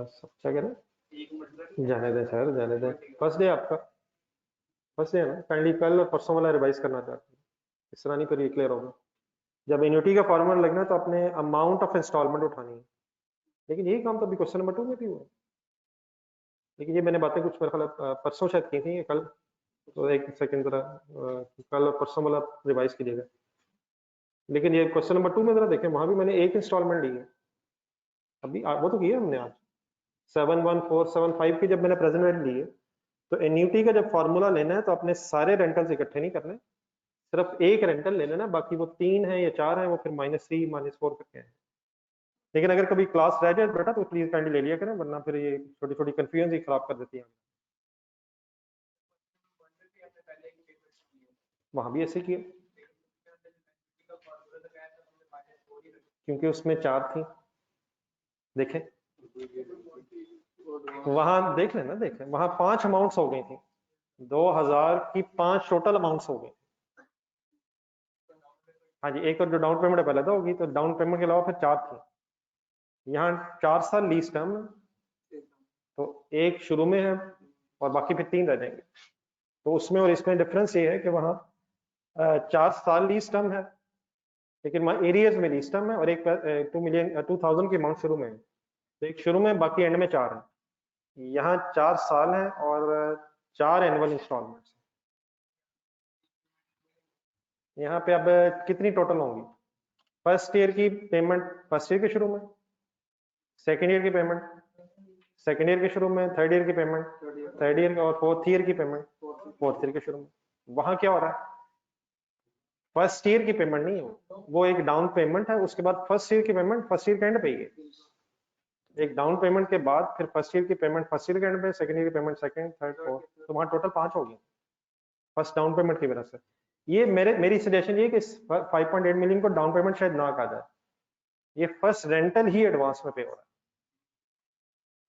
सब क्या करें, जाने दें सर, जाने दें। फर्स्ट डे आपका, फर्स्ट डे है ना, काइंडली कल और परसों वाला रिवाइज करना चाहते हैं, इस तरह नहीं, फिर ये क्लियर होगा। जब एन्युटी का फॉर्मूला लगना है तो अपने अमाउंट ऑफ इंस्टॉलमेंट उठानी है, लेकिन यही काम तो अभी क्वेश्चन नंबर 2 में भी हुआ, लेकिन ये मैंने बातें कुछ मेरे ख्याल परसों शायद की थी, कल तो एक सेकंड जरा कल और परसों वाला रिवाइज कीजिएगा। लेकिन ये क्वेश्चन नंबर 2 में जरा देखें, वहां भी मैंने एक इंस्टॉलमेंट ली है अभी, वो तो किया हमने आज 71475 की जब मैंने प्रेजेंट वैल्यू ली है। तो एन्युटी का जब फॉर्मूला लेना है तो अपने सारे रेंटल्स इकट्ठे नहीं करने, सिर्फ एक रेंटल ले लेना, बाकी वो 3 है या 4 है वो फिर -3 -4 करके हैं। लेकिन अगर कभी क्लास रह जाए बेटा तो प्लीज काइंडली ले लिया करें, वरना फिर ये छोटी छोटी कंफ्यूजन ही खराब कर देती है। वहां भी ऐसे किया, क्योंकि उसमें 4 थी। देखें वहां देख लेना, देखें वहां 5 अमाउंट्स हो गई थी, 2000 की 5 टोटल अमाउंट्स हो गई। हाँ जी, एक तो जो डाउन पेमेंट पहले तो होगी, तो डाउन पेमेंट के अलावा फिर 4 थी। यहाँ 4 साल लीज टर्म, तो एक शुरू में है और बाकी फिर 3 रह जाएंगे। तो उसमें और इसमें डिफरेंस ये है कि वहाँ 4 साल लीज टर्म है, लेकिन वहाँ एरियर्स में लीज टर्म है, और एक 2 मिलियन 2000 की अमाउंट शुरू में है, तो एक शुरू में बाकी एंड में 4 है। यहाँ 4 साल है और 4 एनुअल इंस्टॉलमेंट्स। यहाँ पे अब कितनी टोटल होंगी? फर्स्ट ईयर की पेमेंट फर्स्ट ईयर के शुरू में, सेकेंड ईयर की पेमेंट सेकेंड ईयर के शुरू में, थर्ड ईयर की पेमेंट थर्ड ईयर और फोर्थ ईयर की पेमेंट फोर्थ ईयर के शुरू में। वहां क्या हो रहा है, फर्स्ट ईयर की पेमेंट नहीं है, वो एक डाउन पेमेंट है, उसके बाद फर्स्ट ईयर की पेमेंट फर्स्ट ईयर के एंड पे ही है। एक डाउन पेमेंट के बाद फिर फर्स्ट ईयर की पेमेंट फर्स्ट ईयर के एंड पे, सेकंड ईयर की पेमेंट सेकंड थर्ड फोर्थ, तो वहां टोटल 5 होगी फर्स्ट डाउन पेमेंट की वजह से। ये मेरी सजेशन ये कि 5.8 मिलियन को डाउन पेमेंट शायद ना कहा जाए, ये फर्स्ट रेंटल ही एडवांस में पे हो रहा है।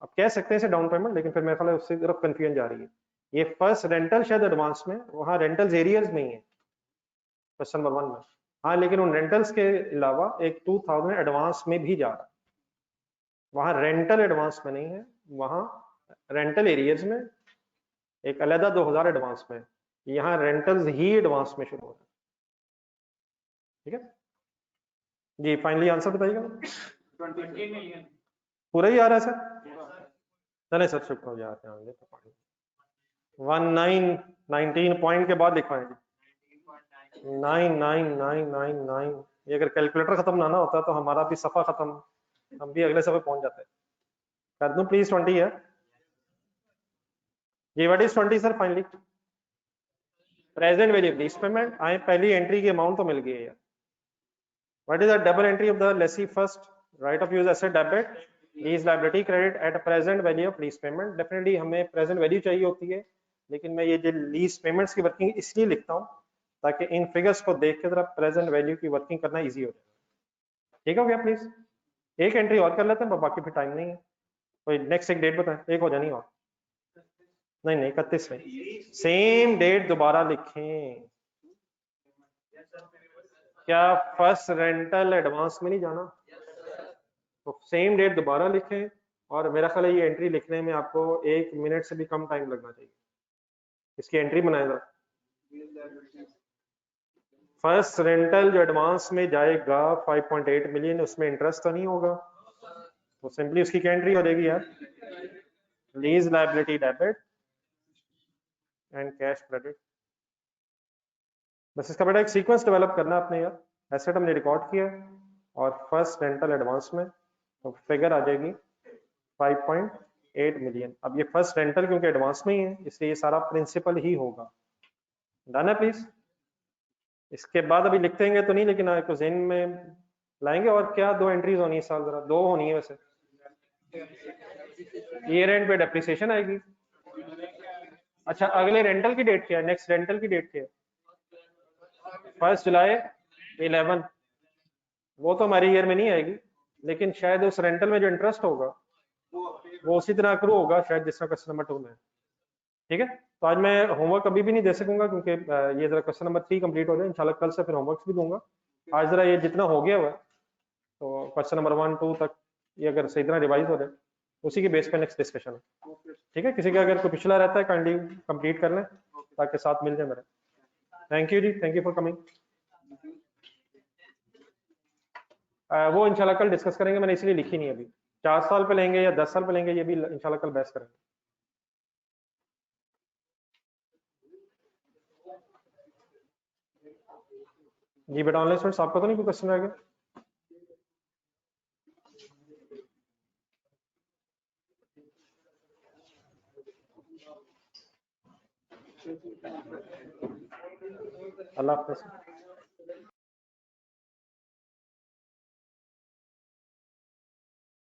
अब कह सकते हैं इसे डाउन पेमेंट, लेकिन फिर मेरे ख्याल है उससे तरफ कंफ्यूजन जा रही है। ये फर्स्ट रेंटल शायद एडवांस में, वहाँ रेंटल्स एरियर्स नहीं है क्वेश्चन नंबर 1 में। हाँ, लेकिन उन रेंटल्स के अलावा एक 2000 एडवांस में भी जा रहा है। वहाँ रेंटल एडवांस में नहीं है, वहाँ रेंटल एरियर्स में एक अलग 2000 एडवांस में, यहाँ रेंटल्स ही एडवांस में शुरू हो रहा है। ठीक है जी, फाइनली आंसर बताइएगा। 20 मिलियन पूरा ही आ रहा है सर? चले सर, शुक्र हो जाते हैं। 1919 पॉइंट के बाद लिखवाएंगे 99999। ये अगर कैलकुलेटर खत्म ना होता तो हमारा भी सफा खत्म, हम भी अगले सफे पहुंच जाते। कर दूं प्लीज 20 है ये। What is 20 sir finally? Present value lease payment. आए पहली एंट्री की अमाउंट तो मिल गई है यार। What is the double entry of the Lesi first? Right of use asset debit, lease liability credit at present value of lease payment. Definitely हमें प्रेजेंट वैल्यू चाहिए होती है, लेकिन मैं ये जो लीज पेमेंट्स की वर्किंग इसलिए लिखता हूँ ताकि इन फिगर्स को देख के जरा प्रेजेंट वैल्यू की वर्किंग करना इजी हो जाए। ठीक हो गया? प्लीज एक एंट्री और कर लेते हैं, बाकी फिर टाइम नहीं है। कोई नेक्स्ट एक डेट बताएं, एक हो जानी और। नहीं नहीं 31 नहीं, सेम डेट दोबारा लिखें। क्या फर्स्ट रेंटल एडवांस में नहीं जाना? तो सेम डेट दोबारा लिखें, और मेरा ख्याल है ये एंट्री लिखने में आपको 1 मिनट से भी कम टाइम लगना चाहिए। इसकी एंट्री बनाएगा। फर्स्ट रेंटल जो एडवांस में जाएगा 5.8 मिलियन, उसमें इंटरेस्ट तो नहीं होगा, तो सिंपली उसकी क्या एंट्री हो जाएगी यार? Lease liability debit and cash credit. बस इसका बेटा एक सीक्वेंस डेवलप करना आपने यार। एसेट हमने रिकॉर्ड किया और फर्स्ट रेंटल एडवांस में, तो फिगर आ जाएगी 5.8 मिलियन। अब ये फर्स्ट रेंटल क्योंकि एडवांस में ही है, इसलिए ये सारा प्रिंसिपल ही होगा। डन है प्लीज? इसके बाद अभी लिख देंगे तो नहीं, लेकिन आपको जेन में लाएंगे। और क्या दो एंट्रीज होनी है इस साल? जरा दो होनी है वैसे। ईयर एंड पे डेप्रिसिएशन आएगी। अच्छा, अगले रेंटल की डेट क्या है? नेक्स्ट रेंटल की डेट क्या है? 1 जुलाई 11। वो तो हमारी ईयर में नहीं आएगी, लेकिन शायद उस रेंटल में जो इंटरेस्ट होगा वो उसी तरह अक्रू होगा शायद जिस तरह क्वेश्चन नंबर 2 में। ठीक है, तो आज मैं होमवर्क अभी भी नहीं दे सकूंगा क्योंकि ये जरा क्वेश्चन नंबर 3 कंप्लीट हो जाए। इंशाल्लाह कल से फिर होमवर्क भी दूंगा। आज जरा ये जितना हो गया हुआ, तो क्वेश्चन नंबर 1 2 तक ये अगर सही तरह रिवाइज हो जाए, उसी के बेस पे नेक्स्ट डिस्कशन है। ठीक है, किसी का अगर कोई पिछला रहता है काइंडली कंप्लीट कर लें ताकि साथ मिल जाए मेरे। थैंक यू जी, थैंक यू फॉर कमिंग। वो इंशाल्लाह कल डिस्कस करेंगे, मैंने इसलिए लिखी नहीं अभी। 4 साल पे लेंगे या 10 साल पे लेंगे, ये भी इंशाल्लाह कल बहस करेंगे। जी बेटा, ऑनलाइन स्टूडेंट्स आपका तो नहीं कोई क्वेश्चन रह गया? अल्लाह हाफ़िज़।